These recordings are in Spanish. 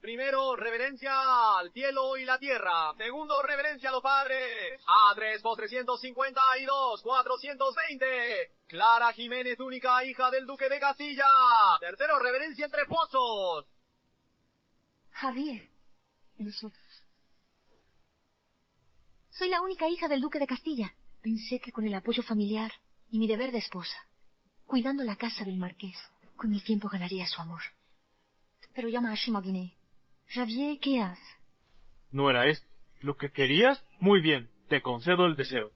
Primero, reverencia al cielo y la tierra. Segundo, reverencia a los padres. A3 por 352, 420. Clara Jiménez, única hija del duque de Castilla. Tercero, reverencia entre pozos. Javier, nosotros. Soy la única hija del duque de Castilla. Pensé que con el apoyo familiar y mi deber de esposa, cuidando la casa del marqués, con el tiempo ganaría su amor. Pero llama a Shimaguine. Javier, ¿qué haces? ¿No era esto lo que querías? Muy bien, te concedo el deseo.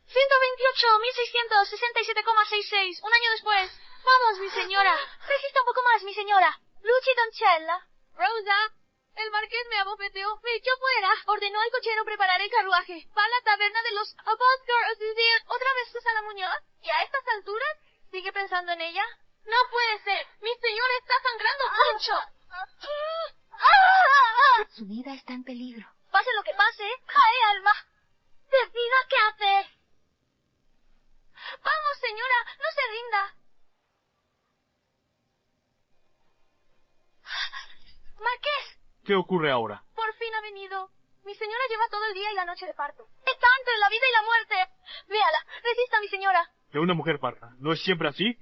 128.667,66. Un año después. Vamos, mi señora. Resista un poco más, mi señora. Luchi Doncella. Rosa. El marqués me abofeteó. Me echó fuera. Ordenó al cochero preparar el carruaje. Va a la taberna de los Aboscar. ¿Otra vez Susana Muñoz? ¿Y a estas alturas? ¿Sigue pensando en ella? No puede ser. Mi señora está sangrando mucho. Su vida está en peligro. Pase lo que pase. ¡Ay, Alma! Decida qué hacer. Vamos, señora, no se rinda. Marqués. ¿Qué ocurre ahora? Por fin ha venido. Mi señora lleva todo el día y la noche de parto. Está entre la vida y la muerte. Véala, resista, mi señora. Que una mujer parta, ¿no es siempre así?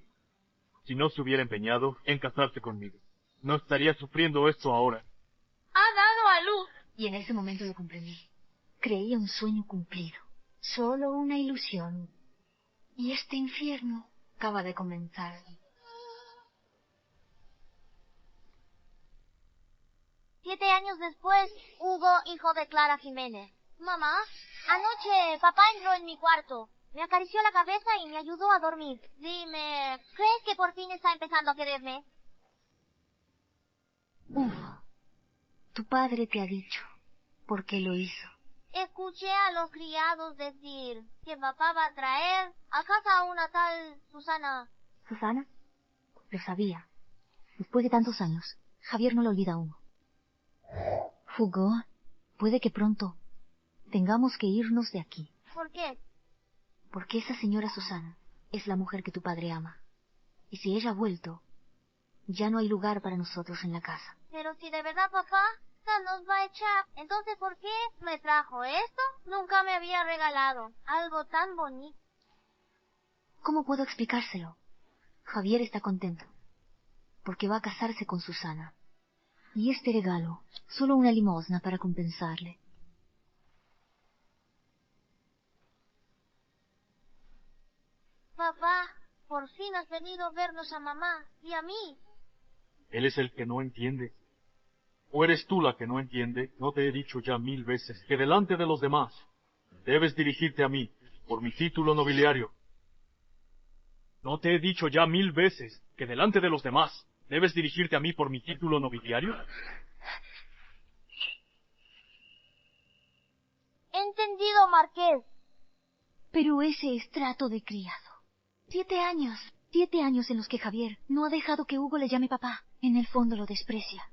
Si no se hubiera empeñado en casarse conmigo, no estaría sufriendo esto ahora. Ha dado a luz. Y en ese momento lo comprendí. Creía un sueño cumplido. Solo una ilusión. Y este infierno acaba de comenzar. Siete años después, Hugo, hijo de Clara Jiménez. Mamá, anoche papá entró en mi cuarto. Me acarició la cabeza y me ayudó a dormir. Dime, ¿crees que por fin está empezando a quererme? Hugo, tu padre te ha dicho por qué lo hizo. Escuché a los criados decir que papá va a traer a casa a una tal Susana. ¿Susana? Lo sabía. Después de tantos años, Javier no lo olvida aún. Hugo, puede que pronto tengamos que irnos de aquí. ¿Por qué? Porque esa señora Susana es la mujer que tu padre ama. Y si ella ha vuelto, ya no hay lugar para nosotros en la casa. Pero si de verdad papá nos va a echar, entonces ¿por qué me trajo esto? Nunca me había regalado algo tan bonito. ¿Cómo puedo explicárselo? Javier está contento, porque va a casarse con Susana. Y este regalo, solo una limosna para compensarle. Papá, por fin has venido a vernos a mamá y a mí. Él es el que no entiende. ¿O eres tú la que no entiende? No te he dicho ya 1000 veces que delante de los demás debes dirigirte a mí por mi título nobiliario. ¿No te he dicho ya 1000 veces que delante de los demás debes dirigirte a mí por mi título nobiliario? Entendido, Marqués. Pero ese es trato de criado. 7 años. 7 años en los que Javier no ha dejado que Hugo le llame papá. En el fondo lo desprecia.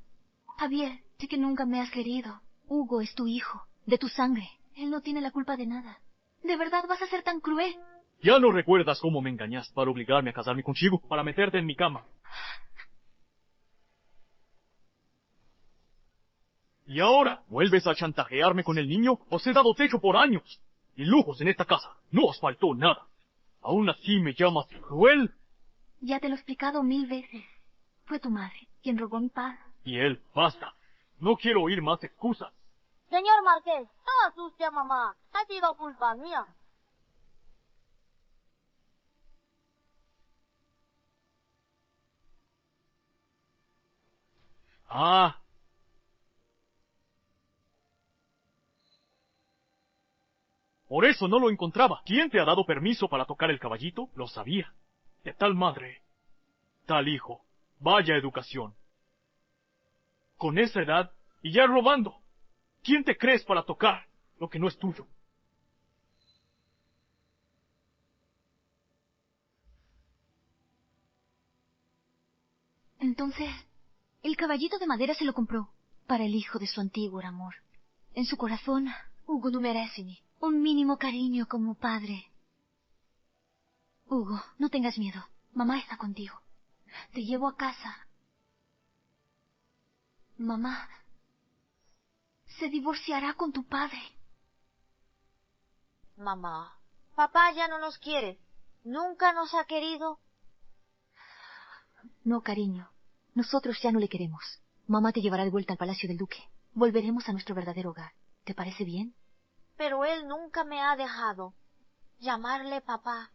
Javier, sé que nunca me has querido. Hugo es tu hijo, de tu sangre. Él no tiene la culpa de nada. ¿De verdad vas a ser tan cruel? ¿Ya no recuerdas cómo me engañaste para obligarme a casarme contigo, para meterte en mi cama? ¿Y ahora vuelves a chantajearme con el niño? Os he dado techo por años y lujos en esta casa. No os faltó nada. ¿Aún así me llamas cruel? Ya te lo he explicado 1000 veces. Fue tu madre quien rogó mi paz. Y él, basta. No quiero oír más excusas. Señor Marqués, no asuste a mamá. Ha sido culpa mía. Ah. Por eso no lo encontraba. ¿Quién te ha dado permiso para tocar el caballito? Lo sabía. De tal madre, tal hijo. Vaya educación. Con esa edad y ya robando. ¿Quién te crees para tocar lo que no es tuyo? Entonces, el caballito de madera se lo compró para el hijo de su antiguo amor. En su corazón, Hugo no merece Un mínimo cariño como padre. Hugo, no tengas miedo. Mamá está contigo. Te llevo a casa. Mamá se divorciará con tu padre. Mamá, papá ya no nos quiere. Nunca nos ha querido. No, cariño. Nosotros ya no le queremos. Mamá te llevará de vuelta al palacio del duque. Volveremos a nuestro verdadero hogar. ¿Te parece bien? Pero él nunca me ha dejado llamarle papá.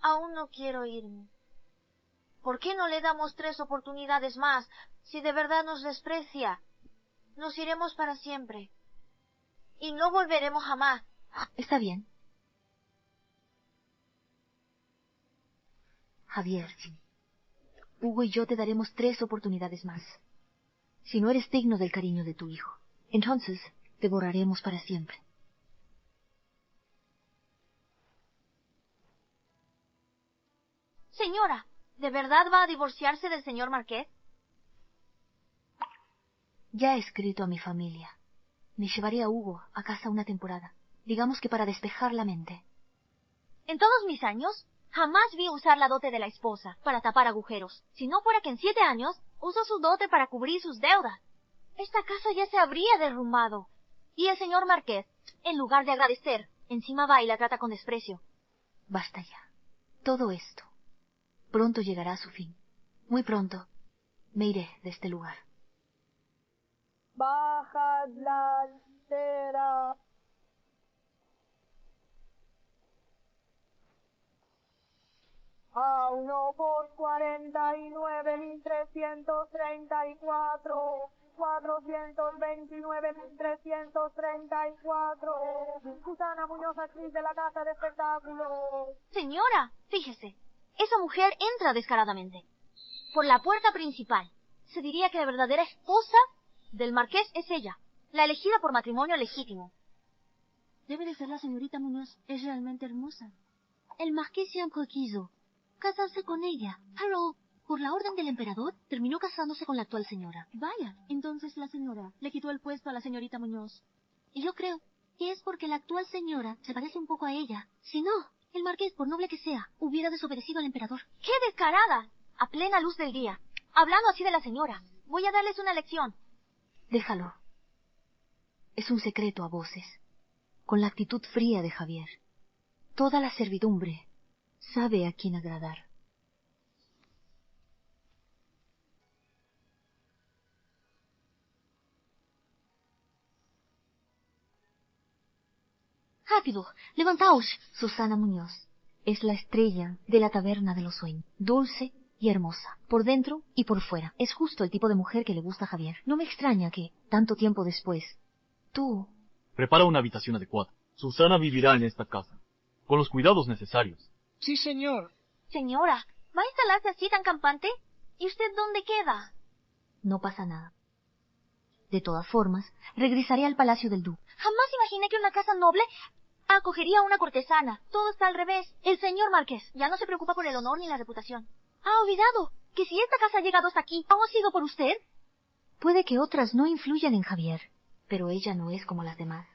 Aún no quiero irme. ¿Por qué no le damos 3 oportunidades más? Si de verdad nos desprecia, nos iremos para siempre. Y no volveremos jamás. Está bien. Javier, Hugo y yo te daremos 3 oportunidades más. Si no eres digno del cariño de tu hijo, entonces te borraremos para siempre. Señora, ¿de verdad va a divorciarse del señor Marqués? Ya he escrito a mi familia. Me llevaré a Hugo a casa una temporada. Digamos que para despejar la mente. En todos mis años, jamás vi usar la dote de la esposa para tapar agujeros. Si no fuera que en 7 años usó su dote para cubrir sus deudas. Esta casa ya se habría derrumbado. Y el señor Marqués, en lugar de agradecer, encima va y la trata con desprecio. Basta ya. Todo esto pronto llegará a su fin. Muy pronto me iré de este lugar. Bajad la altera. A 1 por 49.334, 429.334. Susana Muñoz, actriz de la Casa de Espectáculos. Señora, fíjese, esa mujer entra descaradamente. Por la puerta principal. Se diría que la verdadera esposa del marqués es ella, la elegida por matrimonio legítimo. Debe de ser la señorita Muñoz. Es realmente hermosa. El marqués siempre quiso casarse con ella, pero por la orden del emperador terminó casándose con la actual señora. Vaya, entonces la señora le quitó el puesto a la señorita Muñoz. Y yo creo que es porque la actual señora se parece un poco a ella. Si no, el marqués, por noble que sea, hubiera desobedecido al emperador. ¡Qué descarada! A plena luz del día. Hablando así de la señora. Voy a darles una lección. Déjalo. Es un secreto a voces. Con la actitud fría de Javier. Toda la servidumbre sabe a quién agradar. Rápido, levantaos. Susana Muñoz es la estrella de la taberna de los sueños. Dulce y hermosa, por dentro y por fuera. Es justo el tipo de mujer que le gusta a Javier. No me extraña que, tanto tiempo después, tú... Prepara una habitación adecuada. Susana vivirá en esta casa, con los cuidados necesarios. Sí, señor. Señora, ¿va a instalarse así tan campante? ¿Y usted dónde queda? No pasa nada. De todas formas, regresaré al palacio del duque. Jamás imaginé que una casa noble acogería a una cortesana. Todo está al revés. El señor marqués ya no se preocupa por el honor ni la reputación. ¿Ha olvidado que si esta casa ha llegado hasta aquí, aún sigo por usted? Puede que otras no influyan en Javier, pero ella no es como las demás.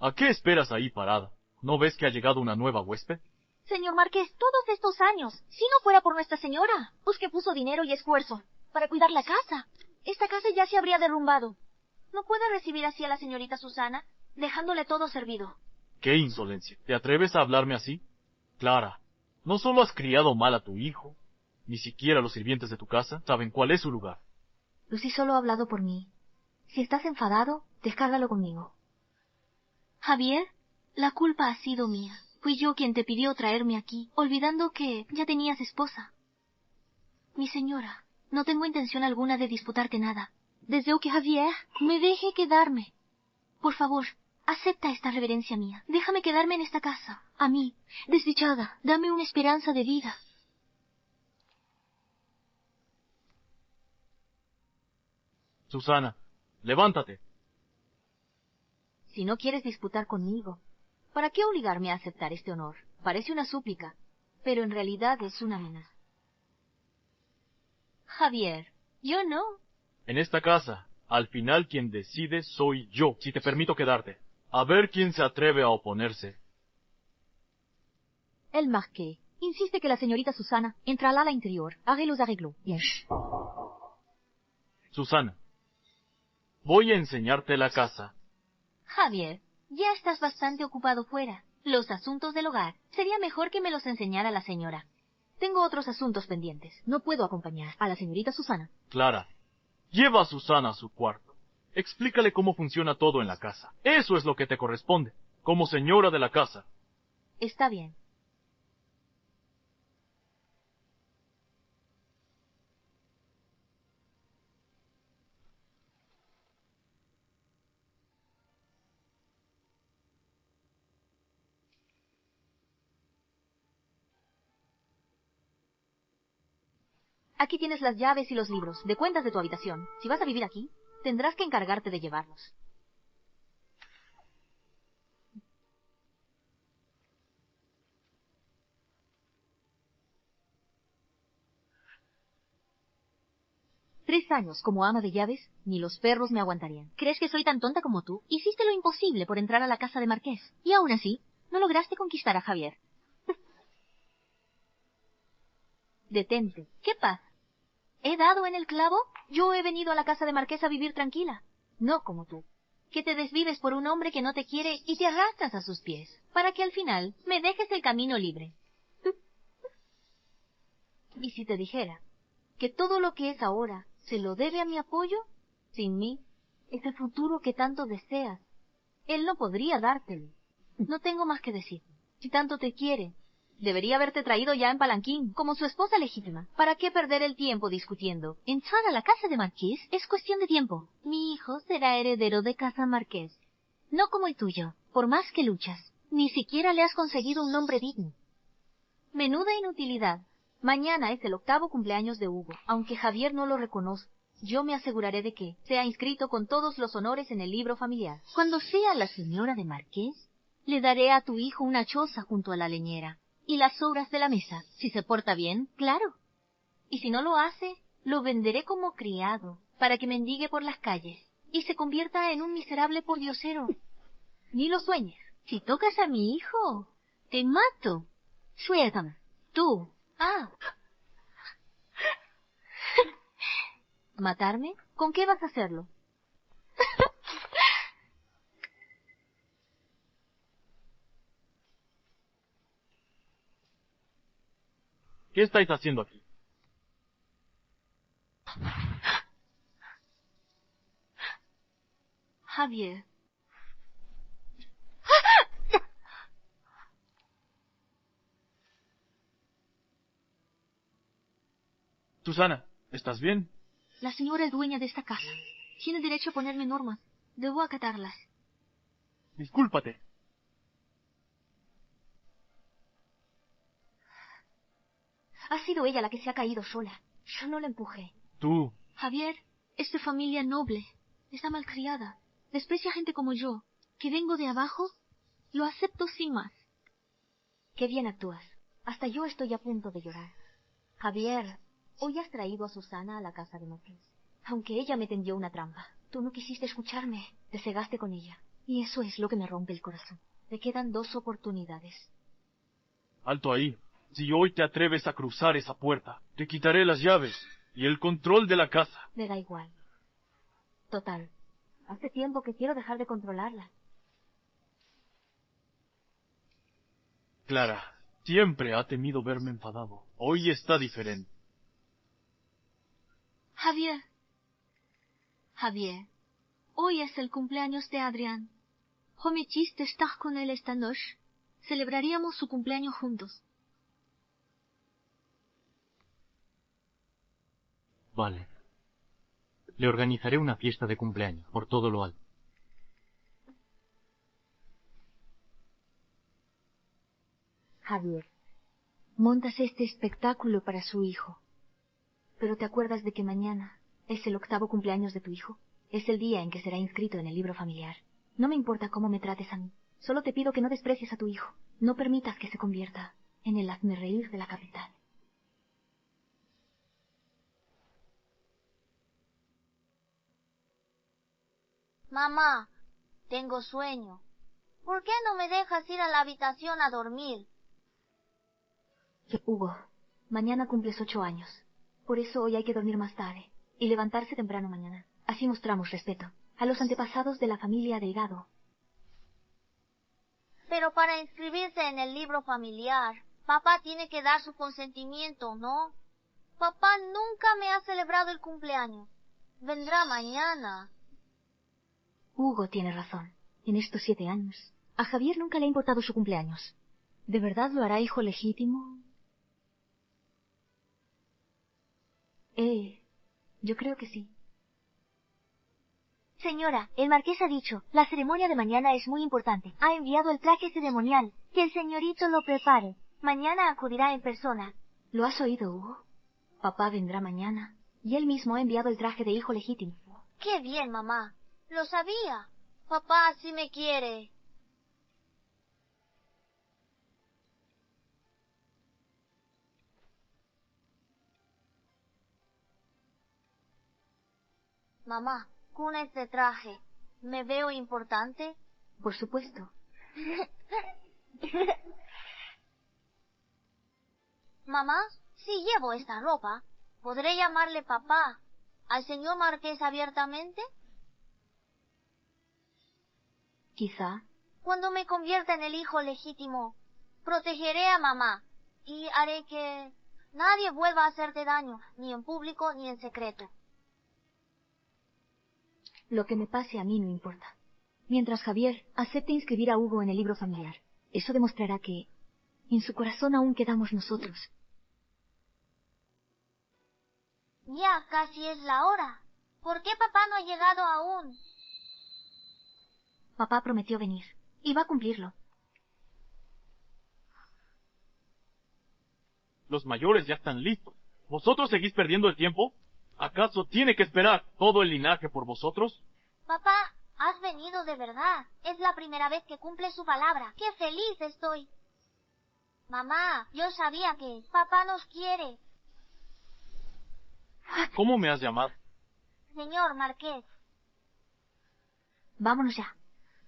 ¿A qué esperas ahí parada? ¿No ves que ha llegado una nueva huésped? Señor marqués, todos estos años, si no fuera por nuestra señora, pues que puso dinero y esfuerzo para cuidar la casa, esta casa ya se habría derrumbado. ¿No puede recibir así a la señorita Susana, dejándole todo servido? ¡Qué insolencia! ¿Te atreves a hablarme así? Clara, no solo has criado mal a tu hijo, ni siquiera los sirvientes de tu casa saben cuál es su lugar. Lucy solo ha hablado por mí. Si estás enfadado, descárgalo conmigo. Javier, la culpa ha sido mía. Fui yo quien te pidió traerme aquí, olvidando que ya tenías esposa. Mi señora, no tengo intención alguna de disputarte nada. Deseo que Javier me deje quedarme. Por favor, acepta esta reverencia mía. Déjame quedarme en esta casa. A mí, desdichada, dame una esperanza de vida. Susana, levántate. Si no quieres disputar conmigo, ¿para qué obligarme a aceptar este honor? Parece una súplica. pero en realidad es una amenaza. Javier, yo no. En esta casa, al final quien decide soy yo, si te permito quedarte. A ver quién se atreve a oponerse. El marqués insiste que la señorita Susana entra al ala interior. Haré los arreglos. Bien. Susana, voy a enseñarte la casa. Javier, ya estás bastante ocupado fuera. Los asuntos del hogar. Sería mejor que me los enseñara la señora. Tengo otros asuntos pendientes. No puedo acompañar a la señorita Susana. Clara, lleva a Susana a su cuarto. Explícale cómo funciona todo en la casa. Eso es lo que te corresponde, como señora de la casa. Está bien. Aquí tienes las llaves y los libros de cuentas de tu habitación. Si vas a vivir aquí, tendrás que encargarte de llevarlos. Tres años como ama de llaves, ni los perros me aguantarían. ¿Crees que soy tan tonta como tú? Hiciste lo imposible por entrar a la casa de Marqués. Y aún así, no lograste conquistar a Javier. Detente. ¿Qué pasa? ¿He dado en el clavo? Yo he venido a la casa de Marqués a vivir tranquila. No como tú, que te desvives por un hombre que no te quiere y te arrastras a sus pies, para que al final me dejes el camino libre. ¿Y si te dijera que todo lo que es ahora se lo debe a mi apoyo? Sin mí, ese futuro que tanto deseas, él no podría dártelo. No tengo más que decir. Si tanto te quiere, debería haberte traído ya en palanquín, como su esposa legítima. ¿Para qué perder el tiempo discutiendo? Entrar a la casa de Marqués es cuestión de tiempo. Mi hijo será heredero de casa Marqués. No como el tuyo, por más que luchas. Ni siquiera le has conseguido un nombre digno. Menuda inutilidad. Mañana es el 8º cumpleaños de Hugo. Aunque Javier no lo reconoce, yo me aseguraré de que sea inscrito con todos los honores en el libro familiar. Cuando sea la señora de Marqués, le daré a tu hijo una choza junto a la leñera y las sobras de la mesa. Si se porta bien, claro. Y si no lo hace, lo venderé como criado, para que mendigue por las calles y se convierta en un miserable pordiosero. Ni lo sueñes. Si tocas a mi hijo, te mato. Suéltame. Tú. Ah. ¿Matarme? ¿Con qué vas a hacerlo? ¿Qué estáis haciendo aquí? Javier. Susana, ¿estás bien? La señora es dueña de esta casa. Tiene derecho a ponerme normas. Debo acatarlas. Discúlpate. Ha sido ella la que se ha caído sola. Yo no la empujé. Tú. Javier es de familia noble. Está malcriada. Desprecia a gente como yo, que vengo de abajo. Lo acepto sin más. Qué bien actúas. Hasta yo estoy a punto de llorar. Javier, hoy has traído a Susana a la casa de Marqués. Aunque ella me tendió una trampa. Tú no quisiste escucharme. Te cegaste con ella. Y eso es lo que me rompe el corazón. Te quedan 2 oportunidades. Alto ahí. Si hoy te atreves a cruzar esa puerta, te quitaré las llaves y el control de la casa. Me da igual. Total. Hace tiempo que quiero dejar de controlarla. Clara, siempre ha temido verme enfadado. Hoy está diferente. Javier. Javier, hoy es el cumpleaños de Adrián. Me hiciste estar con él esta noche. Celebraríamos su cumpleaños juntos. Vale. Le organizaré una fiesta de cumpleaños, por todo lo alto. Javier, montas este espectáculo para su hijo. Pero ¿te acuerdas de que mañana es el 8º cumpleaños de tu hijo? Es el día en que será inscrito en el libro familiar. No me importa cómo me trates a mí. Solo te pido que no desprecies a tu hijo. No permitas que se convierta en el hazmerreír de la capital. Mamá, tengo sueño. ¿Por qué no me dejas ir a la habitación a dormir? Hugo, mañana cumples 8 años. Por eso hoy hay que dormir más tarde y levantarse temprano mañana. Así mostramos respeto a los antepasados de la familia Delgado. Pero para inscribirse en el libro familiar, papá tiene que dar su consentimiento, ¿no? Papá nunca me ha celebrado el cumpleaños. Vendrá mañana. Hugo tiene razón. En estos 7 años, a Javier nunca le ha importado su cumpleaños. ¿De verdad lo hará hijo legítimo? Yo creo que sí. Señora, el marqués ha dicho, la ceremonia de mañana es muy importante. Ha enviado el traje ceremonial. Que el señorito lo prepare. Mañana acudirá en persona. ¿Lo has oído, Hugo? Papá vendrá mañana. Y él mismo ha enviado el traje de hijo legítimo. ¡Qué bien, mamá! Lo sabía. Papá sí me quiere. Mamá, con este traje, ¿me veo importante? Por supuesto. Mamá, si llevo esta ropa, ¿podré llamarle papá al señor marqués abiertamente? Quizá. Cuando me convierta en el hijo legítimo, protegeré a mamá y haré que nadie vuelva a hacerte daño, ni en público ni en secreto. Lo que me pase a mí no importa. Mientras Javier acepte inscribir a Hugo en el libro familiar, eso demostrará que en su corazón aún quedamos nosotros. Ya casi es la hora. ¿Por qué papá no ha llegado aún? Papá prometió venir, y va a cumplirlo. Los mayores ya están listos. ¿Vosotros seguís perdiendo el tiempo? ¿Acaso tiene que esperar todo el linaje por vosotros? Papá, has venido de verdad. Es la primera vez que cumple su palabra. ¡Qué feliz estoy! Mamá, yo sabía que papá nos quiere. ¿Cómo me has llamado? Señor marqués. Vámonos ya.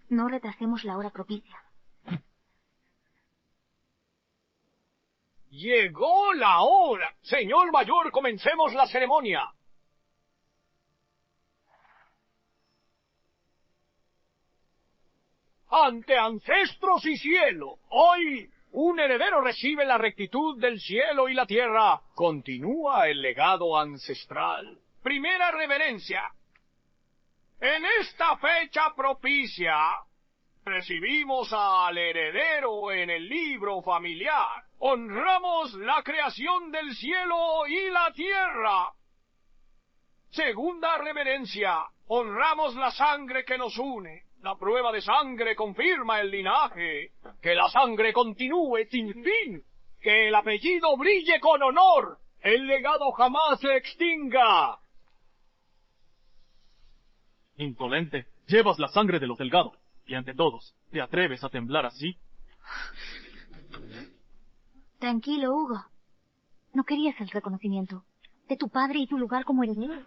No retrasemos la hora propicia. Llegó la hora. Señor mayor, comencemos la ceremonia. Ante ancestros y cielo, hoy un heredero recibe la rectitud del cielo y la tierra. Continúa el legado ancestral. Primera reverencia. En esta fecha propicia, recibimos al heredero en el libro familiar. Honramos la creación del cielo y la tierra. Segunda reverencia. Honramos la sangre que nos une. La prueba de sangre confirma el linaje. Que la sangre continúe sin fin. Que el apellido brille con honor. El legado jamás se extinga. Insolente, llevas la sangre de los Delgado. Y ante todos, ¿te atreves a temblar así? Tranquilo, Hugo. No querías el reconocimiento de tu padre y tu lugar como heredero.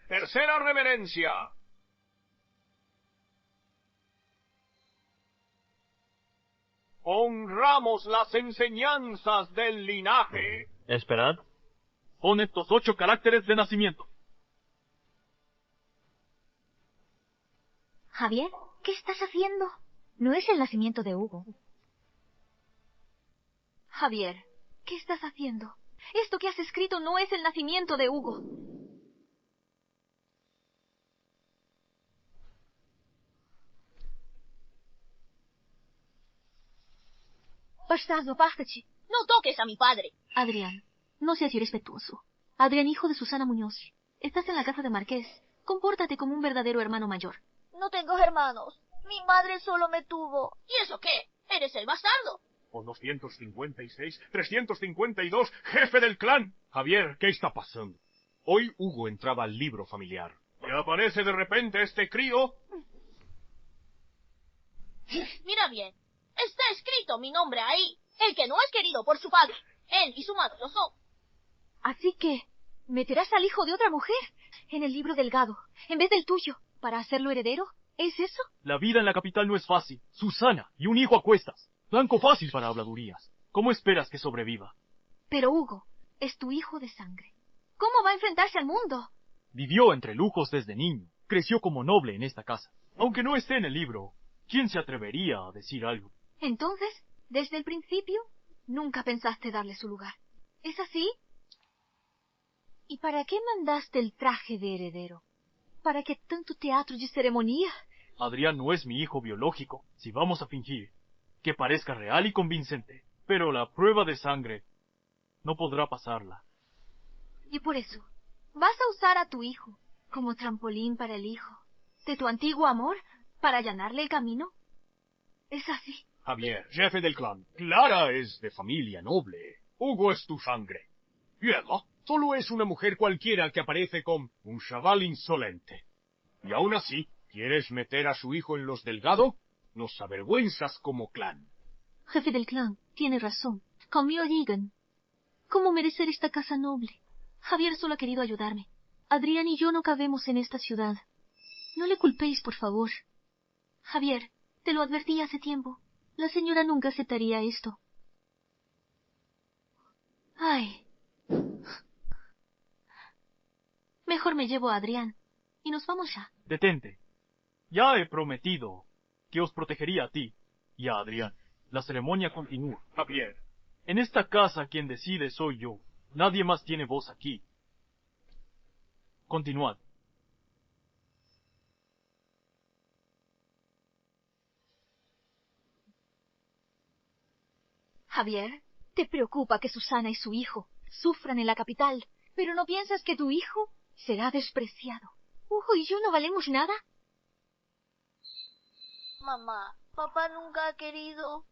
Tercera reverencia. Honramos las enseñanzas del linaje. Esperad. Pon estos 8 caracteres de nacimiento. Javier, ¿qué estás haciendo? No es el nacimiento de Hugo. Javier, ¿qué estás haciendo? Esto que has escrito no es el nacimiento de Hugo. Bastardo, bájate. No toques a mi padre. Adrián, no seas irrespetuoso. Adrián, hijo de Susana Muñoz. Estás en la casa de Marqués. Compórtate como un verdadero hermano mayor. No tengo hermanos. Mi madre solo me tuvo. ¿Y eso qué? Eres el bastardo. O 256, 352, jefe del clan. Javier, ¿qué está pasando? Hoy Hugo entraba al libro familiar. Y aparece de repente este crío. Mira bien, está escrito mi nombre ahí. El que no es querido por su padre. Él y su madre lo son. Así que, ¿meterás al hijo de otra mujer en el libro delgado, en vez del tuyo, para hacerlo heredero? ¿Es eso? La vida en la capital no es fácil. Susana, y un hijo a cuestas. Blanco fácil para habladurías. ¿Cómo esperas que sobreviva? Pero Hugo, es tu hijo de sangre. ¿Cómo va a enfrentarse al mundo? Vivió entre lujos desde niño. Creció como noble en esta casa. Aunque no esté en el libro, ¿quién se atrevería a decir algo? Entonces, desde el principio, nunca pensaste darle su lugar. ¿Es así? ¿Y para qué mandaste el traje de heredero? ¿Para qué tanto teatro y ceremonia? Adrián no es mi hijo biológico, si vamos a fingir que parezca real y convincente. Pero la prueba de sangre no podrá pasarla. Y por eso, ¿vas a usar a tu hijo como trampolín para el hijo de tu antiguo amor para allanarle el camino? ¿Es así? Javier, jefe del clan. Clara es de familia noble. Hugo es tu sangre. Y ella solo es una mujer cualquiera que aparece con un chaval insolente. Y aún así, ¿quieres meter a su hijo en los Delgado? Nos avergüenzas como clan. Jefe del clan, tiene razón. Conmigo digan. ¿Cómo merecer esta casa noble? Javier solo ha querido ayudarme. Adrián y yo no cabemos en esta ciudad. No le culpéis, por favor. Javier, te lo advertí hace tiempo. La señora nunca aceptaría esto. Ay. Mejor me llevo a Adrián. Y nos vamos ya. Detente. Ya he prometido que os protegería a ti y a Adrián. La ceremonia continúa. Javier. En esta casa quien decide soy yo. Nadie más tiene voz aquí. Continuad. Javier, te preocupa que Susana y su hijo sufran en la capital, pero ¿no piensas que tu hijo será despreciado? Hugo y yo no valemos nada. Mamá, papá nunca ha querido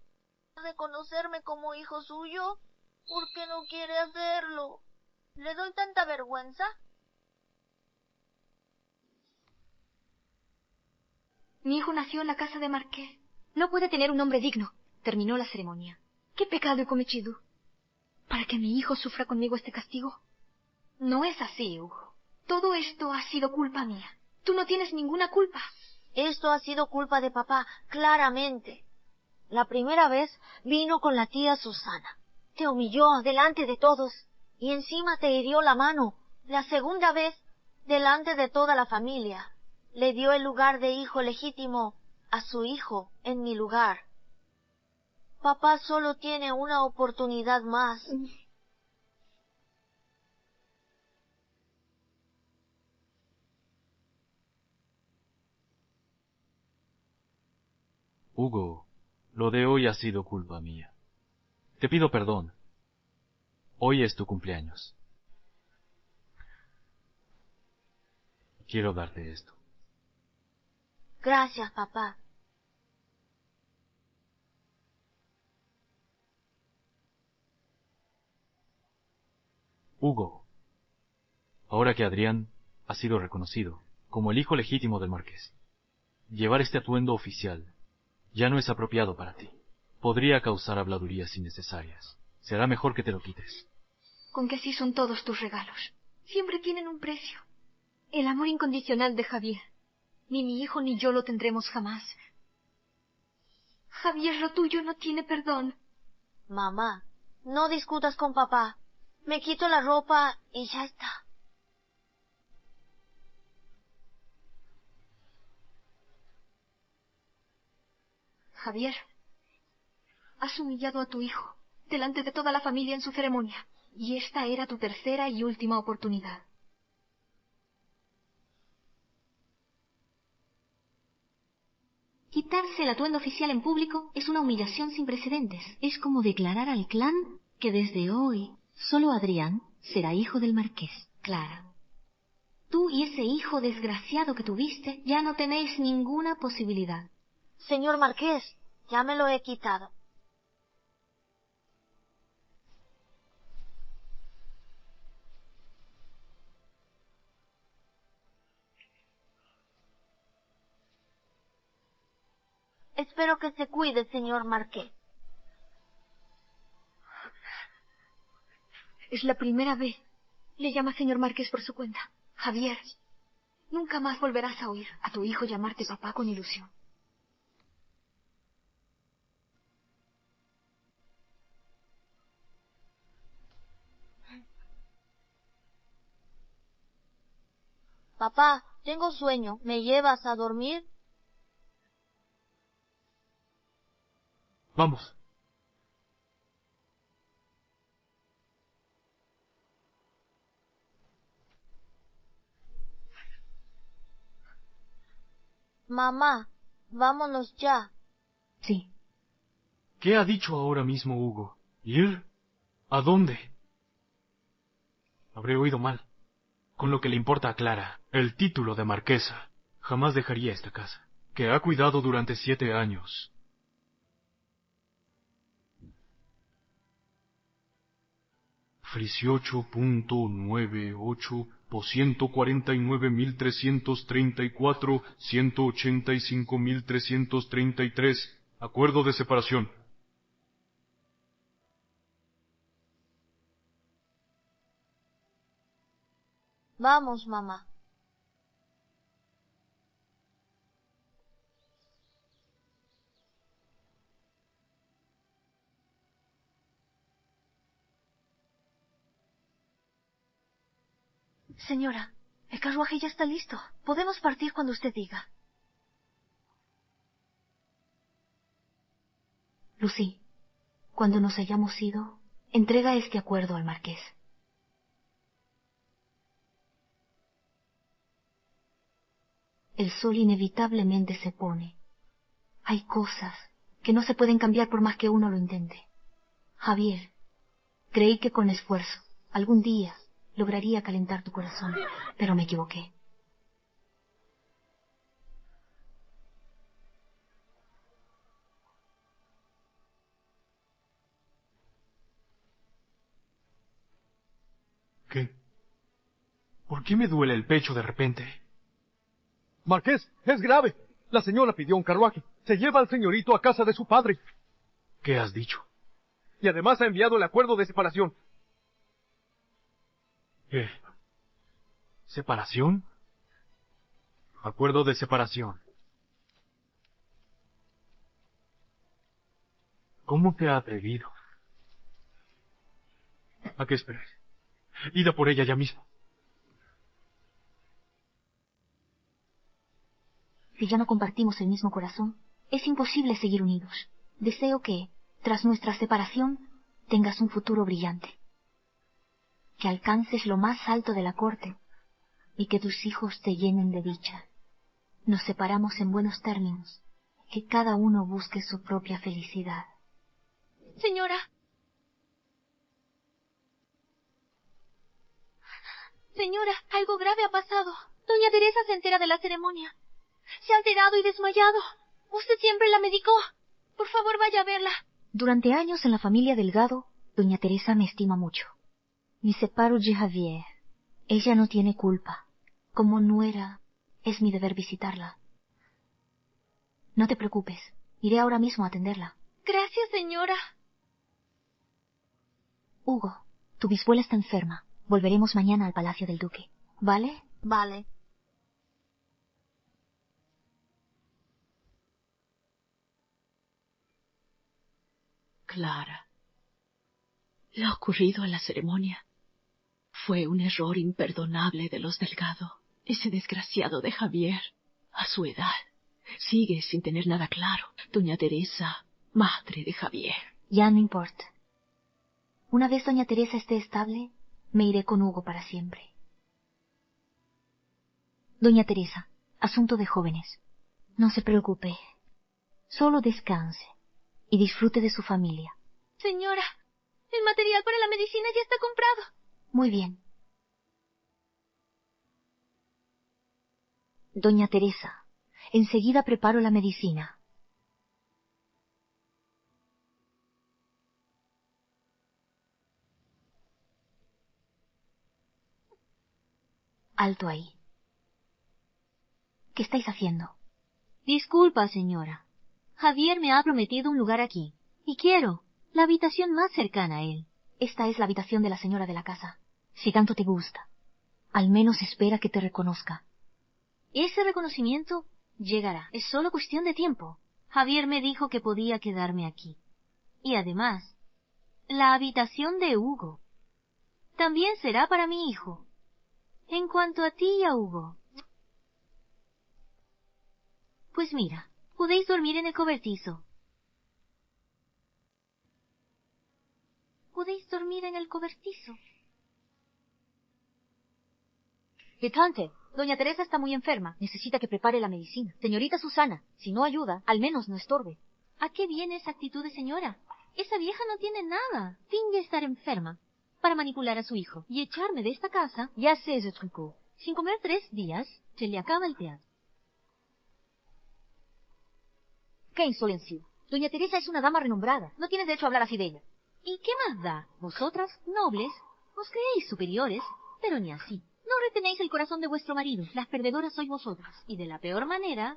reconocerme como hijo suyo. ¿Por qué no quiere hacerlo? ¿Le doy tanta vergüenza? Mi hijo nació en la casa de Marqués. No puede tener un nombre digno. Terminó la ceremonia. ¿Qué pecado he cometido para que mi hijo sufra conmigo este castigo? No es así, Hugo. Todo esto ha sido culpa mía. Tú no tienes ninguna culpa. Esto ha sido culpa de papá, claramente. La primera vez vino con la tía Susana. Te humilló delante de todos y encima te hirió la mano. La segunda vez, delante de toda la familia, le dio el lugar de hijo legítimo a su hijo en mi lugar. Papá solo tiene una oportunidad más. Hugo, lo de hoy ha sido culpa mía. Te pido perdón. Hoy es tu cumpleaños. Quiero darte esto. Gracias, papá. Hugo, ahora que Adrián ha sido reconocido como el hijo legítimo del marqués, llevar este atuendo oficial ya no es apropiado para ti. Podría causar habladurías innecesarias. Será mejor que te lo quites. Con que así son todos tus regalos. Siempre tienen un precio. El amor incondicional de Javier. Ni mi hijo ni yo lo tendremos jamás. Javier, lo tuyo no tiene perdón. Mamá, no discutas con papá. Me quito la ropa y ya está. Javier, has humillado a tu hijo delante de toda la familia en su ceremonia. Y esta era tu tercera y última oportunidad. Quitarse el atuendo oficial en público es una humillación sin precedentes. Es como declarar al clan que desde hoy solo Adrián será hijo del marqués. Clara, tú y ese hijo desgraciado que tuviste ya no tenéis ninguna posibilidad. Señor marqués, ya me lo he quitado. Espero que se cuide, señor Marqués. Es la primera vez. Le llama señor Marqués por su cuenta. Javier, nunca más volverás a oír a tu hijo llamarte papá con ilusión. Papá, tengo sueño. ¿Me llevas a dormir? Vamos. Mamá, vámonos ya. Sí. ¿Qué ha dicho ahora mismo Hugo? ¿Ir? ¿A dónde? Habré oído mal. Con lo que le importa a Clara, el título de marquesa. Jamás dejaría esta casa, que ha cuidado durante 7 años. $18.98 por 149.334, 185.333. Acuerdo de separación. Vamos, mamá. Señora, el carruaje ya está listo. Podemos partir cuando usted diga. Lucy, cuando nos hayamos ido, entrega este acuerdo al marqués. El sol inevitablemente se pone. Hay cosas que no se pueden cambiar por más que uno lo intente. Javier, creí que con esfuerzo, algún día, lograría calentar tu corazón, pero me equivoqué. ¿Qué? ¿Por qué me duele el pecho de repente? Marqués, es grave. La señora pidió un carruaje. Se lleva al señorito a casa de su padre. ¿Qué has dicho? Y además ha enviado el acuerdo de separación. ¿Qué? ¿Separación? Acuerdo de separación. ¿Cómo te ha atrevido? ¿A qué esperas? Id a por ella ya mismo. Si ya no compartimos el mismo corazón, es imposible seguir unidos. Deseo que, tras nuestra separación, tengas un futuro brillante. Que alcances lo más alto de la corte y que tus hijos te llenen de dicha. Nos separamos en buenos términos. Que cada uno busque su propia felicidad. Señora. Señora, algo grave ha pasado. Doña Teresa se entera de la ceremonia. Se ha alterado y desmayado. Usted siempre la medicó. Por favor, vaya a verla. Durante años en la familia Delgado, doña Teresa me estima mucho. Me separo de Javier. Ella no tiene culpa. Como nuera, es mi deber visitarla. No te preocupes. Iré ahora mismo a atenderla. Gracias, señora. Hugo, tu bisabuela está enferma. Volveremos mañana al palacio del duque. ¿Vale? Vale. Clara, lo ocurrido en la ceremonia fue un error imperdonable de los Delgado. Ese desgraciado de Javier, a su edad, sigue sin tener nada claro. Doña Teresa, madre de Javier. Ya no importa. Una vez doña Teresa esté estable, me iré con Hugo para siempre. Doña Teresa, asunto de jóvenes. No se preocupe. Solo descanse y disfrute de su familia. Señora, el material para la medicina ya está comprado. Muy bien. Doña Teresa, enseguida preparo la medicina. Alto ahí. ¿Qué estáis haciendo? Disculpa, señora. Javier me ha prometido un lugar aquí, y quiero la habitación más cercana a él. Esta es la habitación de la señora de la casa. Si tanto te gusta, al menos espera que te reconozca. Ese reconocimiento llegará. Es solo cuestión de tiempo. Javier me dijo que podía quedarme aquí. Y además, la habitación de Hugo también será para mi hijo. En cuanto a ti y a Hugo, pues mira, podéis dormir en el cobertizo. Podéis dormir en el cobertizo. Tante, doña Teresa está muy enferma. Necesita que prepare la medicina. Señorita Susana, si no ayuda, al menos no estorbe. ¿A qué viene esa actitud de señora? Esa vieja no tiene nada. Finge estar enferma para manipular a su hijo y echarme de esta casa. Ya sé ese truco. Sin comer 3 días, se le acaba el teatro. ¡Qué insolencia! Doña Teresa es una dama renombrada. No tienes derecho a hablar así de ella. ¿Y qué más da? Vosotras, nobles, os creéis superiores, pero ni así. No retenéis el corazón de vuestro marido. Las perdedoras sois vosotras. Y de la peor manera...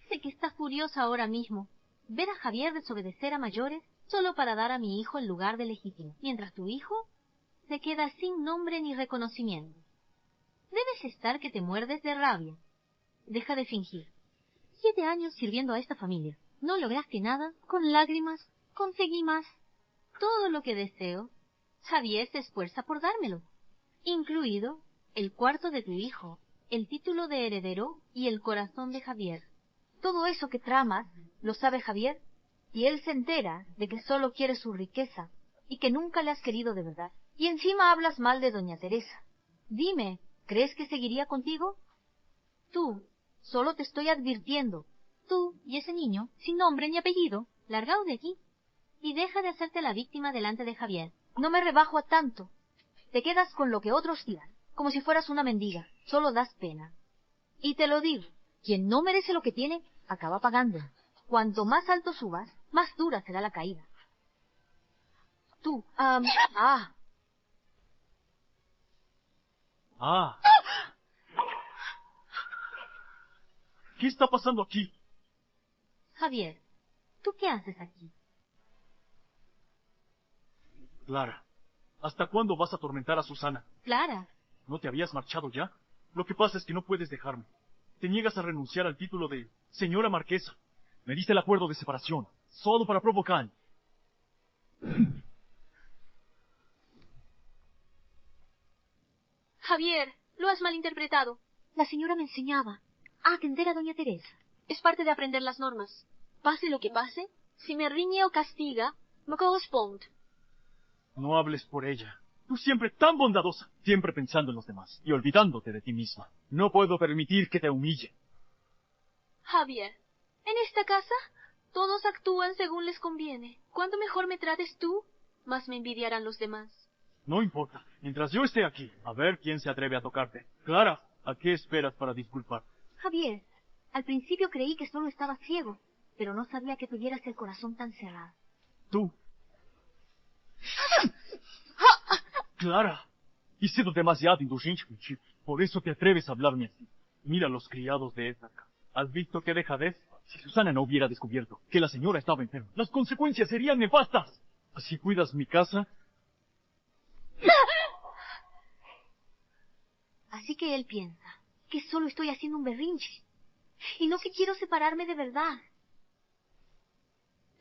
Sé que está furiosa ahora mismo. Ver a Javier desobedecer a mayores solo para dar a mi hijo el lugar de legítimo, mientras tu hijo se queda sin nombre ni reconocimiento. Debes estar que te muerdes de rabia. Deja de fingir. 7 años sirviendo a esta familia. No lograste nada. Con lágrimas conseguí más. Todo lo que deseo. Javier se esfuerza por dármelo, incluido el cuarto de tu hijo, el título de heredero y el corazón de Javier. Todo eso que tramas lo sabe Javier, y él se entera de que solo quiere su riqueza y que nunca le has querido de verdad. Y encima hablas mal de doña Teresa. Dime, ¿crees que seguiría contigo? Tú, solo te estoy advirtiendo. Tú y ese niño, sin nombre ni apellido, largaos de aquí. Y deja de hacerte la víctima delante de Javier. No me rebajo a tanto. Te quedas con lo que otros tiran, como si fueras una mendiga. Solo das pena. Y te lo digo, quien no merece lo que tiene, acaba pagando. Cuanto más alto subas, más dura será la caída. Tú, ¿Qué está pasando aquí? Javier, ¿tú qué haces aquí? Clara, ¿hasta cuándo vas a atormentar a Susana? Clara. ¿No te habías marchado ya? Lo que pasa es que no puedes dejarme. Te niegas a renunciar al título de señora marquesa. Me diste el acuerdo de separación, solo para provocar. Javier, lo has malinterpretado. La señora me enseñaba a atender a doña Teresa. Es parte de aprender las normas. Pase lo que pase, si me riñe o castiga, me corresponde. No hables por ella. Tú siempre tan bondadosa, siempre pensando en los demás y olvidándote de ti misma. No puedo permitir que te humille. Javier, en esta casa todos actúan según les conviene. Cuanto mejor me trates tú, más me envidiarán los demás. No importa, mientras yo esté aquí, a ver quién se atreve a tocarte. Clara, ¿a qué esperas para disculpar? Javier, al principio creí que solo estabas ciego, pero no sabía que tuvieras el corazón tan cerrado. Tú. Clara, he sido demasiado indulgente contigo. Por eso te atreves a hablarme así. Mira los criados de esta casa. ¿Has visto qué dejadez? Si Susana no hubiera descubierto que la señora estaba enferma, las consecuencias serían nefastas. Así cuidas mi casa. Así que él piensa que solo estoy haciendo un berrinche y no que quiero separarme de verdad.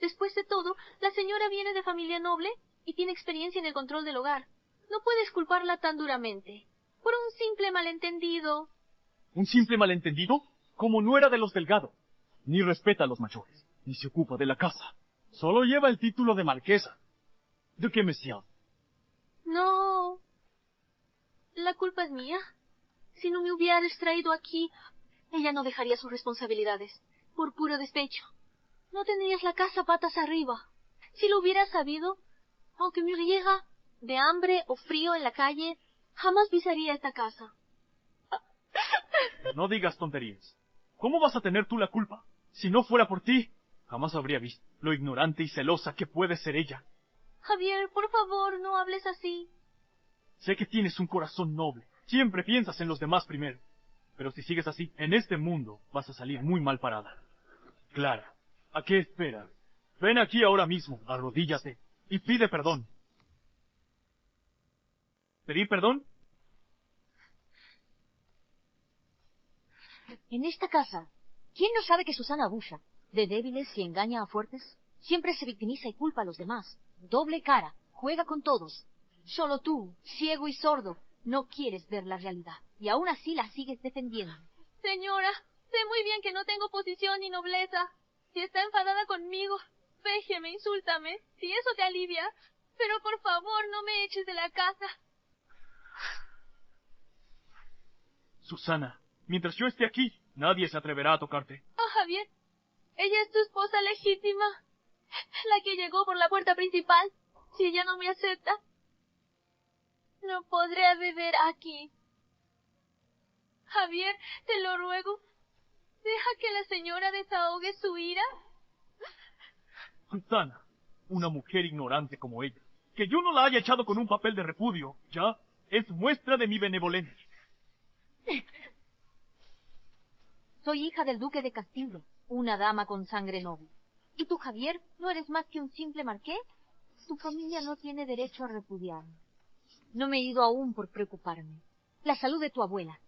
Después de todo, la señora viene de familia noble y tiene experiencia en el control del hogar. No puedes culparla tan duramente por un simple malentendido. ¿Un simple malentendido? Como nuera de los Delgado. Ni respeta a los mayores, ni se ocupa de la casa. Solo lleva el título de marquesa. ¿De qué me siento? No. La culpa es mía. Si no me hubieras traído aquí, ella no dejaría sus responsabilidades, por puro despecho. No tendrías la casa patas arriba. Si lo hubieras sabido, aunque muriera de hambre o frío en la calle, jamás pisaría esta casa. No digas tonterías. ¿Cómo vas a tener tú la culpa? Si no fuera por ti, Jamás habría visto lo ignorante y celosa que puede ser ella. Javier, por favor, no hables así. Sé que tienes un corazón noble. Siempre piensas en los demás primero. Pero si sigues así, en este mundo vas a salir muy mal parada. Clara, ¿a qué esperas? Ven aquí ahora mismo, arrodíllate y pide perdón. ¿Pedir perdón? En esta casa, ¿quién no sabe que Susana abusa de débiles y engaña a fuertes? Siempre se victimiza y culpa a los demás. Doble cara, juega con todos. Solo tú, ciego y sordo, no quieres ver la realidad. Y aún así la sigues defendiendo. Señora, sé muy bien que no tengo posición ni nobleza. Si está enfadada conmigo, péjeme, insúltame, si eso te alivia. Pero por favor, no me eches de la casa. Susana, mientras yo esté aquí, nadie se atreverá a tocarte. Ah, Javier, ella es tu esposa legítima, la que llegó por la puerta principal. Si ella no me acepta, no podré beber aquí. Javier, te lo ruego, deja que la señora desahogue su ira. Susana, una mujer ignorante como ella, que yo no la haya echado con un papel de repudio, ya, es muestra de mi benevolencia. Soy hija del duque de Castillo, una dama con sangre noble. ¿Y tú, Javier, no eres más que un simple marqués? Tu familia no tiene derecho a repudiarme. No me he ido aún por preocuparme. La salud de tu abuela.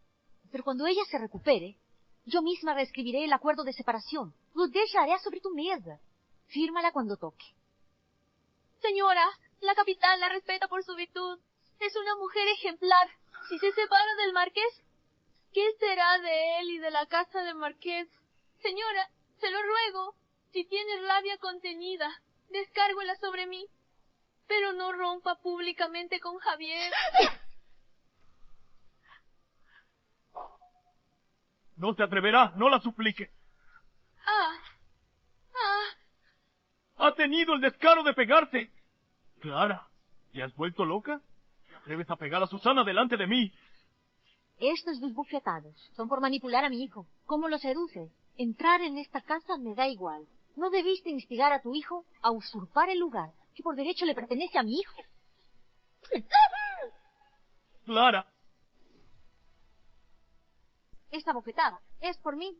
Pero cuando ella se recupere, yo misma reescribiré el acuerdo de separación. Lo dejaré sobre tu mesa. Fírmala cuando toque. Señora, la capital la respeta por su virtud. Es una mujer ejemplar. Si se separa del marqués, ¿qué será de él y de la casa del marqués? Señora, se lo ruego, si tiene rabia contenida, descárguela sobre mí. Pero no rompa públicamente con Javier. No se atreverá, no la suplique. Ha tenido el descaro de pegarte. Clara, ¿te has vuelto loca? ¿Te atreves a pegar a Susana delante de mí? Estos dos bufetados son por manipular a mi hijo. ¿Cómo lo seduces? Entrar en esta casa me da igual. No debiste instigar a tu hijo a usurpar el lugar que por derecho le pertenece a mi hijo. Clara. Esta bofetada es por mí.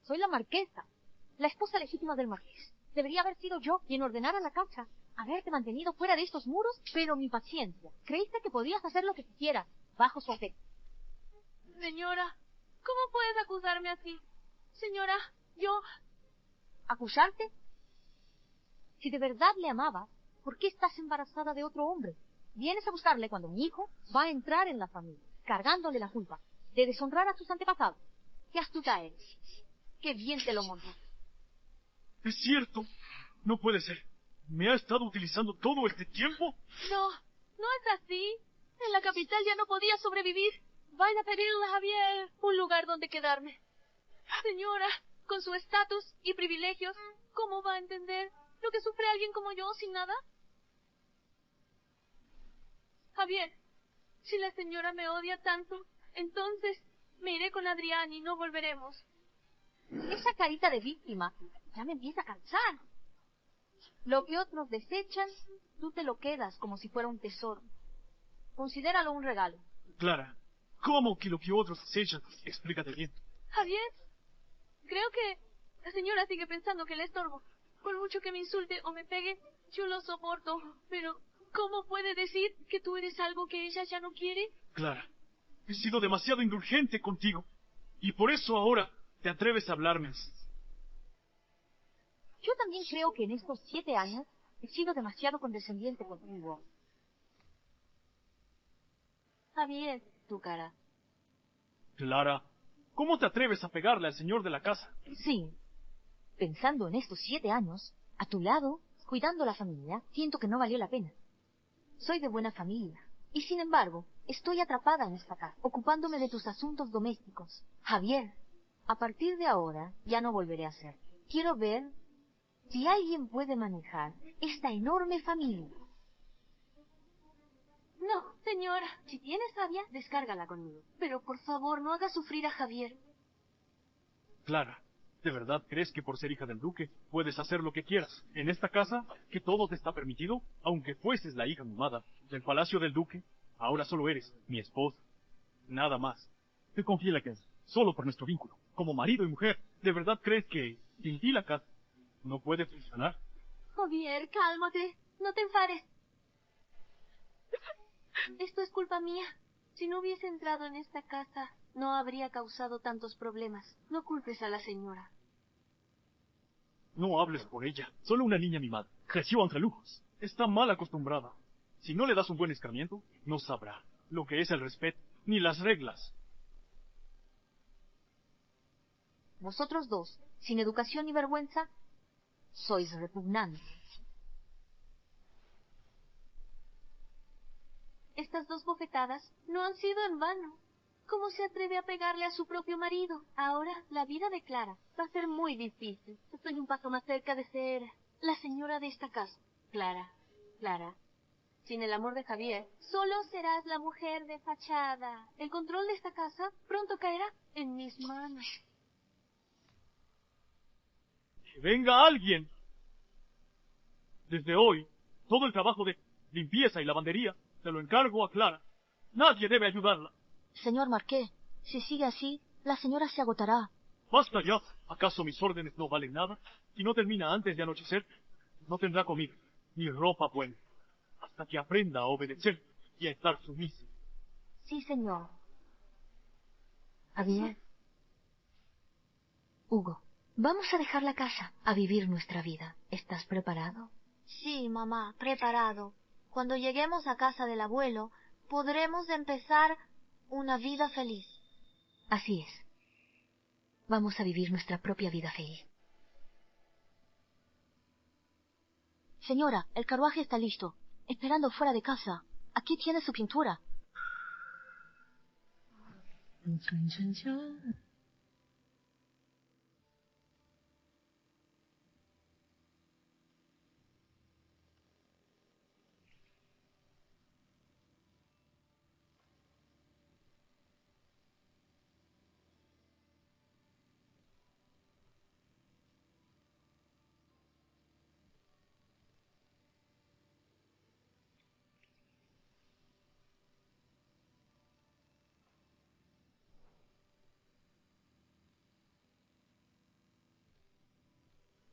Soy la marquesa, la esposa legítima del marqués. Debería haber sido yo quien ordenara la casa, haberte mantenido fuera de estos muros, pero mi paciencia. Creíste que podías hacer lo que quisieras, bajo su afecto. Señora, ¿cómo puedes acusarme así? Señora, yo... ¿Acusarte? Si de verdad le amabas, ¿por qué estás embarazada de otro hombre? Vienes a buscarle cuando mi hijo va a entrar en la familia, cargándole la culpa de deshonrar a sus antepasados. ¡Qué astuta eres! ¡Qué bien te lo montas! Es cierto. No puede ser. ¿Me ha estado utilizando todo este tiempo? No, no es así. En la capital ya no podía sobrevivir. Vaya a pedirle a Javier un lugar donde quedarme. Señora, con su estatus y privilegios, ¿cómo va a entender lo que sufre alguien como yo sin nada? Javier, si la señora me odia tanto, entonces me iré con Adrián y no volveremos. Esa carita de víctima ya me empieza a cansar. Lo que otros desechan, tú te lo quedas como si fuera un tesoro. Considéralo un regalo. Clara, ¿cómo que lo que otros desechan? Explícate bien. Javier, creo que la señora sigue pensando que le estorbo. Por mucho que me insulte o me pegue, yo lo soporto. Pero, ¿cómo puede decir que tú eres algo que ella ya no quiere? Clara, he sido demasiado indulgente contigo. Y por eso ahora te atreves a hablarme. Yo también creo que en estos 7 años he sido demasiado condescendiente contigo. Javier, tu cara. Clara, ¿cómo te atreves a pegarle al señor de la casa? Sí. Pensando en estos 7 años, a tu lado, cuidando la familia, siento que no valió la pena. Soy de buena familia. Y sin embargo, estoy atrapada en esta casa, ocupándome de tus asuntos domésticos. Javier, a partir de ahora, ya no volveré a hacer. Quiero ver si alguien puede manejar esta enorme familia. No, señora. Si tienes rabia, descárgala conmigo. Pero por favor, no hagas sufrir a Javier. Clara, ¿De verdad crees que por ser hija del duque puedes hacer lo que quieras? En esta casa, que todo te está permitido, aunque fueses la hija mimada del palacio del duque, ahora solo eres mi esposa. Nada más. Te confié la casa, solo por nuestro vínculo, como marido y mujer. ¿De verdad crees que sin ti la casa no puede funcionar? Javier, cálmate. No te enfades. Esto es culpa mía. Si no hubiese entrado en esta casa, no habría causado tantos problemas. No culpes a la señora. No hables por ella. Solo una niña mimada. Creció entre lujos. Está mal acostumbrada. Si no le das un buen escarmiento, no sabrá lo que es el respeto, ni las reglas. Vosotros dos, sin educación ni vergüenza, sois repugnantes. Estas 2 bofetadas no han sido en vano. ¿Cómo se atreve a pegarle a su propio marido? Ahora, la vida de Clara va a ser muy difícil. Estoy un paso más cerca de ser la señora de esta casa. Clara, sin el amor de Javier, solo serás la mujer de fachada. El control de esta casa pronto caerá en mis manos. ¡Que venga alguien! Desde hoy, todo el trabajo de limpieza y lavandería se lo encargo a Clara. Nadie debe ayudarla. Señor Marqués, si sigue así, la señora se agotará. ¡Basta ya! ¿Acaso mis órdenes no valen nada? Si no termina antes de anochecer, no tendrá comida, ni ropa buena, hasta que aprenda a obedecer y a estar sumisa. Sí, señor. Javier. Hugo, vamos a dejar la casa, a vivir nuestra vida. ¿Estás preparado? Sí, mamá, preparado. Cuando lleguemos a casa del abuelo, podremos empezar una vida feliz. Así es. Vamos a vivir nuestra propia vida feliz. Señora, el carruaje está listo, esperando fuera de casa. Aquí tiene su pintura.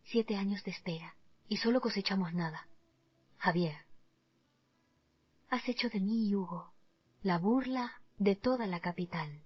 Siete años de espera, y solo cosechamos nada. Javier, has hecho de mí y Hugo la burla de toda la capital.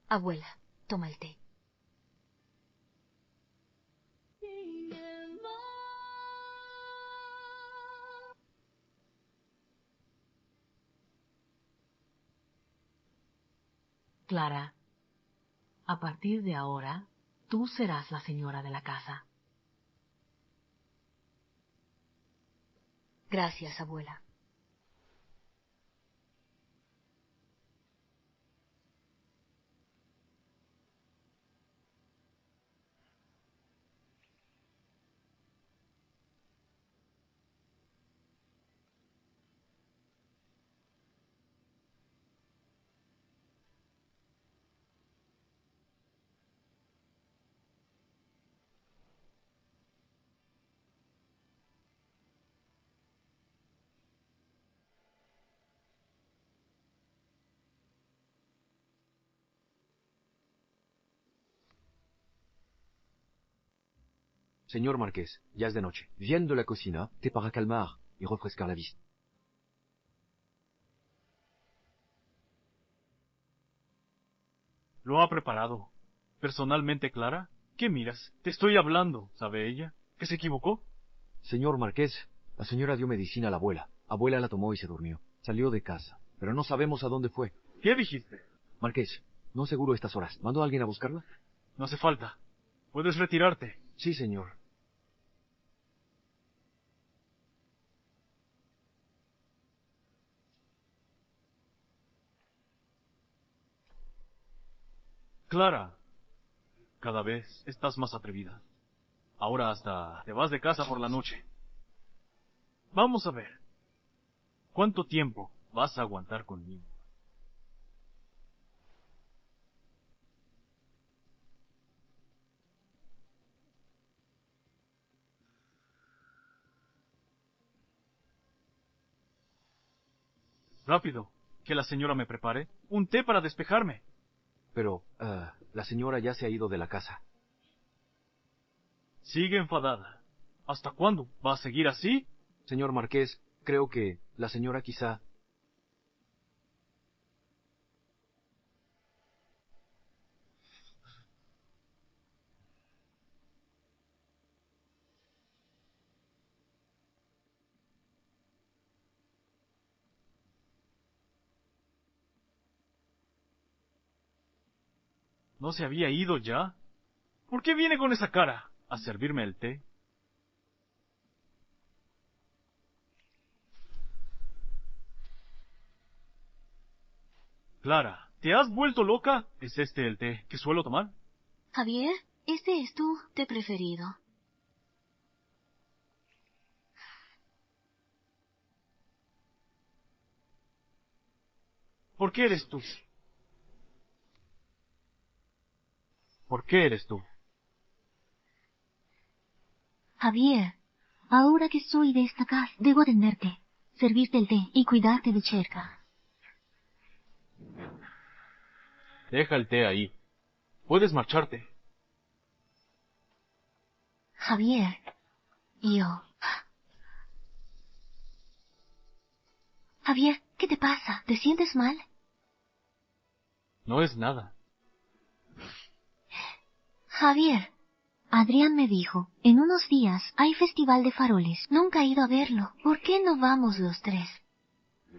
Abuela, toma el té. Clara, a partir de ahora, tú serás la señora de la casa. Gracias, abuela. Señor Marqués, ya es de noche. Viens de la cocina, té para calmar y refrescar la vista. ¿Lo ha preparado personalmente Clara? ¿Qué miras? Te estoy hablando, ¿sabe ella? ¿Que se equivocó? Señor Marqués, la señora dio medicina a la abuela. Abuela la tomó y se durmió. Salió de casa, pero no sabemos a dónde fue. ¿Qué dijiste? Marqués, no seguro estas horas. ¿Mandó a alguien a buscarla? No hace falta. Puedes retirarte. Sí, señor. Clara, cada vez estás más atrevida. Ahora hasta te vas de casa por la noche. Vamos a ver. ¿Cuánto tiempo vas a aguantar conmigo? Rápido, que la señora me prepare un té para despejarme. Pero, la señora ya se ha ido de la casa. Sigue enfadada. ¿Hasta cuándo? ¿Va a seguir así? Señor Marqués, creo que la señora quizá... ¿No se había ido ya? ¿Por qué viene con esa cara a servirme el té? Clara, ¿te has vuelto loca? ¿Es este el té que suelo tomar? Javier, este es tu té preferido. ¿Por qué eres tú? ¿Por qué eres tú? Javier, ahora que soy de esta casa, debo atenderte, servirte el té y cuidarte de cerca. Deja el té ahí. Puedes marcharte. Javier, yo... Javier, ¿qué te pasa? ¿Te sientes mal? No es nada. Javier, Adrián me dijo, en unos días hay festival de faroles. Nunca he ido a verlo. ¿Por qué no vamos los tres?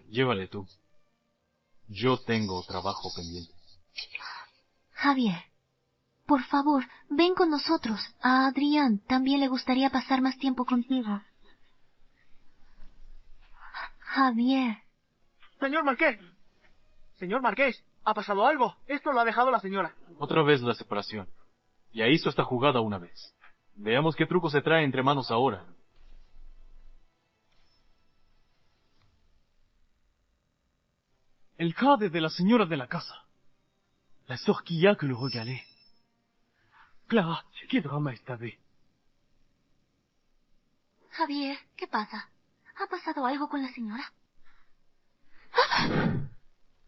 Llévale tú. Yo tengo trabajo pendiente. Javier, por favor, ven con nosotros. A Adrián también le gustaría pasar más tiempo contigo. Javier. Señor Marqués. Señor Marqués, ha pasado algo. Esto lo ha dejado la señora. Otra vez la separación. Ya hizo esta jugada una vez. Veamos qué truco se trae entre manos ahora. El jade de la señora de la casa. La sœur qui a que le regalé. Clara, qué drama esta vez. Javier, ¿qué pasa? ¿Ha pasado algo con la señora?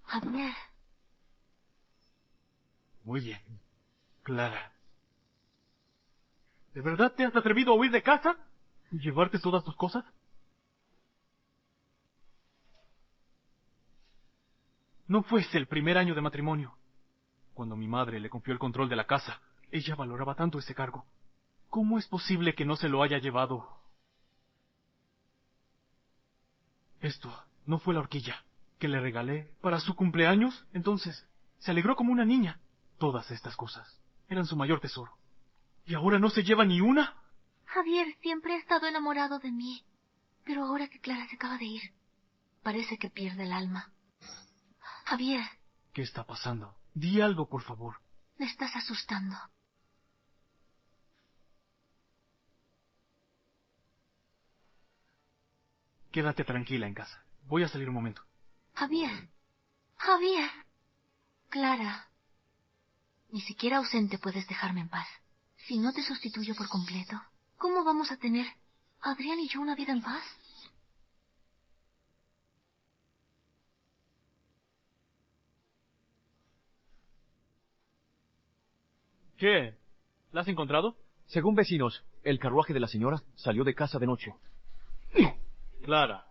Javier. Muy bien. Clara. ¿De verdad te has atrevido a huir de casa? ¿Y llevarte todas tus cosas? No fuese el primer año de matrimonio. Cuando mi madre le confió el control de la casa, ella valoraba tanto ese cargo. ¿Cómo es posible que no se lo haya llevado? Esto no fue la horquilla que le regalé para su cumpleaños. Entonces, se alegró como una niña. Todas estas cosas eran su mayor tesoro. ¿Y ahora no se lleva ni una? Javier siempre ha estado enamorado de mí. Pero ahora que Clara se acaba de ir, parece que pierde el alma. Javier. ¿Qué está pasando? Di algo, por favor. Me estás asustando. Quédate tranquila en casa. Voy a salir un momento. Javier. Javier. Clara. Ni siquiera ausente puedes dejarme en paz. Si no te sustituyo por completo, ¿cómo vamos a tener Adrián y yo una vida en paz? ¿Qué? ¿La has encontrado? Según vecinos, el carruaje de la señora salió de casa de noche. Clara,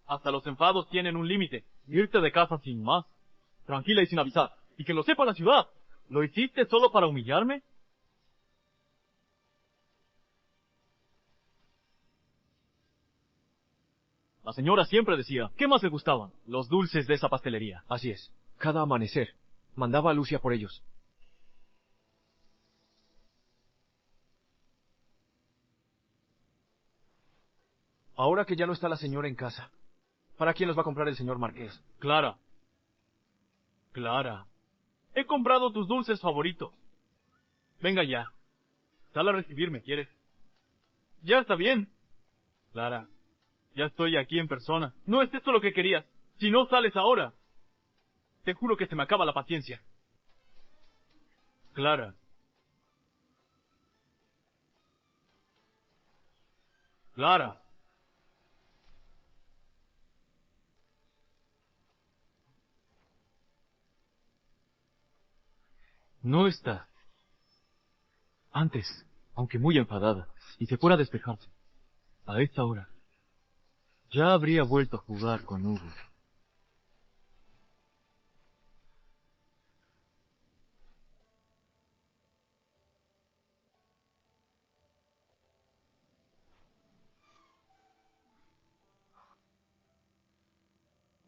hasta los enfados tienen un límite. Irte de casa sin más, tranquila y sin avisar. Y que lo sepa la ciudad. ¿Lo hiciste solo para humillarme? La señora siempre decía, ¿qué más le gustaban? Los dulces de esa pastelería. Así es. Cada amanecer, mandaba a Lucia por ellos. Ahora que ya no está la señora en casa, ¿para quién los va a comprar el señor Marqués? Clara. Clara. He comprado tus dulces favoritos. Venga ya. Sal a recibirme, ¿quieres? Ya está bien. Clara, ya estoy aquí en persona. No es esto lo que querías. Si no sales ahora, te juro que se me acaba la paciencia. Clara. Clara. No está. Antes, aunque muy enfadada, y se fuera a despejarse, a esta hora, ya habría vuelto a jugar con Hugo.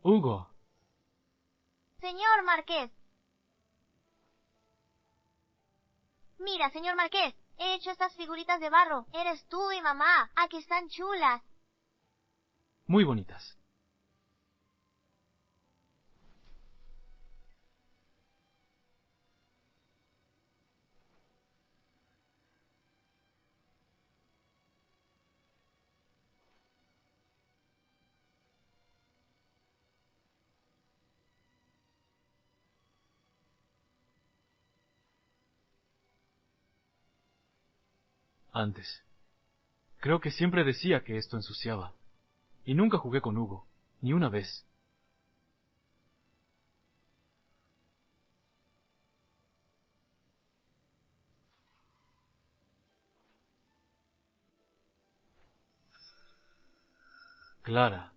Hugo. Señor Marqués. Mira, señor Marqués, he hecho estas figuritas de barro. Eres tú y mamá. Aquí están chulas. Muy bonitas. Antes. Creo que siempre decía que esto ensuciaba. Y nunca jugué con Hugo, ni una vez. Clara.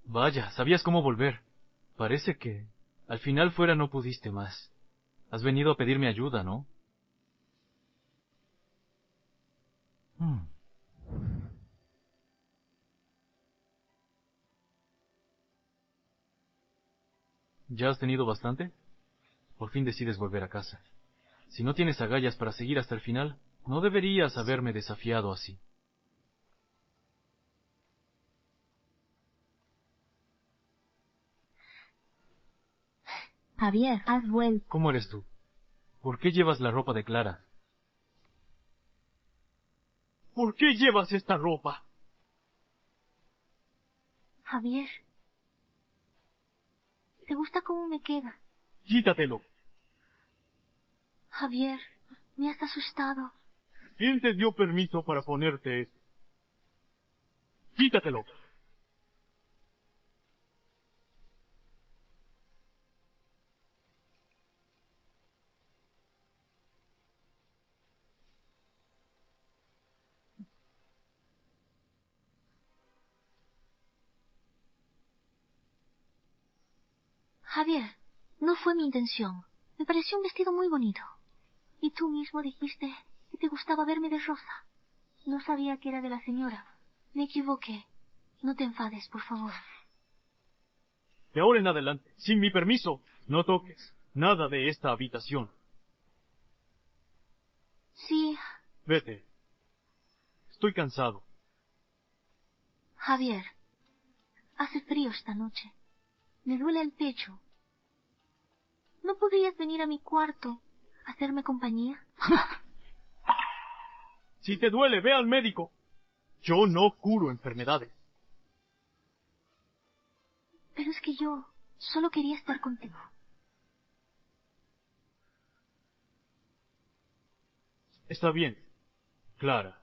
Vaya, sabías cómo volver. Parece que al final fuera no pudiste más. Has venido a pedirme ayuda, ¿no? ¿Ya has tenido bastante? Por fin decides volver a casa. Si no tienes agallas para seguir hasta el final, no deberías haberme desafiado así. Javier, has vuelto. ¿Cómo eres tú? ¿Por qué llevas la ropa de Clara? ¿Por qué llevas esta ropa? Javier, ¿te gusta cómo me queda? Quítatelo. Javier, me has asustado. ¿Quién te dio permiso para ponerte eso? Quítatelo. Javier, no fue mi intención. Me pareció un vestido muy bonito. Y tú mismo dijiste que te gustaba verme de rosa. No sabía que era de la señora. Me equivoqué. No te enfades, por favor. De ahora en adelante, sin mi permiso, no toques nada de esta habitación. Sí. Vete. Estoy cansado. Javier, hace frío esta noche. Me duele el pecho. ¿No podrías venir a mi cuarto a hacerme compañía? Si te duele, ve al médico. Yo no curo enfermedades. Pero es que yo solo quería estar contigo. Está bien, Clara.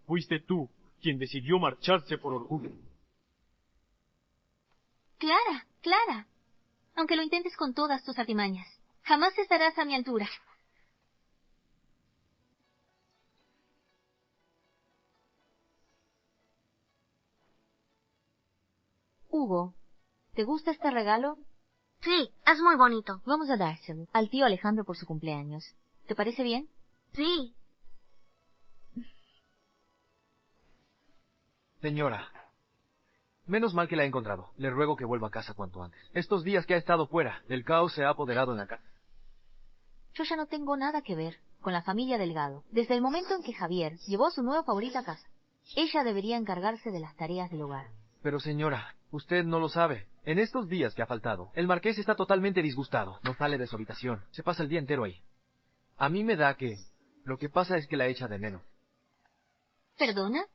Fuiste tú quien decidió marcharse por orgullo. Clara, Clara. Aunque lo intentes con todas tus artimañas, jamás estarás a mi altura. Hugo, ¿te gusta este regalo? Sí, es muy bonito. Vamos a dárselo al tío Alejandro por su cumpleaños. ¿Te parece bien? Sí. Señora, menos mal que la he encontrado. Le ruego que vuelva a casa cuanto antes. Estos días que ha estado fuera, el caos se ha apoderado en la casa. Yo ya no tengo nada que ver con la familia Delgado. Desde el momento en que Javier llevó a su nueva favorita a casa, ella debería encargarse de las tareas del hogar. Pero señora, Usted no lo sabe. En estos días que ha faltado, el marqués está totalmente disgustado. No sale de su habitación. Se pasa el día entero ahí. A mí me da que lo que pasa es que la echa de menos. ¿Perdona?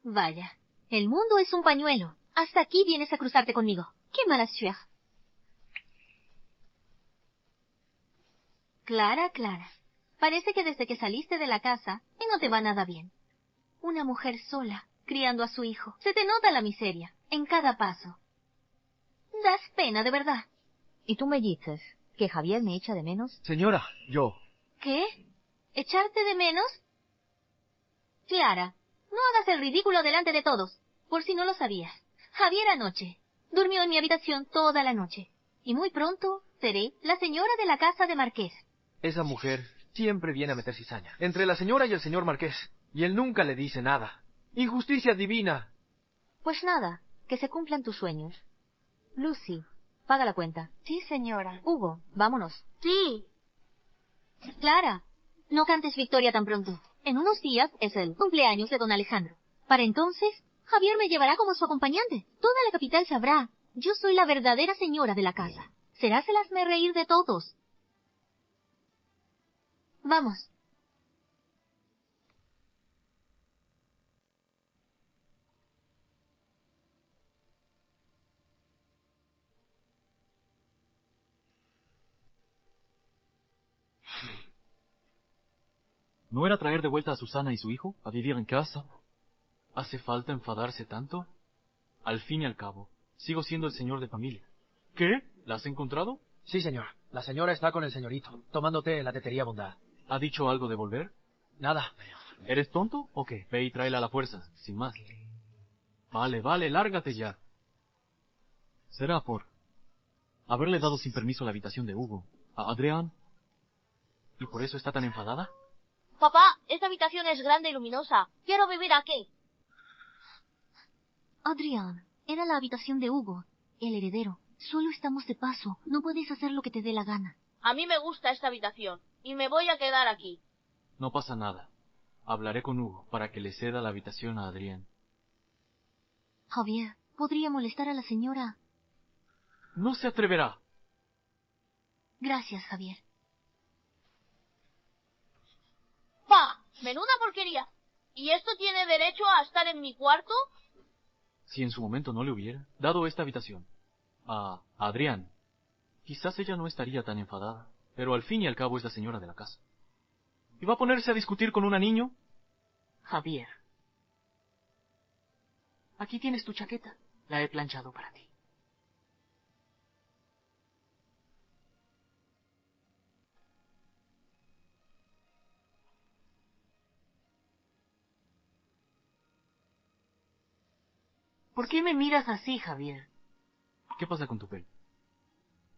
Vaya, el mundo es un pañuelo. Hasta aquí vienes a cruzarte conmigo. ¡Qué mala suerte! Clara, Clara. Parece que desde que saliste de la casa, no te va nada bien. Una mujer sola, criando a su hijo. Se te nota la miseria, en cada paso. Das pena, de verdad. ¿Y tú me dices que Javier me echa de menos? Señora, yo... ¿Qué? ¿Echarte de menos? Clara, no hagas el ridículo delante de todos, por si no lo sabías. Javier anoche durmió en mi habitación toda la noche. Y muy pronto seré la señora de la casa de Marqués. Esa mujer siempre viene a meter cizaña entre la señora y el señor Marqués. Y él nunca le dice nada. ¡Injusticia divina! Pues nada, que se cumplan tus sueños. Lucy, paga la cuenta. Sí, señora. Hugo, vámonos. Sí. Clara, no cantes victoria tan pronto. En unos días es el cumpleaños de don Alejandro. Para entonces, Javier me llevará como su acompañante. Toda la capital sabrá. Yo soy la verdadera señora de la casa. Serás el hazme reír de todos. Vamos. ¿No era traer de vuelta a Susana y su hijo a vivir en casa? ¿Hace falta enfadarse tanto? Al fin y al cabo, sigo siendo el señor de familia. ¿Qué? ¿La has encontrado? Sí, señor. La señora está con el señorito, tomando té en la tetería Bondad. ¿Ha dicho algo de volver? Nada. ¿Eres tonto o qué? Ve y tráela a la fuerza, sin más. Vale, lárgate ya. Será por haberle dado sin permiso la habitación de Hugo a Adrián. ¿Y por eso está tan enfadada? Papá, esta habitación es grande y luminosa. Quiero vivir aquí. Adrián, era la habitación de Hugo, el heredero. Solo estamos de paso. No puedes hacer lo que te dé la gana. A mí me gusta esta habitación y me voy a quedar aquí. No pasa nada. Hablaré con Hugo para que le ceda la habitación a Adrián. Javier, podría molestar a la señora. No se atreverá. Gracias, Javier. ¡Pa! ¡Menuda porquería! ¿Y esto tiene derecho a estar en mi cuarto? Si en su momento no le hubiera dado esta habitación a Adrián, quizás ella no estaría tan enfadada. Pero al fin y al cabo es la señora de la casa. ¿Y va a ponerse a discutir con una niño? Javier. Aquí tienes tu chaqueta. La he planchado para ti. ¿Por qué me miras así, Javier? ¿Qué pasa con tu pelo?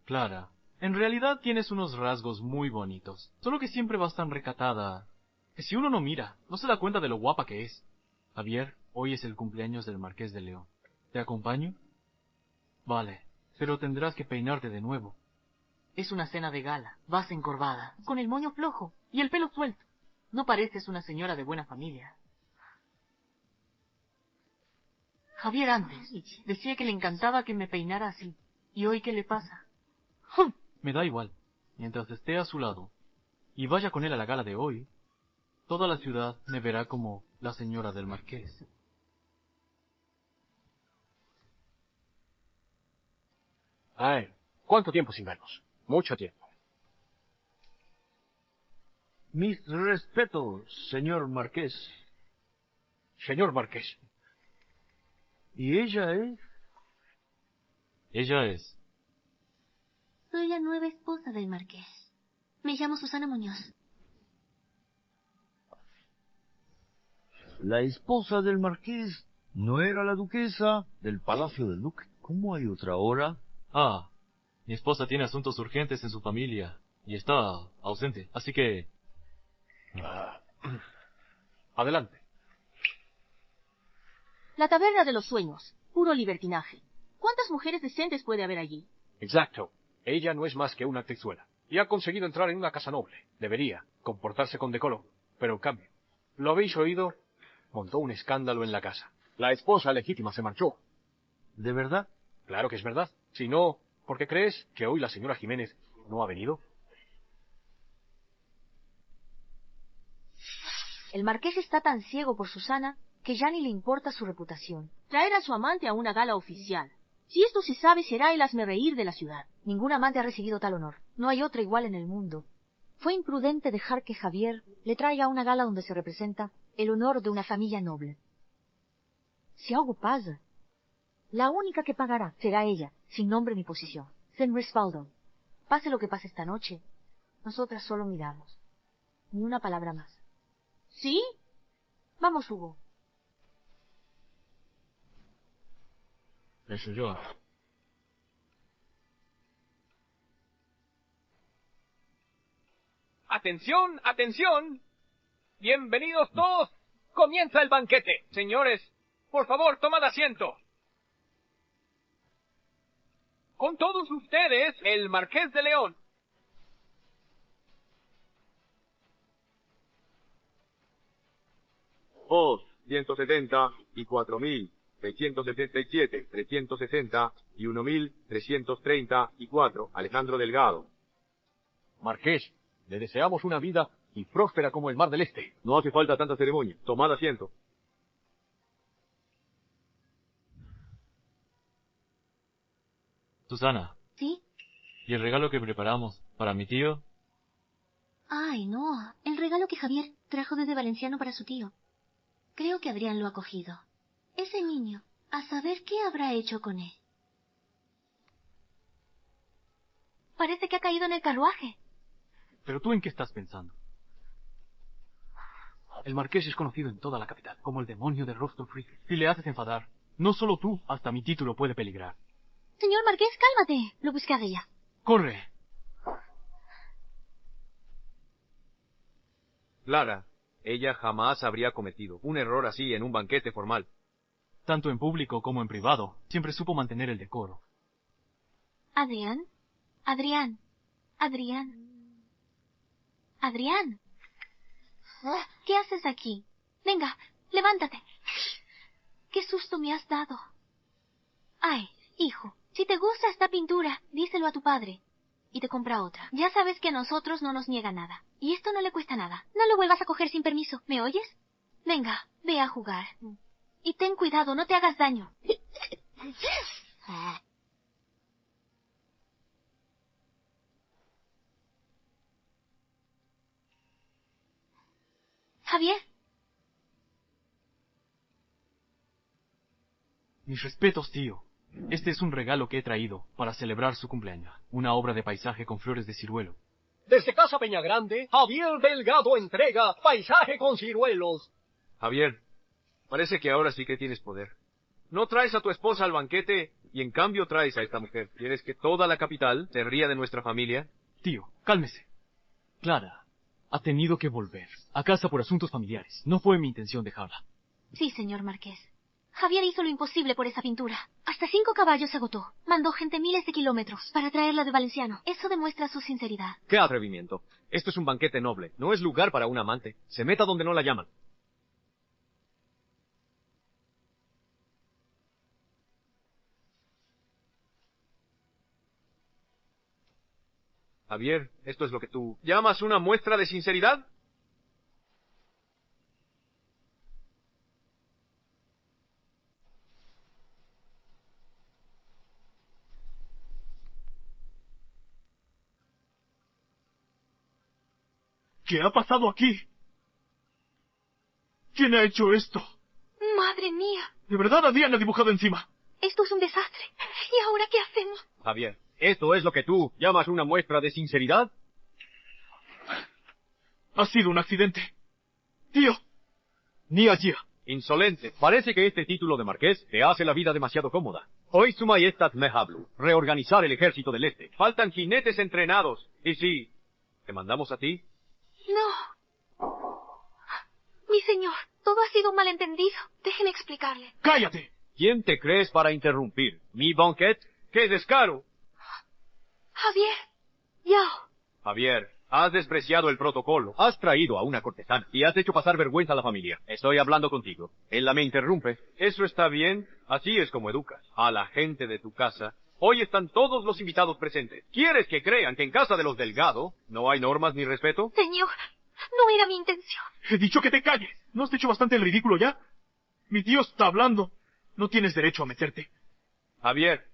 Clara, en realidad tienes unos rasgos muy bonitos. Solo que siempre vas tan recatada que si uno no mira, no se da cuenta de lo guapa que es. Javier, hoy es el cumpleaños del Marqués de León. ¿Te acompaño? Vale, pero tendrás que peinarte de nuevo. Es una cena de gala. Vas encorvada, con el moño flojo y el pelo suelto. No pareces una señora de buena familia. Javier antes decía que le encantaba que me peinara así. ¿Y hoy qué le pasa? Me da igual. Mientras esté a su lado y vaya con él a la gala de hoy, toda la ciudad me verá como la señora del marqués. Ay, ¿cuánto tiempo sin vernos? Mucho tiempo. Mis respetos, señor marqués. Señor marqués. ¿Y ella es? Ella es. Soy la nueva esposa del marqués. Me llamo Susana Muñoz. La esposa del marqués no era la duquesa del palacio del duque. ¿Cómo hay otra ahora? Ah, mi esposa tiene asuntos urgentes en su familia y está ausente, así que... Adelante. La taberna de los sueños. Puro libertinaje. ¿Cuántas mujeres decentes puede haber allí? Exacto. Ella no es más que una actrizuela. Y ha conseguido entrar en una casa noble. Debería comportarse con decoro. Pero en cambio, ¿lo habéis oído? Montó un escándalo en la casa. La esposa legítima se marchó. ¿De verdad? Claro que es verdad. Si no, ¿por qué crees que hoy la señora Jiménez no ha venido? El marqués está tan ciego por Susana que ya ni le importa su reputación. Traer a su amante a una gala oficial. Si esto se sabe, será el hazmerreír de la ciudad. Ningún amante ha recibido tal honor. No hay otra igual en el mundo. Fue imprudente dejar que Javier le traiga a una gala donde se representa el honor de una familia noble. Si algo pasa, la única que pagará será ella, sin nombre ni posición. Sin respaldo. Pase lo que pase esta noche, nosotras solo miramos. Ni una palabra más. ¿Sí? Vamos, Hugo. Eso yo. ¡Atención, atención! ¡Bienvenidos todos! ¡Comienza el banquete! Señores, por favor, tomad asiento. Con todos ustedes, el Marqués de León. Os, 170 y 4.677, 360 y 1.334, Alejandro Delgado. Marqués, le deseamos una vida y próspera como el mar del Este. No hace falta tanta ceremonia. Tomad asiento. Susana. ¿Sí? ¿Y el regalo que preparamos para mi tío? Ay, no. El regalo que Javier trajo desde Valenciano para su tío. Creo que Adrián lo ha cogido. Ese niño, a saber qué habrá hecho con él. Parece que ha caído en el carruaje. ¿Pero tú en qué estás pensando? El marqués es conocido en toda la capital como el demonio de Rostro Free. Si le haces enfadar, no solo tú, hasta mi título puede peligrar. Señor Marqués, cálmate. Lo busqué a ella. ¡Corre! Clara, ella jamás habría cometido un error así en un banquete formal. Tanto en público como en privado, siempre supo mantener el decoro. Adrián. Adrián. Adrián. Adrián. ¿Qué haces aquí? Venga, levántate. ¿Qué susto me has dado? Ay, hijo, si te gusta esta pintura, díselo a tu padre. Y te compra otra. Ya sabes que a nosotros no nos niega nada. Y esto no le cuesta nada. No lo vuelvas a coger sin permiso. ¿Me oyes? Venga, ve a jugar. Y ten cuidado, no te hagas daño. Javier. Mis respetos, tío. Este es un regalo que he traído para celebrar su cumpleaños. Una obra de paisaje con flores de ciruelo. Desde Casa Peñagrande, Javier Delgado entrega Paisaje con ciruelos. Javier, parece que ahora sí que tienes poder. No traes a tu esposa al banquete y en cambio traes a esta mujer. ¿Quieres que toda la capital se ría de nuestra familia? Tío, cálmese. Clara ha tenido que volver a casa por asuntos familiares. No fue mi intención dejarla. Sí, señor Marqués. Javier hizo lo imposible por esa pintura. Hasta 5 caballos se agotó. Mandó gente miles de kilómetros para traerla de Valenciano. Eso demuestra su sinceridad. ¡Qué atrevimiento! Esto es un banquete noble. No es lugar para un amante. Se meta donde no la llaman. Javier, ¿esto es lo que tú llamas una muestra de sinceridad? ¿Qué ha pasado aquí? ¿Quién ha hecho esto? ¡Madre mía! ¿De verdad Adrián ha dibujado encima? Esto es un desastre. ¿Y ahora qué hacemos? Javier, ¿esto es lo que tú llamas una muestra de sinceridad? Ha sido un accidente. Tío, ni allí. Insolente. Parece que este título de marqués te hace la vida demasiado cómoda. Hoy su majestad me hablo. Reorganizar el ejército del este. Faltan jinetes entrenados. Y sí, ¿te mandamos a ti? No. Mi señor, todo ha sido un malentendido. Déjeme explicarle. ¡Cállate! ¿Quién te crees para interrumpir? ¿Mi banquete? ¡Qué descaro! Javier. Yao. Javier, Has despreciado el protocolo, has traído a una cortesana y has hecho pasar vergüenza a la familia. Estoy hablando contigo. Ella me interrumpe. ¿Eso está bien? Así es como educas a la gente de tu casa. Hoy están todos los invitados presentes. ¿Quieres que crean que en casa de los Delgado no hay normas ni respeto? Señor, no era mi intención. He dicho que te calles. ¿No has hecho bastante el ridículo ya? Mi tío está hablando. No tienes derecho a meterte. Javier,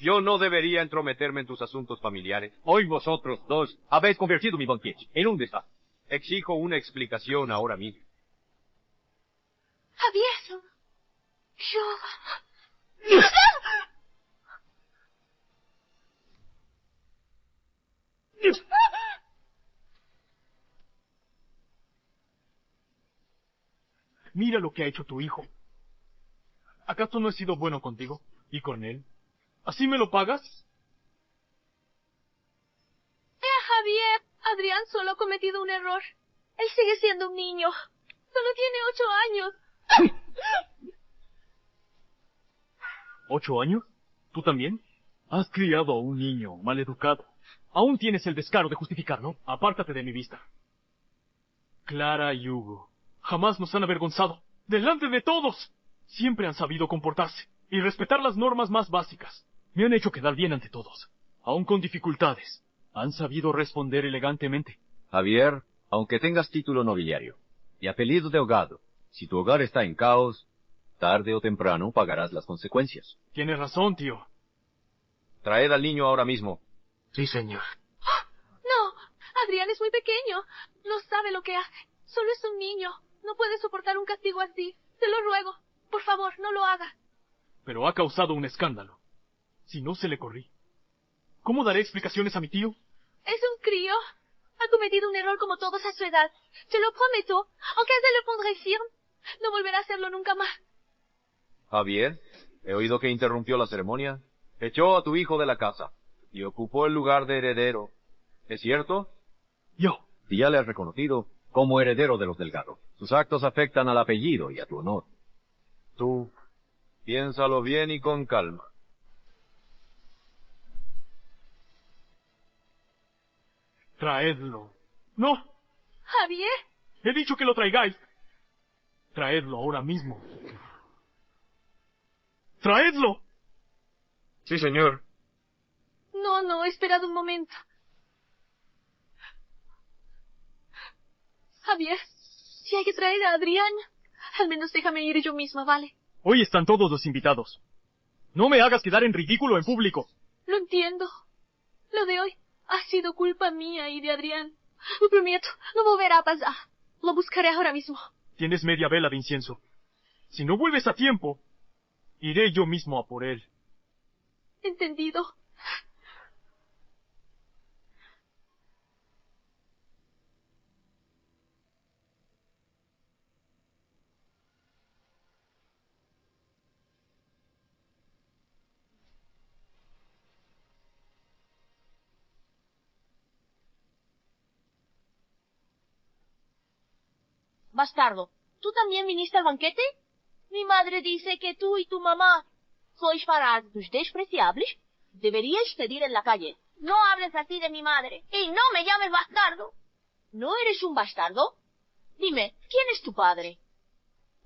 yo no debería entrometerme en tus asuntos familiares. Hoy vosotros dos habéis convertido mi banquete en un desastre. Exijo una explicación ahora mismo. Javier, Mira lo que ha hecho tu hijo. ¿Acaso no he sido bueno contigo? ¿Y con él? ¿Así me lo pagas? Javier, Adrián solo ha cometido un error. Él sigue siendo un niño. Solo tiene 8 años. ¿8 años? ¿Tú también? Has criado a un niño maleducado. ¿Aún tienes el descaro de justificarlo? Apártate de mi vista. Clara y Hugo jamás nos han avergonzado. ¡Delante de todos! Siempre han sabido comportarse y respetar las normas más básicas. Me han hecho quedar bien ante todos, aun con dificultades. Han sabido responder elegantemente. Javier, aunque tengas título nobiliario y apellido Delgado, si tu hogar está en caos, tarde o temprano pagarás las consecuencias. Tienes razón, tío. Traed al niño ahora mismo. Sí, señor. No, Adrián es muy pequeño. No sabe lo que hace. Solo es un niño. No puede soportar un castigo así. Te lo ruego. Por favor, no lo haga. Pero ha causado un escándalo. Si no se le corrí, ¿cómo daré explicaciones a mi tío? Es un crío. Ha cometido un error como todos a su edad. Te lo prometo. Aunque se lo pondré firme, no volverá a hacerlo nunca más. Javier, he oído que interrumpió la ceremonia. Echó a tu hijo de la casa y ocupó el lugar de heredero. ¿Es cierto? Yo. Y ya le has reconocido como heredero de los Delgado. Sus actos afectan al apellido y a tu honor. Tú, piénsalo bien y con calma. Traedlo. No. Javier. He dicho que lo traigáis. Traedlo ahora mismo. ¡Traedlo! Sí, señor. No, esperad un momento. Javier, si hay que traer a Adrián, al menos déjame ir yo misma, ¿vale? Hoy están todos los invitados. No me hagas quedar en ridículo en público. Lo entiendo. Lo de hoy ha sido culpa mía y de Adrián. Lo prometo, no volverá a pasar. Lo buscaré ahora mismo. Tienes media vela de incienso. Si no vuelves a tiempo, iré yo mismo a por él. ¿Entendido? Bastardo, ¿tú también viniste al banquete? Mi madre dice que tú y tu mamá sois parásitos despreciables. Deberíais pedir en la calle. No hables así de mi madre. Y no me llames bastardo. ¿No eres un bastardo? Dime, ¿quién es tu padre?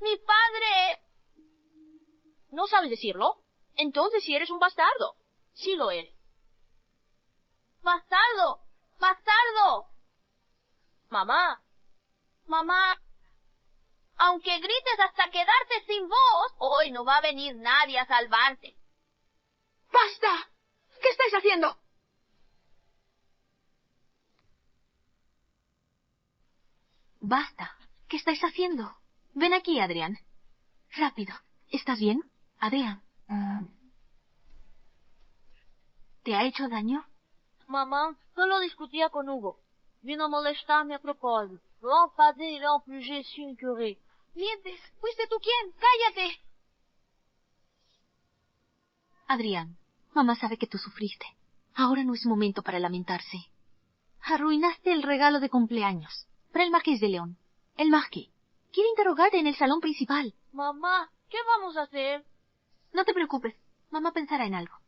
Mi padre... ¿No sabes decirlo? Entonces sí eres un bastardo. Sí lo eres. ¡Bastardo! ¡Bastardo! Mamá. Mamá. Aunque grites hasta quedarte sin voz, hoy no va a venir nadie a salvarte. ¡Basta! ¿Qué estáis haciendo? Basta. ¿Qué estáis haciendo? Ven aquí, Adrián. Rápido. ¿Estás bien? Adrián. ¿Te ha hecho daño? Mamá, solo discutía con Hugo. Vino a molestarme a propósito. L'enfadé y l'empluché sin curé. Mientes. ¿Fuiste tú quién? ¡Cállate! Adrián, mamá sabe que tú sufriste. Ahora no es momento para lamentarse. Arruinaste el regalo de cumpleaños para el Marqués de León. El Marqués quiere interrogarte en el salón principal. Mamá, ¿qué vamos a hacer? No te preocupes. Mamá pensará en algo.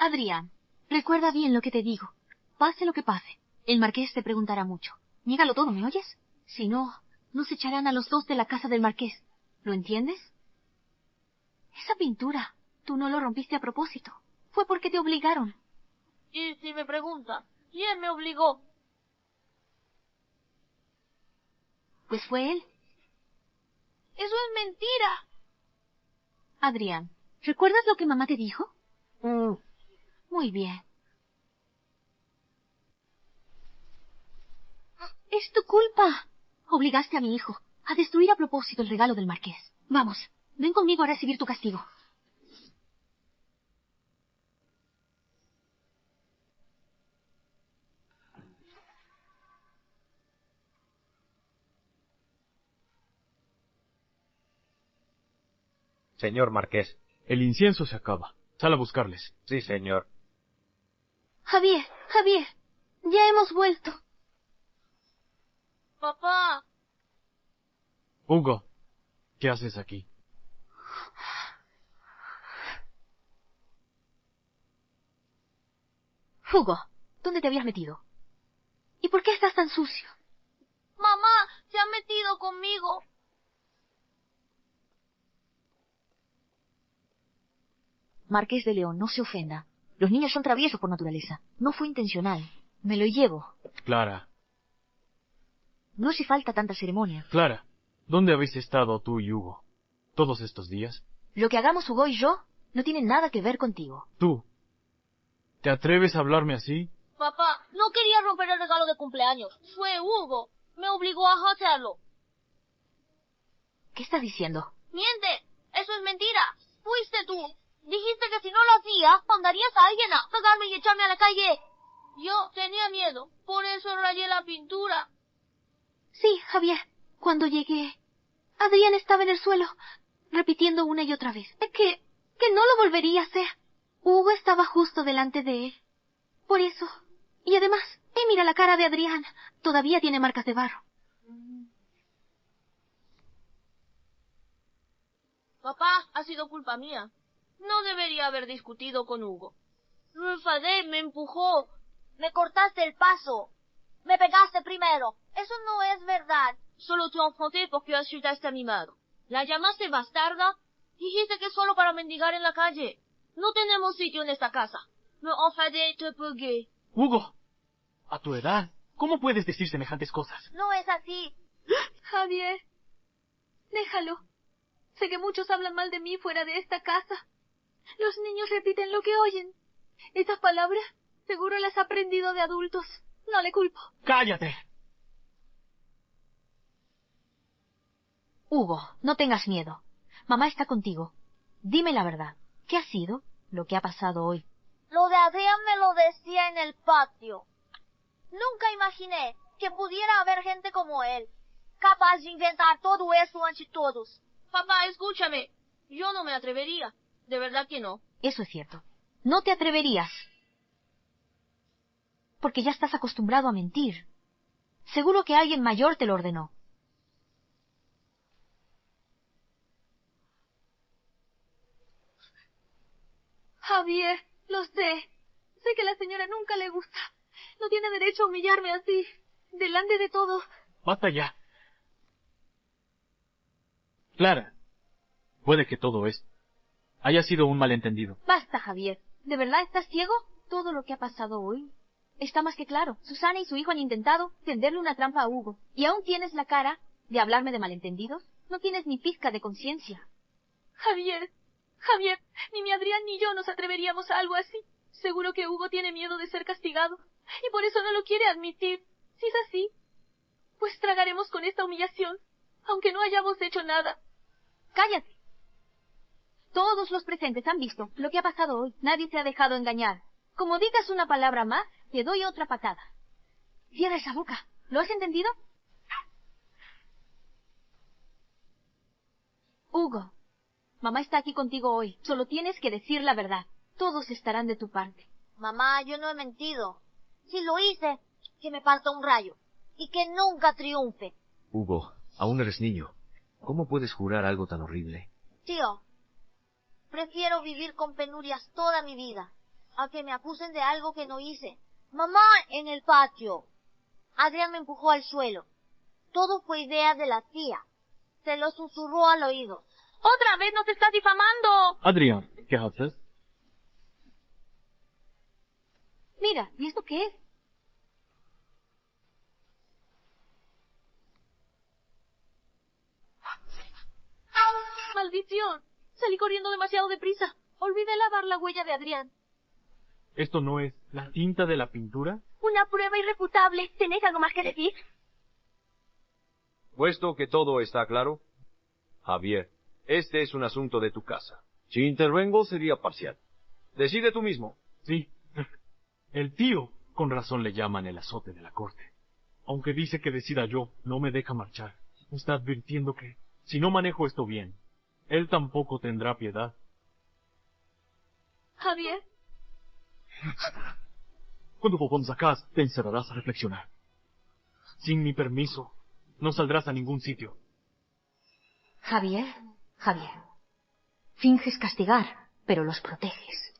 Adrián, recuerda bien lo que te digo. Pase lo que pase, el marqués te preguntará mucho. Niégalo todo, ¿me oyes? Si no, nos echarán a los dos de la casa del marqués. ¿Lo entiendes? Esa pintura, tú no lo rompiste a propósito. Fue porque te obligaron. Y si me pregunta, ¿quién me obligó? Pues fue él. ¡Eso es mentira! Adrián, ¿recuerdas lo que mamá te dijo? Muy bien. Es tu culpa. Obligaste a mi hijo a destruir a propósito el regalo del marqués. Vamos, ven conmigo a recibir tu castigo. Señor marqués. El incienso se acaba. Sal a buscarles. Sí, señor. Javier, ya hemos vuelto. Papá. Hugo, ¿qué haces aquí? Hugo, ¿dónde te habías metido? ¿Y por qué estás tan sucio? Mamá, se ha metido conmigo. Marqués de León, no se ofenda. Los niños son traviesos por naturaleza. No fue intencional. Me lo llevo. Clara. No hace falta tanta ceremonia. Clara, ¿dónde habéis estado tú y Hugo todos estos días? Lo que hagamos Hugo y yo no tiene nada que ver contigo. ¿Tú? ¿Te atreves a hablarme así? Papá, no quería romper el regalo de cumpleaños. Fue Hugo. Me obligó a hacerlo. ¿Qué estás diciendo? ¡Miente! ¡Eso es mentira! ¡Fuiste tú! Dijiste que si no lo hacía, mandarías a alguien a pegarme y echarme a la calle. Yo tenía miedo, por eso rayé la pintura. Sí, Javier. Cuando llegué, Adrián estaba en el suelo, repitiendo una y otra vez que no lo volvería a hacer. Hugo estaba justo delante de él. Por eso. Y además, mira la cara de Adrián. Todavía tiene marcas de barro. Papá, ha sido culpa mía. No debería haber discutido con Hugo. Lo enfadé, me empujó. Me cortaste el paso. Me pegaste primero. Eso no es verdad. Solo te enfrenté porque ayudaste a mi madre. La llamaste bastarda. Dijiste que solo para mendigar en la calle. No tenemos sitio en esta casa. Me enfadé, te pegué. Hugo, a tu edad, ¿cómo puedes decir semejantes cosas? No es así. Javier, déjalo. Sé que muchos hablan mal de mí fuera de esta casa. Los niños repiten lo que oyen. Esas palabras seguro las ha aprendido de adultos. No le culpo. ¡Cállate! Hugo, no tengas miedo. Mamá está contigo. Dime la verdad. ¿Qué ha sido lo que ha pasado hoy? Lo de Adrián me lo decía en el patio. Nunca imaginé que pudiera haber gente como él, capaz de inventar todo eso ante todos. Papá, escúchame. Yo no me atrevería. De verdad que no. Eso es cierto. No te atreverías. Porque ya estás acostumbrado a mentir. Seguro que alguien mayor te lo ordenó. Javier, lo sé. Sé que a la señora nunca le gusta. No tiene derecho a humillarme así, delante de todos. Basta ya. Clara, puede que todo esto haya sido un malentendido. Basta, Javier. ¿De verdad estás ciego? Todo lo que ha pasado hoy está más que claro. Susana y su hijo han intentado tenderle una trampa a Hugo. ¿Y aún tienes la cara de hablarme de malentendidos? No tienes ni pizca de conciencia. Javier, ni mi Adrián ni yo nos atreveríamos a algo así. Seguro que Hugo tiene miedo de ser castigado y por eso no lo quiere admitir. Si es así, pues tragaremos con esta humillación, aunque no hayamos hecho nada. ¡Cállate! Todos los presentes han visto lo que ha pasado hoy. Nadie se ha dejado engañar. Como digas una palabra más, te doy otra patada. Cierra esa boca. ¿Lo has entendido? Hugo, mamá está aquí contigo hoy. Solo tienes que decir la verdad. Todos estarán de tu parte. Mamá, yo no he mentido. Si lo hice, que me parta un rayo. Y que nunca triunfe. Hugo, aún eres niño. ¿Cómo puedes jurar algo tan horrible? Tío, prefiero vivir con penurias toda mi vida a que me acusen de algo que no hice. Mamá, en el patio. Adrián me empujó al suelo. Todo fue idea de la tía. Se lo susurró al oído. ¡Otra vez nos estás difamando! Adrián, ¿qué haces? Mira, ¿y esto qué es? ¡Maldición! Salí corriendo demasiado deprisa. Olvidé lavar la huella de Adrián. ¿Esto no es la tinta de la pintura? Una prueba irrefutable. ¿Tenéis algo más que decir? Puesto que todo está claro, Javier, este es un asunto de tu casa. Si intervengo sería parcial. Decide tú mismo. Sí. El tío, con razón le llaman el azote de la corte. Aunque dice que decida yo, no me deja marchar. Me está advirtiendo que, si no manejo esto bien, él tampoco tendrá piedad. Javier. Cuando volvamos a casa, te encerrarás a reflexionar. Sin mi permiso, no saldrás a ningún sitio. Javier, finges castigar, pero los proteges.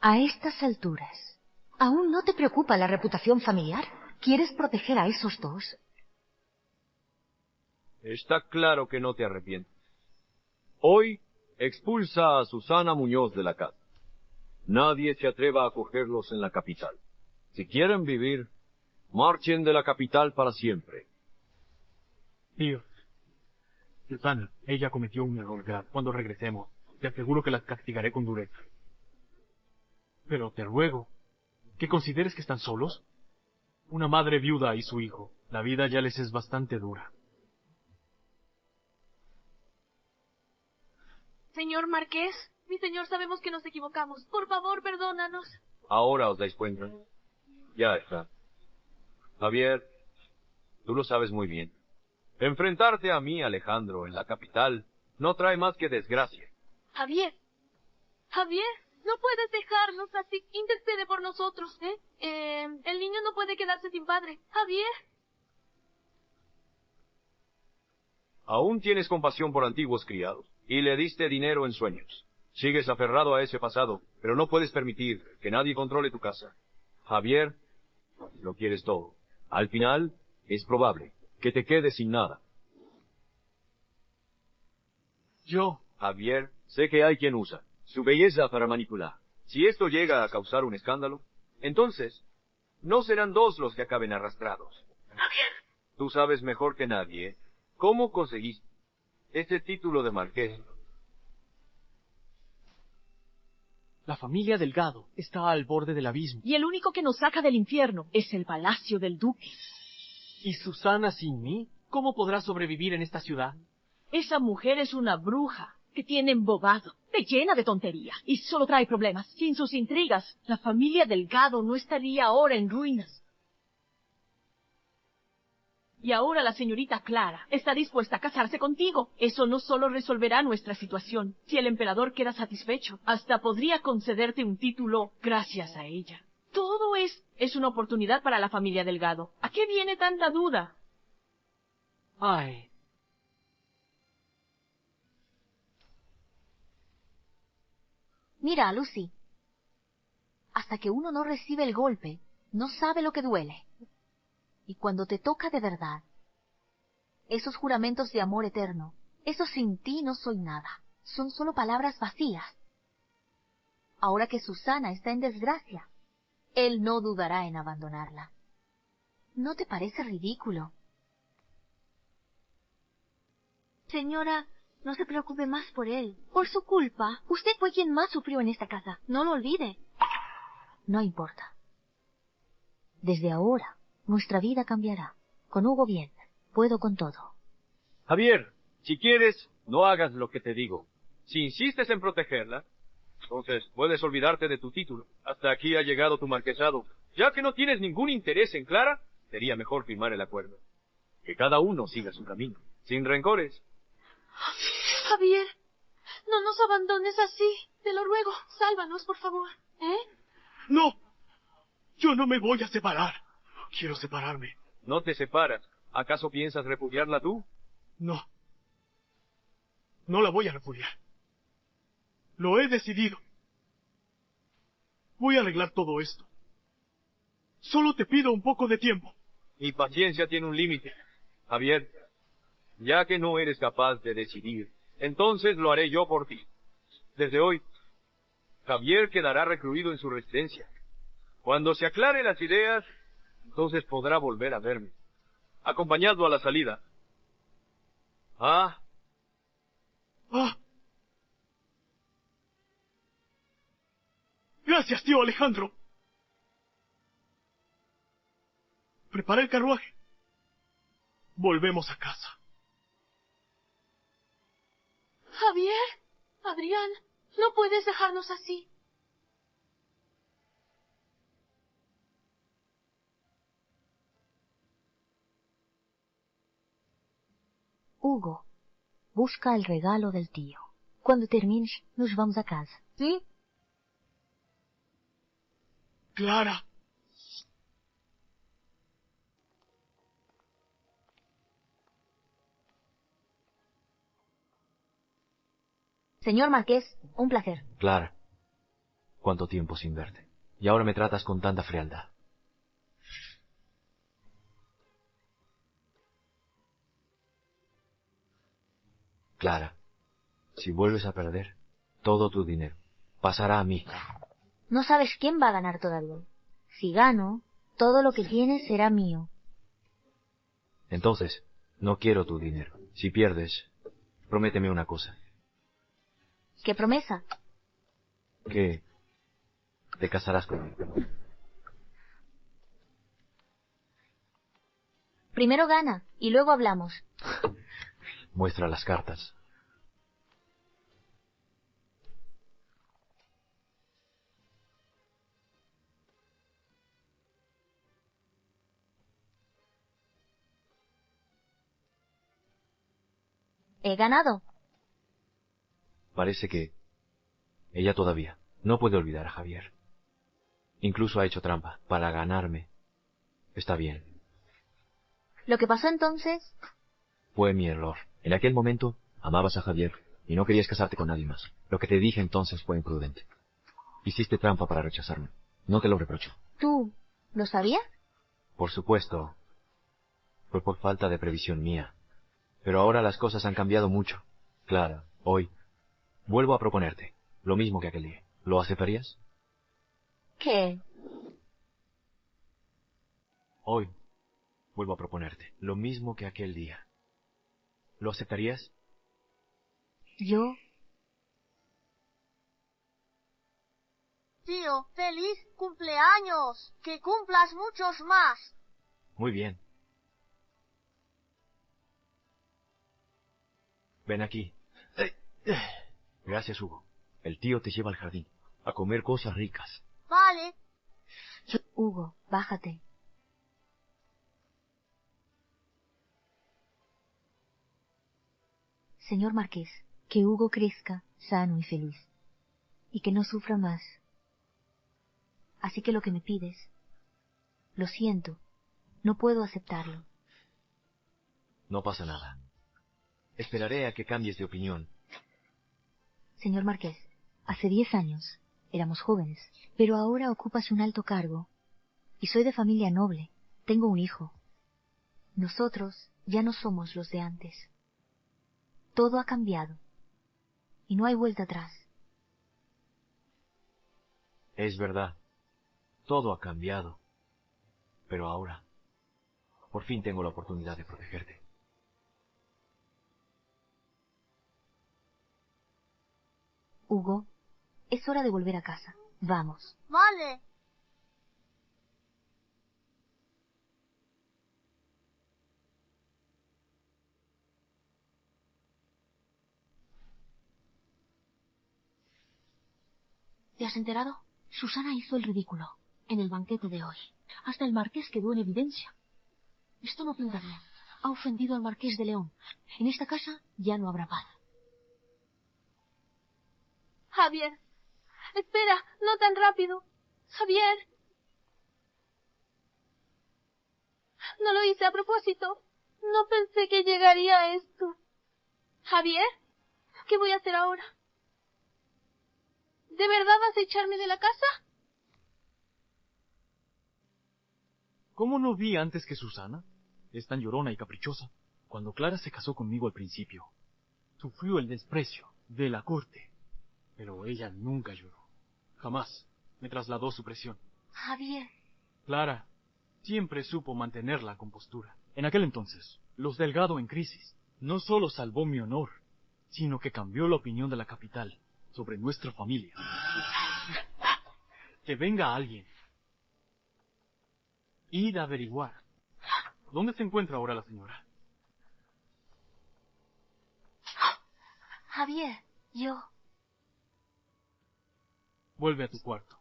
A estas alturas, ¿aún no te preocupa la reputación familiar? ¿Quieres proteger a esos dos? Está claro que no te arrepientes. Hoy expulsa a Susana Muñoz de la casa. Nadie se atreva a acogerlos en la capital. Si quieren vivir, marchen de la capital para siempre. Tío, Susana, ella cometió un error grave. Cuando regresemos, te aseguro que la castigaré con dureza. Pero te ruego que consideres que están solos. Una madre viuda y su hijo. La vida ya les es bastante dura. Señor Marqués, mi señor, sabemos que nos equivocamos. Por favor, perdónanos. Ahora os dais cuenta. Ya está. Javier, tú lo sabes muy bien. Enfrentarte a mí, Alejandro, en la capital, no trae más que desgracia. Javier, no puedes dejarnos así. Intercede por nosotros, ¿eh? El niño no puede quedarse sin padre. Javier. Aún tienes compasión por antiguos criados, y le diste dinero en sueños. Sigues aferrado a ese pasado, pero no puedes permitir que nadie controle tu casa. Javier, lo quieres todo. Al final, es probable que te quedes sin nada. Javier, sé que hay quien usa su belleza para manipular. Si esto llega a causar un escándalo, entonces no serán dos los que acaben arrastrados. Javier. Tú sabes mejor que nadie cómo conseguiste ese título de marqués. La familia Delgado está al borde del abismo. Y el único que nos saca del infierno es el palacio del duque. ¿Y Susana sin mí? ¿Cómo podrá sobrevivir en esta ciudad? Esa mujer es una bruja que tiene embobado, te llena de tontería y solo trae problemas. Sin sus intrigas, la familia Delgado no estaría ahora en ruinas. Y ahora la señorita Clara está dispuesta a casarse contigo. Eso no solo resolverá nuestra situación. Si el emperador queda satisfecho, hasta podría concederte un título gracias a ella. Todo es una oportunidad para la familia Delgado. ¿A qué viene tanta duda? Ay. Mira, Lucy. Hasta que uno no recibe el golpe, no sabe lo que duele. Y cuando te toca de verdad, esos juramentos de amor eterno, eso sin ti no soy nada, son solo palabras vacías. Ahora que Susana está en desgracia, él no dudará en abandonarla. ¿No te parece ridículo? Señora, no se preocupe más por él. Por su culpa, usted fue quien más sufrió en esta casa. No lo olvide. No importa. Desde ahora, nuestra vida cambiará. Con Hugo bien, puedo con todo. Javier, si quieres, no hagas lo que te digo. Si insistes en protegerla, entonces puedes olvidarte de tu título. Hasta aquí ha llegado tu marquesado. Ya que no tienes ningún interés en Clara, sería mejor firmar el acuerdo. Que cada uno siga su camino, sin rencores. Javier, no nos abandones así. Te lo ruego, sálvanos, por favor. ¿Eh? ¡No! Yo no me voy a separar. Quiero separarme. ¿No te separas? ¿Acaso piensas repudiarla tú? No. No la voy a repudiar. Lo he decidido. Voy a arreglar todo esto. Solo te pido un poco de tiempo. Mi paciencia tiene un límite. Javier, ya que no eres capaz de decidir, entonces lo haré yo por ti. Desde hoy, Javier quedará recluido en su residencia. Cuando se aclare las ideas, entonces podrá volver a verme. Acompañado a la salida. Gracias, tío Alejandro. Prepara el carruaje. Volvemos a casa. Javier, Adrián, no puedes dejarnos así. Hugo, busca el regalo del tío. Cuando termines, nos vamos a casa. ¿Sí? Clara. Señor Marqués, un placer. Clara, cuánto tiempo sin verte. Y ahora me tratas con tanta frialdad. Clara, si vuelves a perder, todo tu dinero pasará a mí. No sabes quién va a ganar todavía. Si gano, todo lo que tienes será mío. Entonces, no quiero tu dinero. Si pierdes, prométeme una cosa. ¿Qué promesa? Que te casarás conmigo. Primero gana, y luego hablamos. Muestra las cartas. He ganado. Parece que ella todavía no puede olvidar a Javier. Incluso ha hecho trampa para ganarme. Está bien. Lo que pasó entonces... Fue mi error. En aquel momento amabas a Javier y no querías casarte con nadie más. Lo que te dije entonces fue imprudente. Hiciste trampa para rechazarme. No te lo reprocho. ¿Tú lo sabías? Por supuesto. Fue por falta de previsión mía. Pero ahora las cosas han cambiado mucho. Clara, hoy vuelvo a proponerte lo mismo que aquel día. ¿Lo aceptarías? ¿Qué? Hoy vuelvo a proponerte lo mismo que aquel día. ¿Lo aceptarías? ¿Yo? Tío, feliz cumpleaños. Que cumplas muchos más. Muy bien. Ven aquí. Gracias, Hugo. El tío te lleva al jardín a comer cosas ricas. Vale. Hugo, bájate. Señor Marqués, que Hugo crezca sano y feliz, y que no sufra más. Así que lo que me pides, lo siento, no puedo aceptarlo. No pasa nada. Esperaré a que cambies de opinión. Señor Marqués, hace 10 años éramos jóvenes, pero ahora ocupas un alto cargo, y soy de familia noble, tengo un hijo. Nosotros ya no somos los de antes. Todo ha cambiado, y no hay vuelta atrás. Es verdad. Todo ha cambiado. Pero ahora, por fin tengo la oportunidad de protegerte. Hugo, es hora de volver a casa. Vamos. Vale. ¿Te has enterado? Susana hizo el ridículo en el banquete de hoy. Hasta el marqués quedó en evidencia. Esto no pinta bien. Ha ofendido al marqués de León. En esta casa ya no habrá paz. Javier, espera, no tan rápido. Javier. No lo hice a propósito. No pensé que llegaría a esto. Javier, ¿qué voy a hacer ahora? ¿De verdad vas a echarme de la casa? ¿Cómo no vi antes que Susana? Es tan llorona y caprichosa. Cuando Clara se casó conmigo al principio, sufrió el desprecio de la corte. Pero ella nunca lloró. Jamás me trasladó su presión. Javier. Clara siempre supo mantener la compostura. En aquel entonces, los Delgado en crisis no solo salvó mi honor, sino que cambió la opinión de la capital sobre nuestra familia. Que venga alguien. Ir a averiguar. ¿Dónde se encuentra ahora la señora? Javier, yo. Vuelve a tu cuarto.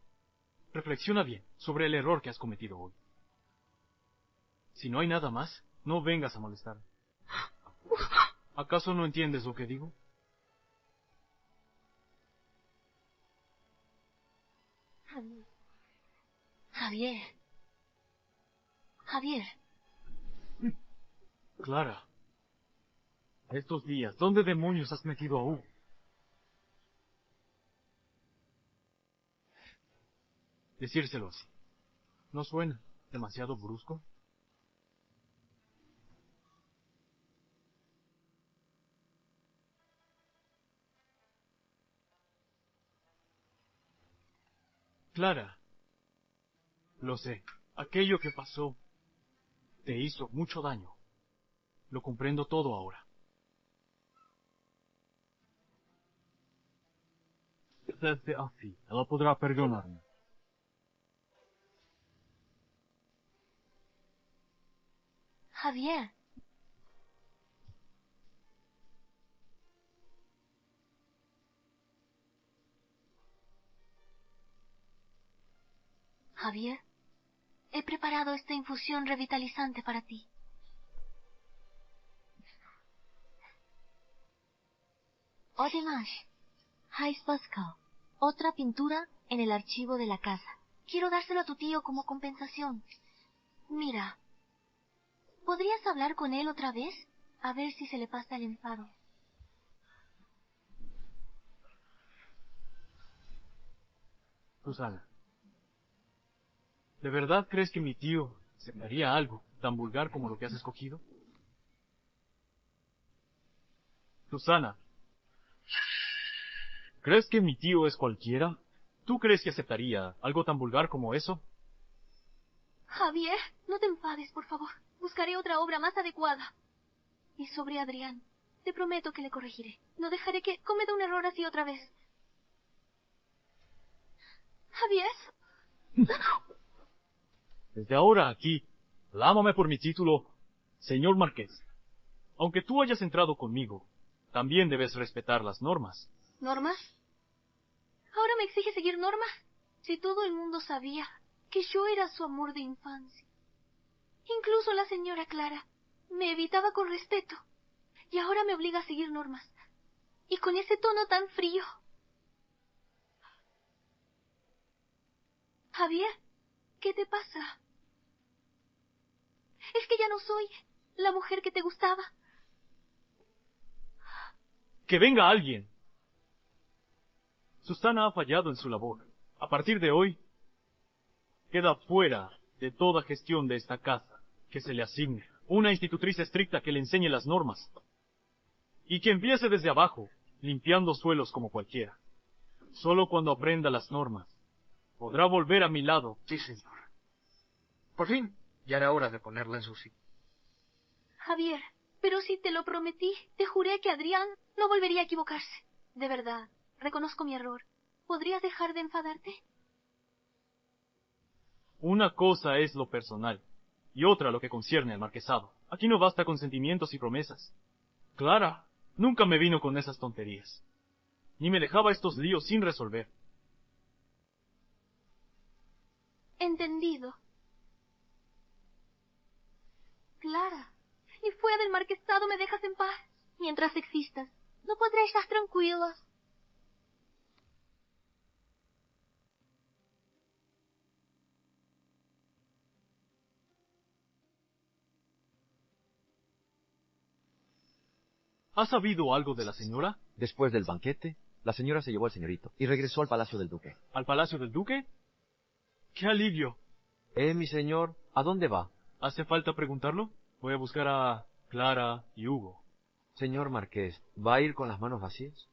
Reflexiona bien sobre el error que has cometido hoy. Si no hay nada más, no vengas a molestar. ¿Acaso no entiendes lo que digo? Javier. Javier. Clara. Estos días, ¿dónde demonios has metido a Hugo? Decírselo así. ¿No suena demasiado brusco? Clara, lo sé. Aquello que pasó te hizo mucho daño. Lo comprendo todo ahora. Desde así, ella podrá perdonarme. Javier. Javier, he preparado esta infusión revitalizante para ti. Además, Hayes Pascal, otra pintura en el archivo de la casa. Quiero dárselo a tu tío como compensación. Mira, ¿podrías hablar con él otra vez? A ver si se le pasa el enfado. Susana, ¿de verdad crees que mi tío aceptaría algo tan vulgar como lo que has escogido? Susana, ¿crees que mi tío es cualquiera? ¿Tú crees que aceptaría algo tan vulgar como eso? Javier, no te enfades, por favor. Buscaré otra obra más adecuada. Y sobre Adrián, te prometo que le corregiré. No dejaré que cometa un error así otra vez. Javier. Desde ahora aquí, lámame por mi título, señor Marqués. Aunque tú hayas entrado conmigo, también debes respetar las normas. ¿Normas? ¿Ahora me exige seguir normas? Si todo el mundo sabía que yo era su amor de infancia. Incluso la señora Clara me evitaba con respeto. Y ahora me obliga a seguir normas. Y con ese tono tan frío. Javier, ¿qué te pasa? ¿Es que ya no soy la mujer que te gustaba? ¡Que venga alguien! Susana ha fallado en su labor. A partir de hoy, queda fuera de toda gestión de esta casa que se le asigne. Una institutriz estricta que le enseñe las normas. Y que empiece desde abajo, limpiando suelos como cualquiera. Solo cuando aprenda las normas, podrá volver a mi lado. Sí, señor. Por fin, ya era hora de ponerla en su sitio. Javier, pero si te lo prometí, te juré que Adrián no volvería a equivocarse. De verdad, reconozco mi error. ¿Podrías dejar de enfadarte? Una cosa es lo personal, y otra lo que concierne al marquesado. Aquí no basta con sentimientos y promesas. Clara nunca me vino con esas tonterías, ni me dejaba estos líos sin resolver. Entendido. Clara, y fuera del marquesado me dejas en paz. Mientras existas, no podré estar tranquila. ¿Has sabido algo de la señora? Después del banquete, la señora se llevó al señorito y regresó al palacio del duque. ¿Al palacio del duque? ¡Qué alivio! Mi señor, ¿a dónde va? ¿Hace falta preguntarlo? Voy a buscar a Clara y Hugo. Señor Marqués, ¿va a ir con las manos vacías?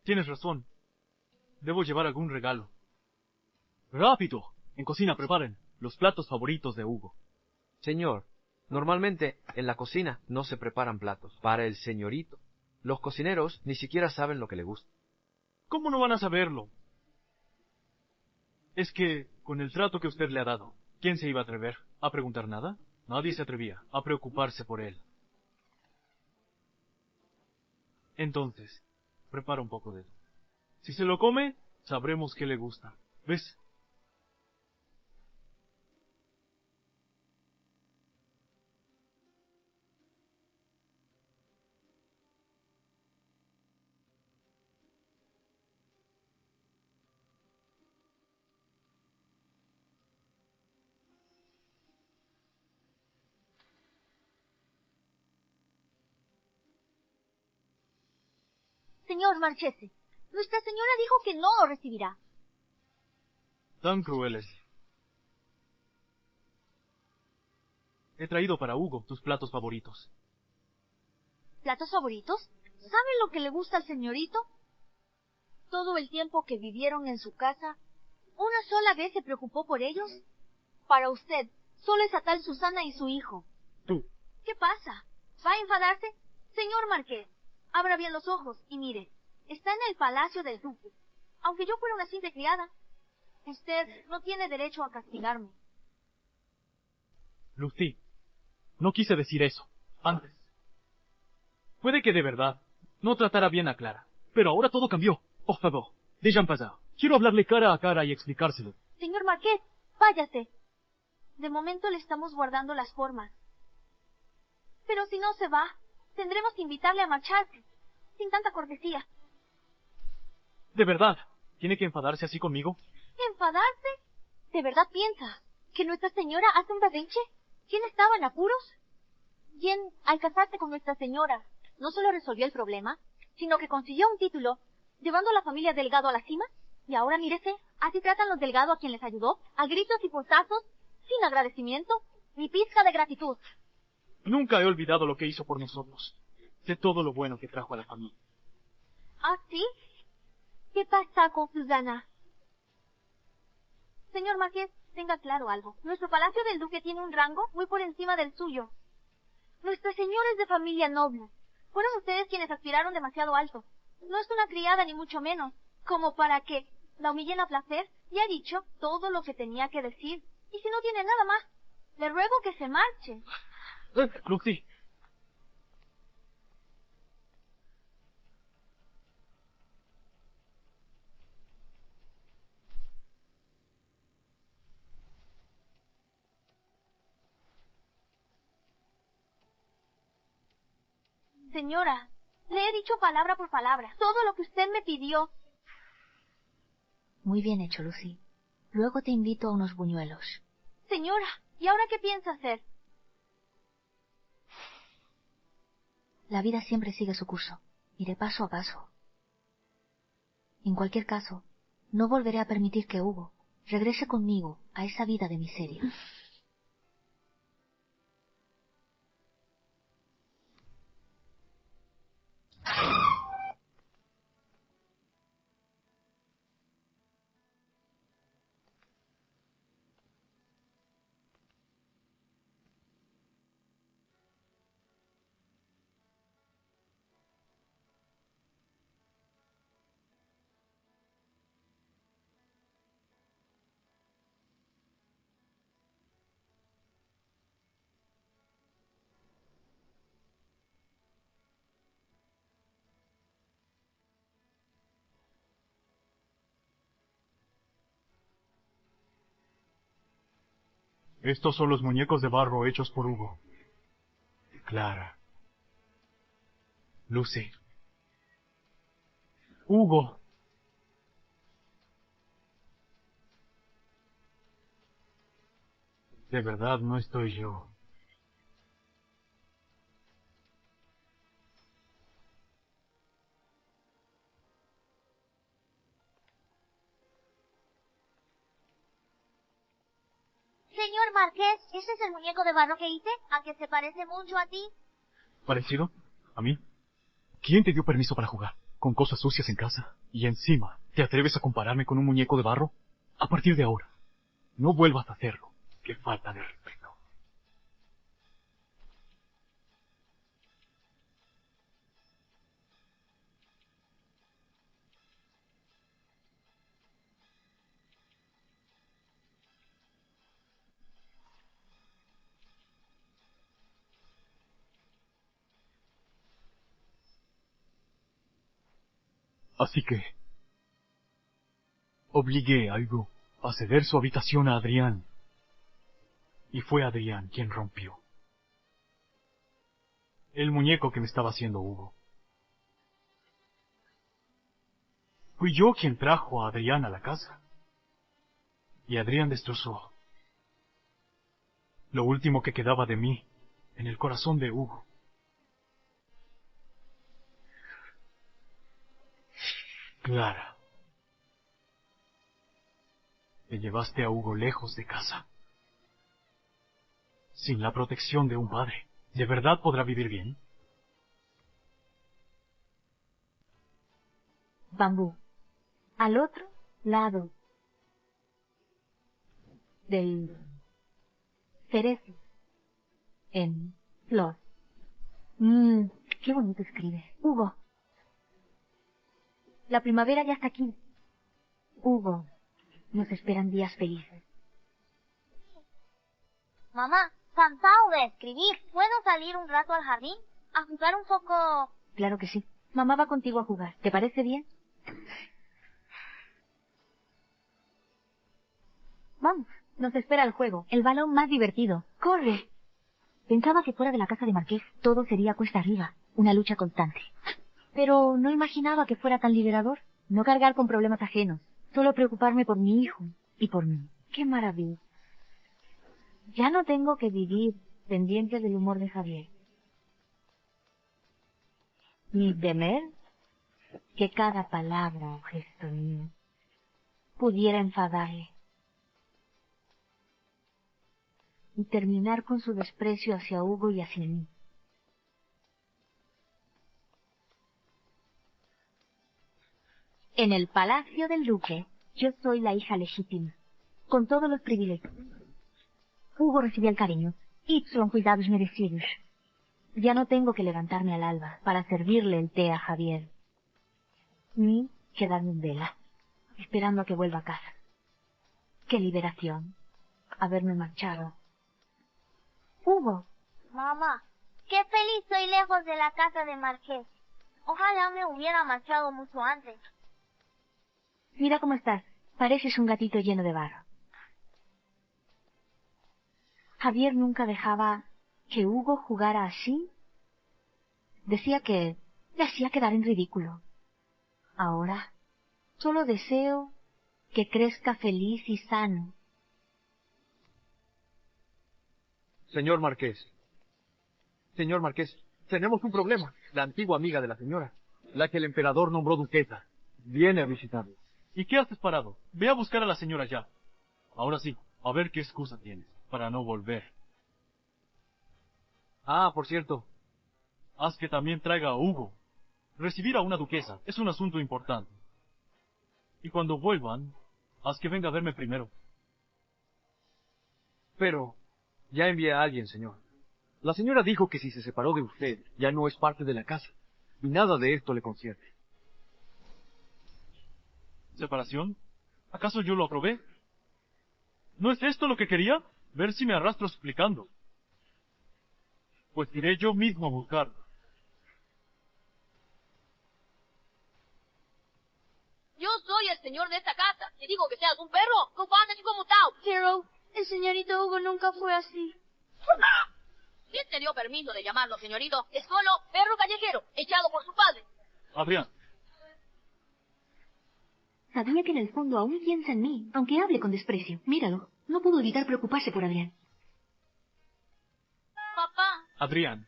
Tienes razón. Debo llevar algún regalo. ¡Rápido! En cocina preparen los platos favoritos de Hugo. Señor, normalmente en la cocina no se preparan platos para el señorito. Los cocineros ni siquiera saben lo que le gusta. ¿Cómo no van a saberlo? Es que, con el trato que usted le ha dado, ¿quién se iba a atrever a preguntar nada? Nadie se atrevía a preocuparse por él. Entonces, prepara un poco de eso. Si se lo come, sabremos qué le gusta. ¿Ves? Señor Marchese, nuestra señora dijo que no lo recibirá. Tan crueles. He traído para Hugo tus platos favoritos. ¿Platos favoritos? ¿Saben lo que le gusta al señorito? Todo el tiempo que vivieron en su casa, ¿una sola vez se preocupó por ellos? Para usted, solo esa tal Susana y su hijo. Tú. ¿Qué pasa? ¿Va a enfadarse? Señor Marqués, abra bien los ojos y mire, está en el palacio del duque. Aunque yo fuera una simple criada, usted no tiene derecho a castigarme. Lucy, no quise decir eso antes. Puede que de verdad no tratara bien a Clara, pero ahora todo cambió. Por favor, déjame pasar. Quiero hablarle cara a cara y explicárselo. Señor Marqués, váyase. De momento le estamos guardando las formas. Pero si no se va, tendremos que invitarle a marcharse, sin tanta cortesía. ¿De verdad? ¿Tiene que enfadarse así conmigo? ¿Enfadarse? ¿De verdad piensa que Nuestra Señora hace un berrinche? ¿Quién estaba en apuros? ¿Quién, al casarse con Nuestra Señora, no solo resolvió el problema, sino que consiguió un título, llevando a la familia Delgado a la cima? Y ahora mírese, así tratan los Delgado a quien les ayudó, a gritos y portazos, sin agradecimiento, ni pizca de gratitud. Nunca he olvidado lo que hizo por nosotros. Sé todo lo bueno que trajo a la familia. ¿Ah, sí? ¿Qué pasa con Susana? Señor Marqués, tenga claro algo. Nuestro palacio del duque tiene un rango muy por encima del suyo. Nuestra señora es de familia noble. Fueron ustedes quienes aspiraron demasiado alto. No es una criada ni mucho menos, como para que la humillen a placer. Ya he dicho todo lo que tenía que decir. Y si no tiene nada más, le ruego que se marche. Lucy. Señora, le he dicho palabra por palabra todo lo que usted me pidió. Muy bien hecho, Lucy. Luego te invito a unos buñuelos. Señora, ¿y ahora qué piensa hacer? La vida siempre sigue su curso. Iré paso a paso. En cualquier caso, no volveré a permitir que Hugo regrese conmigo a esa vida de miseria. Estos son los muñecos de barro hechos por Hugo. Clara. Lucy. Hugo. De verdad no estoy yo. Señor Marqués, ¿ese es el muñeco de barro que hice? ¿A que se parece mucho a ti? ¿Parecido? ¿A mí? ¿Quién te dio permiso para jugar? ¿Con cosas sucias en casa? Y encima, ¿te atreves a compararme con un muñeco de barro? A partir de ahora, no vuelvas a hacerlo. ¡Qué falta de respeto! Así que obligué a Hugo a ceder su habitación a Adrián. Y fue Adrián quien rompió el muñeco que me estaba haciendo Hugo. Fui yo quien trajo a Adrián a la casa. Y Adrián destrozó lo último que quedaba de mí en el corazón de Hugo. Clara, te llevaste a Hugo lejos de casa. Sin la protección de un padre, ¿de verdad podrá vivir bien? Bambú. Al otro lado del cerezo, en flor. Qué bonito escribe. Hugo. La primavera ya está aquí. Hugo, nos esperan días felices. Mamá, cansado de escribir. ¿Puedo salir un rato al jardín? A jugar un poco... Claro que sí. Mamá va contigo a jugar. ¿Te parece bien? Vamos, nos espera el juego. El balón más divertido. ¡Corre! Pensaba que fuera de la casa de Marqués todo sería cuesta arriba. Una lucha constante. Pero no imaginaba que fuera tan liberador. No cargar con problemas ajenos. Solo preocuparme por mi hijo y por mí. ¡Qué maravilla! Ya no tengo que vivir pendiente del humor de Javier. Ni temer que cada palabra o gesto mío pudiera enfadarle. Y terminar con su desprecio hacia Hugo y hacia mí. En el palacio del duque, yo soy la hija legítima, con todos los privilegios. Hugo recibía el cariño y son cuidados merecidos. Ya no tengo que levantarme al alba para servirle el té a Javier, ni quedarme en vela, esperando a que vuelva a casa. ¡Qué liberación! Haberme marchado. Hugo. Mamá, qué feliz soy lejos de la casa de Marqués. Ojalá me hubiera marchado mucho antes. Mira cómo estás. Pareces un gatito lleno de barro. Javier nunca dejaba que Hugo jugara así. Decía que le hacía quedar en ridículo. Ahora, solo deseo que crezca feliz y sano. Señor Marqués, tenemos un problema. La antigua amiga de la señora, la que el emperador nombró duquesa, viene a visitarlo. ¿Y qué haces parado? Ve a buscar a la señora ya. Ahora sí, a ver qué excusa tienes para no volver. Ah, por cierto. Haz que también traiga a Hugo. Recibir a una duquesa es un asunto importante. Y cuando vuelvan, haz que venga a verme primero. Pero ya envié a alguien, señor. La señora dijo que si se separó de usted, ya no es parte de la casa. Y nada de esto le concierne. ¿Separación? ¿Acaso yo lo aprobé? ¿No es esto lo que quería? Ver si me arrastro explicando. Pues iré yo mismo a buscarlo. Yo soy el señor de esta casa. Te digo que seas un perro. Compárate como tal. Pero el señorito Hugo nunca fue así. ¿Quién te dio permiso de llamarlo, señorito? Es solo perro callejero, echado por su padre. Adrián. Sabía que en el fondo aún piensa en mí, aunque hable con desprecio. Míralo. No pudo evitar preocuparse por Adrián. Papá. Adrián,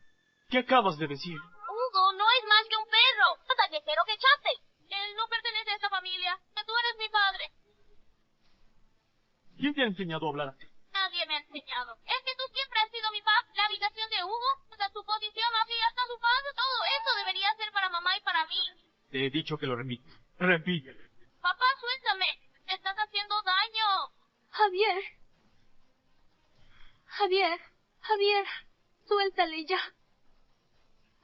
¿qué acabas de decir? Hugo no es más que un perro. Callejero que echaste. Él no pertenece a esta familia. Tú eres mi padre. ¿Quién te ha enseñado a hablar así? Nadie me ha Te he dicho que lo repite. Repite. Papá, suéltame. Me estás haciendo daño. Javier. Javier. Javier. Suéltale ya.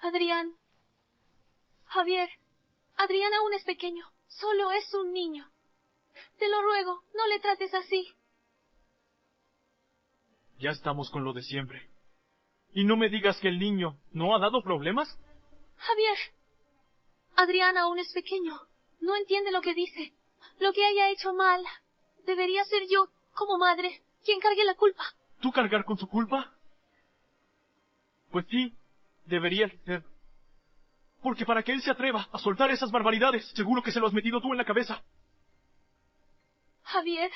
Adrián. Javier. Adrián aún es pequeño. Solo es un niño. Te lo ruego, no le trates así. Ya estamos con lo de siempre. Y no me digas que el niño no ha dado problemas. Javier. Adrián aún es pequeño. No entiende lo que dice. Lo que haya hecho mal. Debería ser yo, como madre, quien cargue la culpa. ¿Tú cargar con su culpa? Pues sí, deberías ser. Porque para que él se atreva a soltar esas barbaridades, seguro que se lo has metido tú en la cabeza. Javier,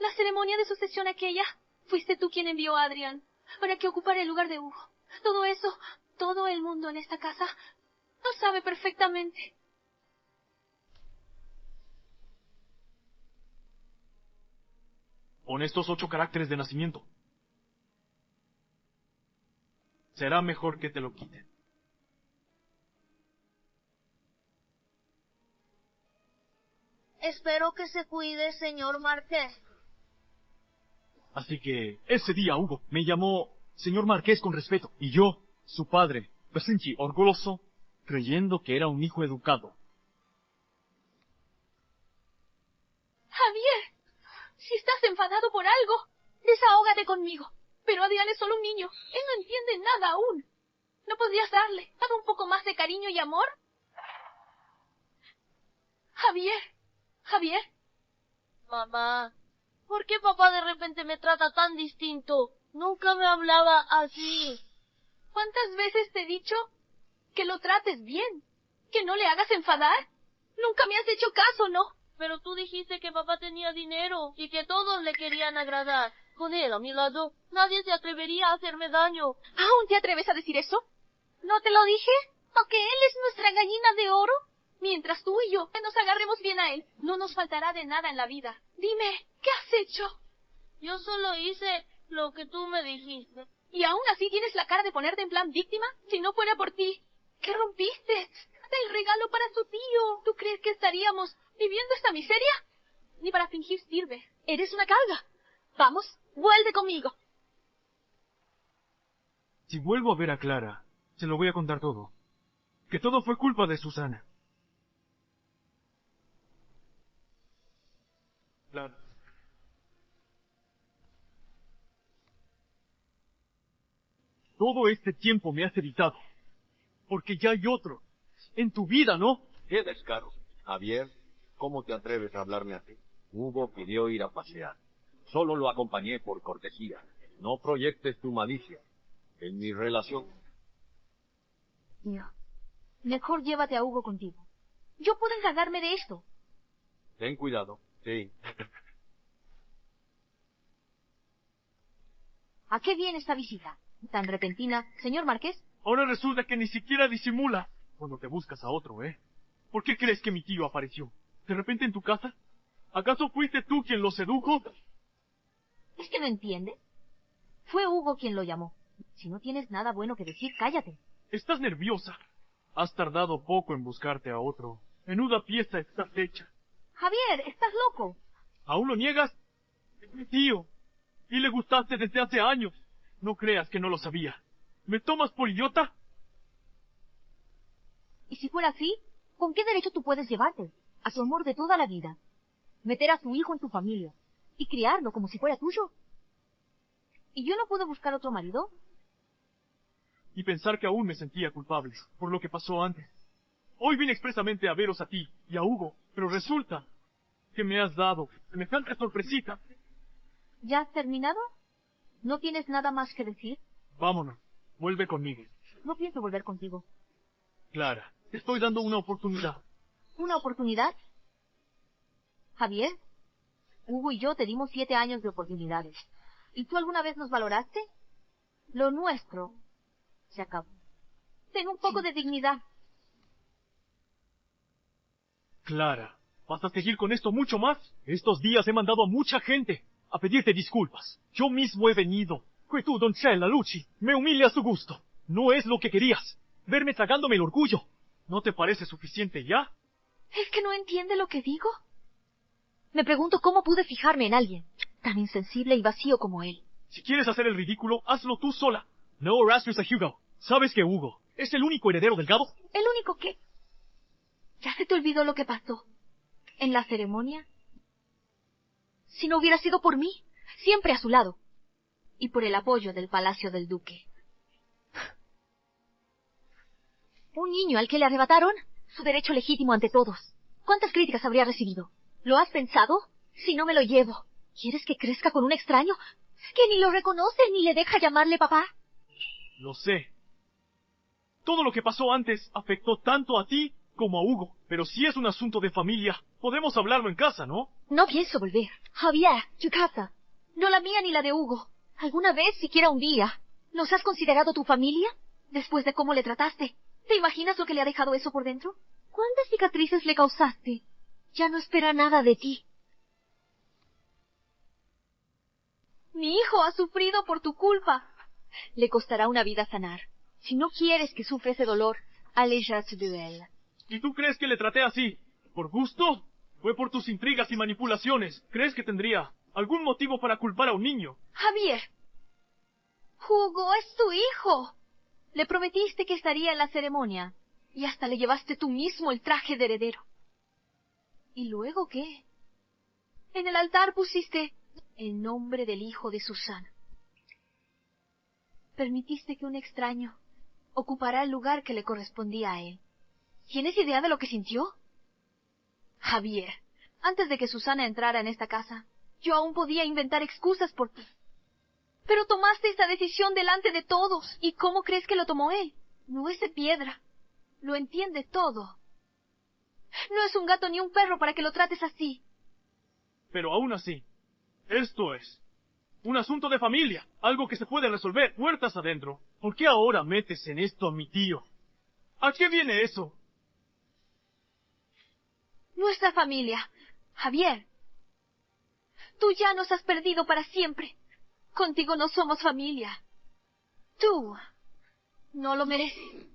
la ceremonia de sucesión aquella, fuiste tú quien envió a Adrián para que ocupara el lugar de Hugo. Todo eso, todo el mundo en esta casa lo sabe perfectamente. Con estos 8 caracteres de nacimiento, será mejor que te lo quiten. Espero que se cuide, señor Marqués. Así que ese día Hugo me llamó señor Marqués con respeto. Y yo, su padre, me sentí orgulloso, creyendo que era un hijo educado. Javier, si estás enfadado por algo, desahógate conmigo. Pero Adrián es solo un niño. Él no entiende nada aún. ¿No podrías darle un poco más de cariño y amor? Javier. Javier. Mamá, ¿por qué papá de repente me trata tan distinto? Nunca me hablaba así. ¿Cuántas veces te he dicho que lo trates bien? ¿Que no le hagas enfadar? Nunca me has hecho caso, ¿no? Pero tú dijiste que papá tenía dinero y que todos le querían agradar. Con él a mi lado, nadie se atrevería a hacerme daño. ¿Aún te atreves a decir eso? ¿No te lo dije? ¿O que él es nuestra gallina de oro? Mientras tú y yo nos agarremos bien a él, no nos faltará de nada en la vida. Dime, ¿qué has hecho? Yo solo hice lo que tú me dijiste. ¿Y aún así tienes la cara de ponerte en plan víctima? Si no fuera por ti, ¿qué rompiste? El regalo para su tío. ¿Tú crees que estaríamos viviendo esta miseria? Ni para fingir sirve. Eres una carga. Vamos, vuelve conmigo. Si vuelvo a ver a Clara, se lo voy a contar todo. Que todo fue culpa de Susana. Clara. Todo este tiempo me has evitado. Porque ya hay otro. En tu vida, ¿no? Qué descaro. Javier, ¿cómo te atreves a hablarme así? Hugo pidió ir a pasear. Solo lo acompañé por cortesía. No proyectes tu malicia en mi relación. Tío, mejor llévate a Hugo contigo. Yo puedo encargarme de esto. Ten cuidado. Sí. ¿A qué viene esta visita? ¿Tan repentina, señor Marqués? Ahora resulta que ni siquiera disimula cuando te buscas a otro, ¿eh? ¿Por qué crees que mi tío apareció? ¿De repente en tu casa? ¿Acaso fuiste tú quien lo sedujo? ¿Es que no entiende? Fue Hugo quien lo llamó. Si no tienes nada bueno que decir, cállate. Estás nerviosa. Has tardado poco en buscarte a otro. Menuda pieza estás hecha. Javier, estás loco. ¿Aún lo niegas? Es mi tío. Y le gustaste desde hace años. No creas que no lo sabía. ¿Me tomas por idiota? Y si fuera así, ¿con qué derecho tú puedes llevarte a su amor de toda la vida, meter a su hijo en tu familia y criarlo como si fuera tuyo? ¿Y yo no puedo buscar otro marido? Y pensar que aún me sentía culpable por lo que pasó antes. Hoy vine expresamente a veros a ti y a Hugo, pero resulta que me has dado semejante sorpresita. ¿Ya has terminado? ¿No tienes nada más que decir? Vámonos, vuelve conmigo. No pienso volver contigo. Clara, te estoy dando una oportunidad. ¿Una oportunidad? Javier, Hugo y yo te dimos 7 años de oportunidades. ¿Y tú alguna vez nos valoraste? Lo nuestro se acabó. Ten un poco de dignidad. Clara, ¿vas a seguir con esto mucho más? Estos días he mandado a mucha gente a pedirte disculpas. Yo mismo he venido. Que tú, doncella Luchi, me humille a su gusto. No es lo que querías. Verme tragándome el orgullo. ¿No te parece suficiente ya? ¿Es que no entiende lo que digo? Me pregunto cómo pude fijarme en alguien tan insensible y vacío como él. Si quieres hacer el ridículo, hazlo tú sola. No arrastres a Hugo. ¿Sabes que Hugo es el único heredero delgado? ¿El único qué? ¿Ya se te olvidó lo que pasó en la ceremonia? Si no hubiera sido por mí, siempre a su lado, y por el apoyo del palacio del duque. Un niño al que le arrebataron su derecho legítimo ante todos. ¿Cuántas críticas habría recibido? ¿Lo has pensado? Si no me lo llevo. ¿Quieres que crezca con un extraño que ni lo reconoce ni le deja llamarle papá? Lo sé. Todo lo que pasó antes afectó tanto a ti como a Hugo. Pero si es un asunto de familia, podemos hablarlo en casa, ¿no? No pienso volver. Javier, tu casa. No la mía ni la de Hugo. ¿Alguna vez, siquiera un día, nos has considerado tu familia? Después de cómo le trataste. ¿Te imaginas lo que le ha dejado eso por dentro? ¿Cuántas cicatrices le causaste? Ya no espera nada de ti. Mi hijo ha sufrido por tu culpa. Le costará una vida sanar. Si no quieres que sufra ese dolor, aléjate de él. ¿Y tú crees que le traté así? ¿Por gusto? ¿Fue por tus intrigas y manipulaciones? ¿Crees que tendría algún motivo para culpar a un niño? Javier, Hugo es tu hijo. Le prometiste que estaría en la ceremonia, y hasta le llevaste tú mismo el traje de heredero. ¿Y luego qué? En el altar pusiste el nombre del hijo de Susana. Permitiste que un extraño ocupara el lugar que le correspondía a él. ¿Tienes idea de lo que sintió? Javier, antes de que Susana entrara en esta casa, yo aún podía inventar excusas por ti. Pero tomaste esta decisión delante de todos. ¿Y cómo crees que lo tomó él? No es de piedra. Lo entiende todo. No es un gato ni un perro para que lo trates así. Pero aún así, esto es un asunto de familia, algo que se puede resolver puertas adentro. ¿Por qué ahora metes en esto a mi tío? ¿A qué viene eso? Nuestra familia. Javier, tú ya nos has perdido para siempre. Contigo no somos familia. Tú no lo mereces.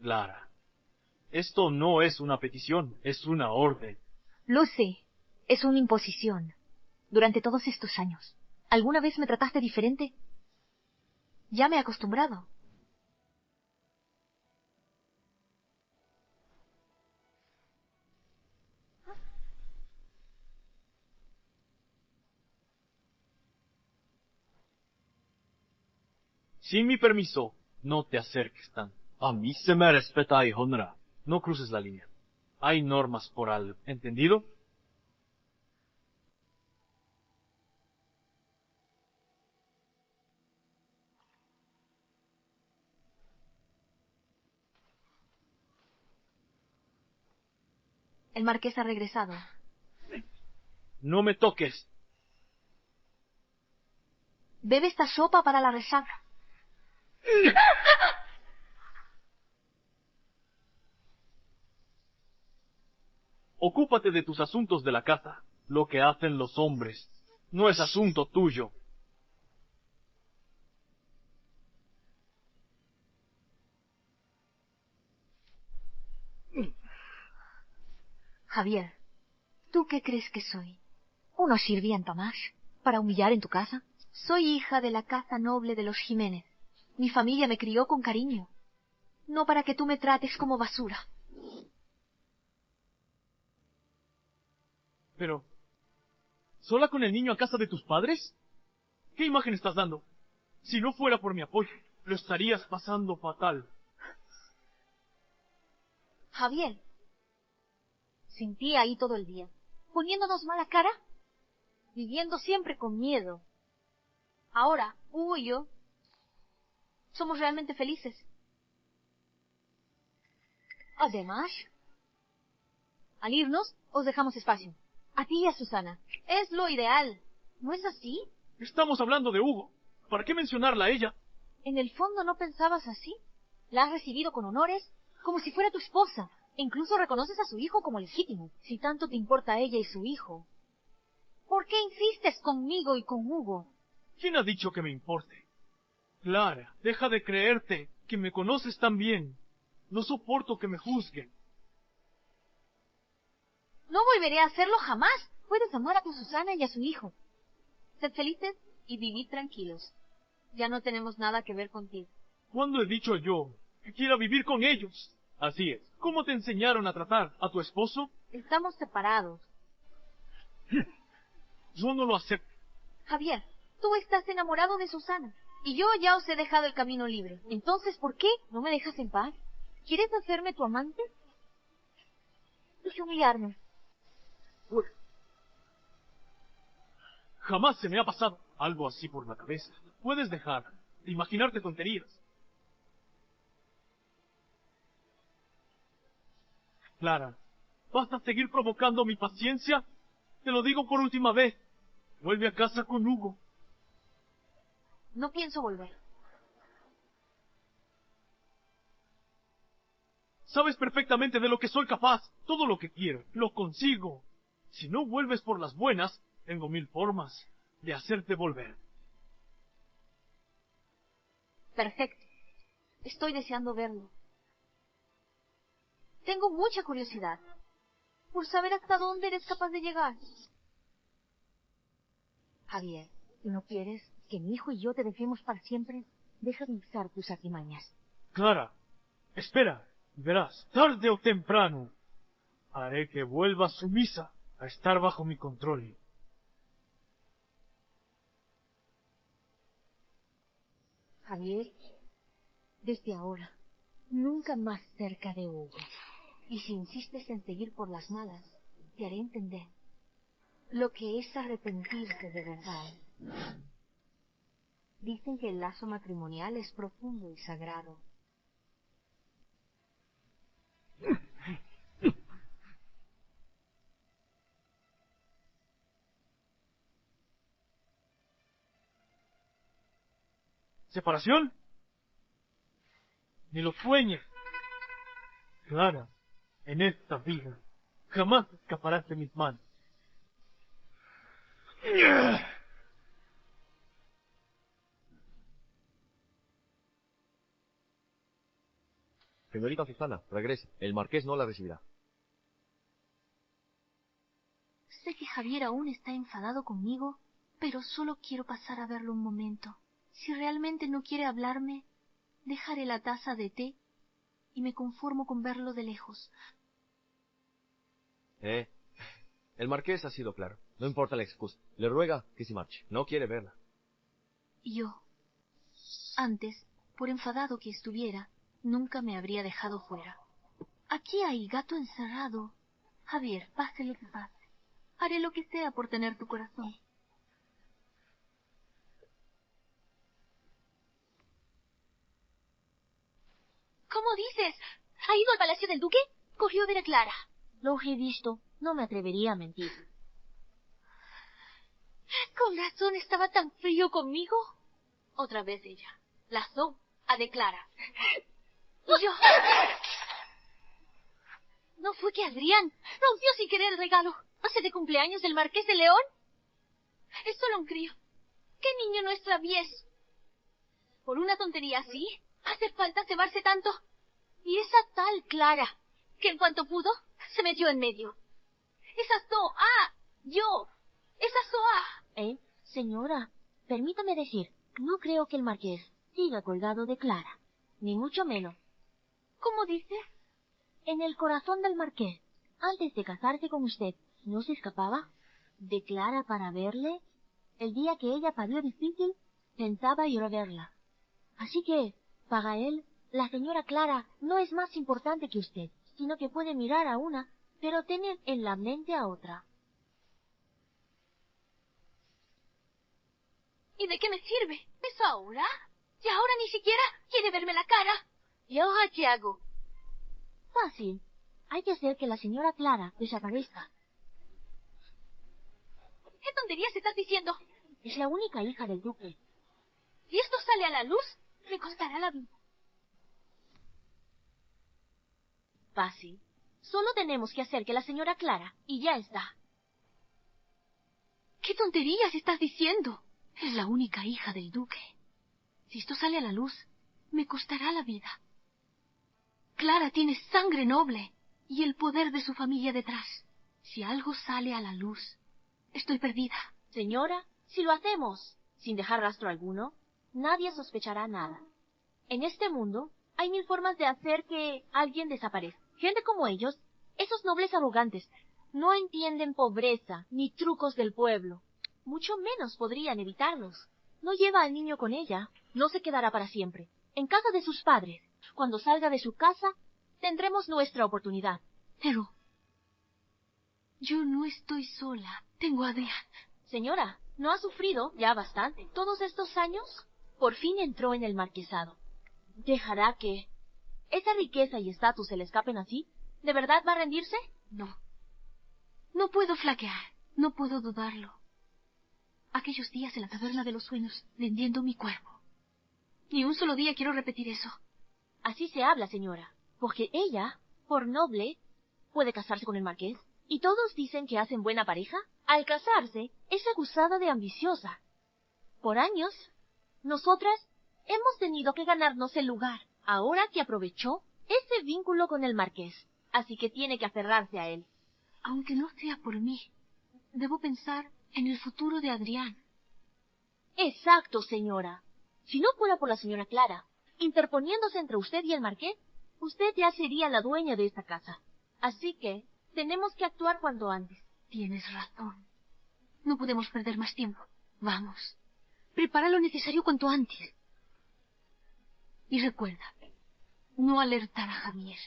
Clara, esto no es una petición, es una orden. Lucy, es una imposición. Durante todos estos años, ¿alguna vez me trataste diferente? Ya me he acostumbrado. Sin mi permiso, no te acerques tanto. A mí se me respeta y honra. No cruces la línea. Hay normas por algo, ¿entendido? El marqués ha regresado. No me toques. Bebe esta sopa para la resaca. Ocúpate de tus asuntos de la casa. Lo que hacen los hombres no es asunto tuyo. Javier, ¿tú qué crees que soy? ¿Uno sirvienta más para humillar en tu casa? Soy hija de la casa noble de los Jiménez. Mi familia me crió con cariño, no para que tú me trates como basura. Pero, ¿sola con el niño a casa de tus padres? ¿Qué imagen estás dando? Si no fuera por mi apoyo, lo estarías pasando fatal. Javier, sin ti ahí todo el día, poniéndonos mala cara, viviendo siempre con miedo. Ahora, Hugo y yo somos realmente felices. Además, al irnos, os dejamos espacio. A ti y a Susana. Es lo ideal. ¿No es así? Estamos hablando de Hugo. ¿Para qué mencionarla a ella? En el fondo no pensabas así. La has recibido con honores, como si fuera tu esposa. E incluso reconoces a su hijo como legítimo. Si tanto te importa ella y su hijo, ¿por qué insistes conmigo y con Hugo? ¿Quién ha dicho que me importe? Clara, deja de creerte que me conoces tan bien. No soporto que me juzguen. No volveré a hacerlo jamás. Puedes amar a tu Susana y a su hijo. Sed felices y vivid tranquilos. Ya no tenemos nada que ver contigo. ¿Cuándo he dicho yo que quiera vivir con ellos? Así es. ¿Cómo te enseñaron a tratar a tu esposo? Estamos separados. Yo no lo acepto. Javier, tú estás enamorado de Susana. Y yo ya os he dejado el camino libre. Entonces, ¿por qué no me dejas en paz? ¿Quieres hacerme tu amante? Y humillarme. Jamás se me ha pasado algo así por la cabeza. Puedes dejar de imaginarte tonterías. Clara, ¿vas a seguir provocando mi paciencia? Te lo digo por última vez. Vuelve a casa con Hugo. No pienso volver. Sabes perfectamente de lo que soy capaz. Todo lo que quiero, lo consigo. Si no vuelves por las buenas, tengo 1000 formas de hacerte volver. Perfecto. Estoy deseando verlo. Tengo mucha curiosidad por saber hasta dónde eres capaz de llegar. Javier, si no quieres que mi hijo y yo te dejemos para siempre, deja de usar tus artimañas. Clara, espera, verás, tarde o temprano, haré que vuelva sumisa a estar bajo mi control. Javier, desde ahora, nunca más cerca de Hugo. Y si insistes en seguir por las malas, te haré entender lo que es arrepentirse de verdad. Dicen que el lazo matrimonial es profundo y sagrado. ¿Separación? Ni lo sueñes. Clara, en esta vida jamás escaparás de mis manos. Señorita Susana, regrese. El marqués no la recibirá. Sé que Javier aún está enfadado conmigo, pero solo quiero pasar a verlo un momento. Si realmente no quiere hablarme, dejaré la taza de té y me conformo con verlo de lejos. El marqués ha sido claro. No importa la excusa. Le ruega que se marche. No quiere verla. Yo, antes, por enfadado que estuviera, nunca me habría dejado fuera. Aquí hay gato encerrado. Javier, pase lo que pase. Haré lo que sea por tener tu corazón. ¿Cómo dices? ¿Ha ido al palacio del duque? Corrió a ver a Clara. Lo he visto. No me atrevería a mentir. Con razón estaba tan frío conmigo. Otra vez ella. Lazó a de Clara. Y yo... ¿No fue que Adrián rompió sin querer el regalo hace de cumpleaños del Marqués de León? Es solo un crío. ¿Qué niño no es travieso? Por una tontería así, hace falta cebarse tanto. Y esa tal Clara, que en cuanto pudo, se metió en medio. Esa Soa, yo, esa Soa. Señora, permítame decir, no creo que el marqués siga colgado de Clara, ni mucho menos. ¿Cómo dice? En el corazón del marqués, antes de casarse con usted, ¿no se escapaba de Clara para verle? El día que ella parió difícil, pensaba ir a verla. Así que, para él, la señora Clara no es más importante que usted, sino que puede mirar a una, pero tener en la mente a otra. ¿Y de qué me sirve? ¿Eso ahora? Y ahora ni siquiera quiere verme la cara. ¿Y ahora qué hago? Fácil. Hay que hacer que la señora Clara desaparezca. ¿Qué tonterías estás diciendo? Es la única hija del duque. Si esto sale a la luz, me costará la vida. Fácil. Solo tenemos que hacer que la señora Clara, y ya está. ¿Qué tonterías estás diciendo? Es la única hija del duque. Si esto sale a la luz, me costará la vida. Clara tiene sangre noble y el poder de su familia detrás. Si algo sale a la luz, estoy perdida. Señora, si lo hacemos sin dejar rastro alguno, nadie sospechará nada. En este mundo hay 1000 formas de hacer que alguien desaparezca. Gente como ellos, esos nobles arrogantes, no entienden pobreza ni trucos del pueblo. Mucho menos podrían evitarlos. No lleva al niño con ella, no se quedará para siempre. En casa de sus padres. Cuando salga de su casa, tendremos nuestra oportunidad. Pero yo no estoy sola. Tengo a Adrián. Señora, ¿no ha sufrido ya bastante todos estos años? Por fin entró en el marquesado. ¿Dejará que esa riqueza y estatus se le escapen así? ¿De verdad va a rendirse? No. No puedo flaquear. No puedo dudarlo. Aquellos días en la taberna de los sueños, vendiendo mi cuerpo. Ni un solo día quiero repetir eso. Así se habla, señora. Porque ella, por noble, puede casarse con el marqués. Y todos dicen que hacen buena pareja. Al casarse, es acusada de ambiciosa. Por años, nosotras hemos tenido que ganarnos el lugar. Ahora que aprovechó ese vínculo con el marqués. Así que tiene que aferrarse a él. Aunque no sea por mí, debo pensar en el futuro de Adrián. Exacto, señora. Si no fuera por la señora Clara, interponiéndose entre usted y el marqués, usted ya sería la dueña de esta casa. Así que tenemos que actuar cuanto antes. Tienes razón. No podemos perder más tiempo. Vamos. Prepara lo necesario cuanto antes. Y recuerda, no alertar a Javier.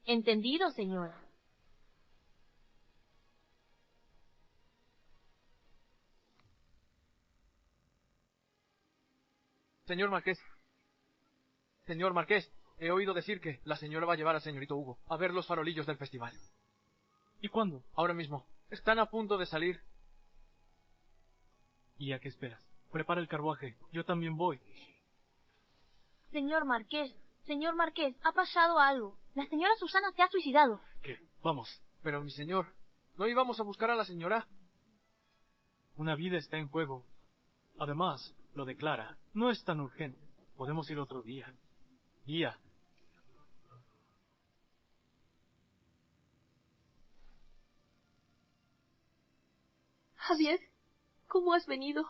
Entendido, señora. Señor Marqués. Señor Marqués, he oído decir que la señora va a llevar al señorito Hugo a ver los farolillos del festival. ¿Y cuándo? Ahora mismo. Están a punto de salir. ¿Y a qué esperas? Prepara el carruaje. Yo también voy. Señor Marqués, ha pasado algo. La señora Susana se ha suicidado. ¿Qué? Vamos. Pero, mi señor, ¿no íbamos a buscar a la señora? Una vida está en juego. Además, lo de Clara no es tan urgente. Podemos ir otro día. Guía. Javier, ¿cómo has venido?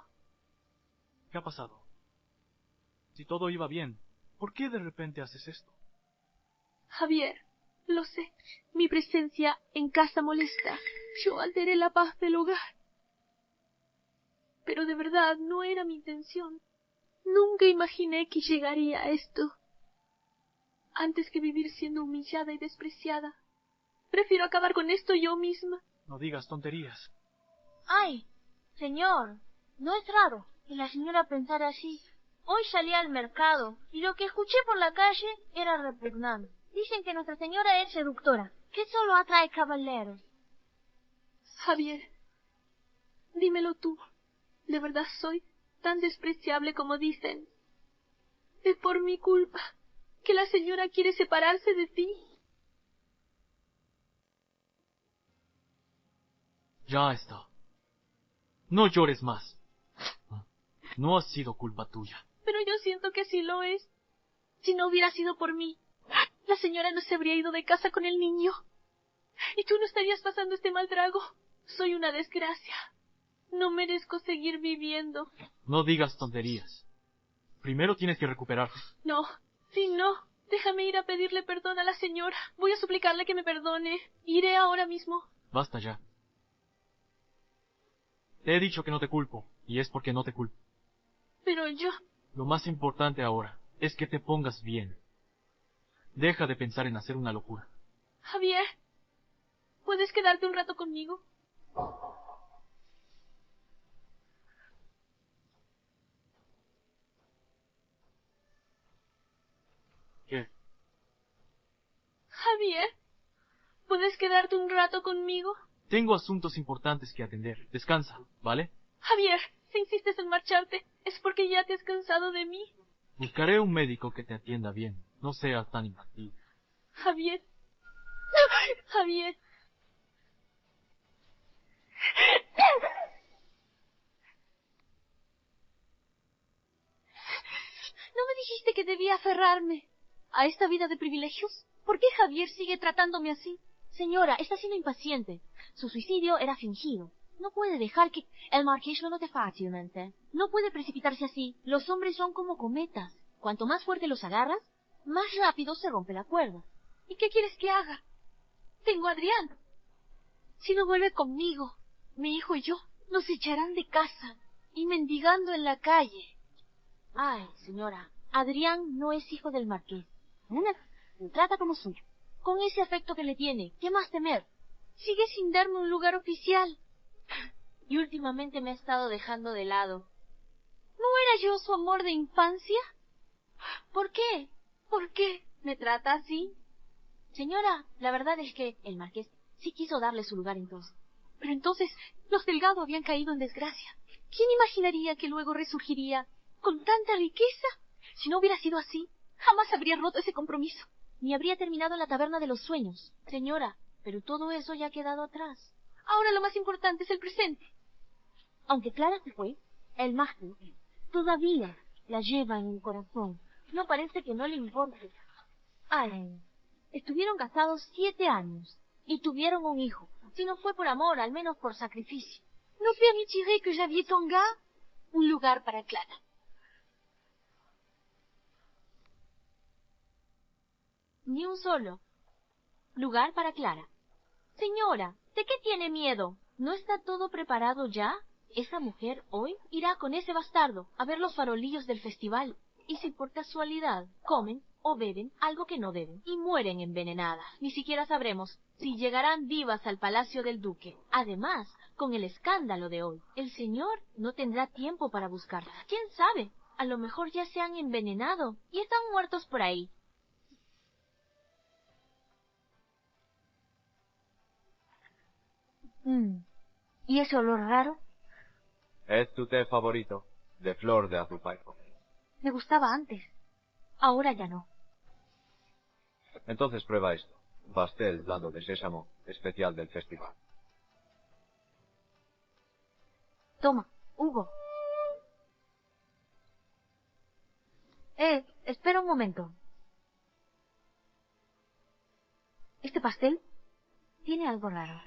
¿Qué ha pasado? Si todo iba bien, ¿por qué de repente haces esto? Javier, lo sé. Mi presencia en casa molesta. Yo alteré la paz del hogar. Pero de verdad no era mi intención. Nunca imaginé que llegaría a esto. Antes que vivir siendo humillada y despreciada, prefiero acabar con esto yo misma. No digas tonterías. Ay, señor, no es raro que la señora pensara así. Hoy salí al mercado y lo que escuché por la calle era repugnante. Dicen que Nuestra Señora es seductora, que solo atrae caballeros. Javier, dímelo tú. ¿De verdad soy tan despreciable como dicen? ¿Es por mi culpa que la señora quiere separarse de ti? Ya está. No llores más. No ha sido culpa tuya. Pero yo siento que sí lo es. Si no hubiera sido por mí, la señora no se habría ido de casa con el niño. Y tú no estarías pasando este mal trago. Soy una desgracia. No merezco seguir viviendo. No digas tonterías. Primero tienes que recuperarte. No, no. Déjame ir a pedirle perdón a la señora. Voy a suplicarle que me perdone. Iré ahora mismo. Basta ya. Te he dicho que no te culpo, y es porque no te culpo. Pero yo... Lo más importante ahora es que te pongas bien. Deja de pensar en hacer una locura. Javier, ¿puedes quedarte un rato conmigo? ¿Qué? Javier, ¿puedes quedarte un rato conmigo? Tengo asuntos importantes que atender. Descansa, ¿vale? Javier, si insistes en marcharte, es porque ya te has cansado de mí. Buscaré un médico que te atienda bien. No seas tan infantil. Javier. Javier. ¿No me dijiste que debía aferrarme a esta vida de privilegios? ¿Por qué Javier sigue tratándome así? Señora, está siendo impaciente. Su suicidio era fingido. No puede dejar que... El marqués lo note fácilmente. No puede precipitarse así. Los hombres son como cometas. Cuanto más fuerte los agarras, más rápido se rompe la cuerda. ¿Y qué quieres que haga? Tengo a Adrián. Si no vuelve conmigo, mi hijo y yo nos echarán de casa y mendigando en la calle. Ay, señora, Adrián no es hijo del marqués. Lo trata como suyo. Con ese afecto que le tiene, ¿qué más temer? Sigue sin darme un lugar oficial. Y últimamente me ha estado dejando de lado. ¿No era yo su amor de infancia? ¿Por qué? ¿Por qué me trata así? Señora, la verdad es que el marqués sí quiso darle su lugar entonces. Pero entonces los Delgado habían caído en desgracia. ¿Quién imaginaría que luego resurgiría con tanta riqueza? Si no hubiera sido así, jamás habría roto ese compromiso. Ni habría terminado en la taberna de los sueños. Señora, pero todo eso ya ha quedado atrás. Ahora lo más importante es el presente. Aunque Clara se fue, el marqués todavía la lleva en el corazón. No parece que no le importe. Ay, estuvieron casados 7 años y tuvieron un hijo. Si no fue por amor, al menos por sacrificio. ¿No permitiré que Javier tenga un lugar para Clara? Ni un solo lugar para Clara. Señora, ¿de qué tiene miedo? ¿No está todo preparado ya? Esa mujer hoy irá con ese bastardo a ver los farolillos del festival. Y si por casualidad comen o beben algo que no deben y mueren envenenadas, ni siquiera sabremos si llegarán vivas al palacio del duque. Además, con el escándalo de hoy, el señor no tendrá tiempo para buscarlas. ¿Quién sabe? A lo mejor ya se han envenenado y están muertos por ahí. ¿Y ese olor raro? Es tu té favorito, de flor de azulfaico. Me gustaba antes. Ahora ya no. Entonces prueba esto. Pastel dado de sésamo, especial del festival. Toma, Hugo. Espera un momento. Este pastel tiene algo raro.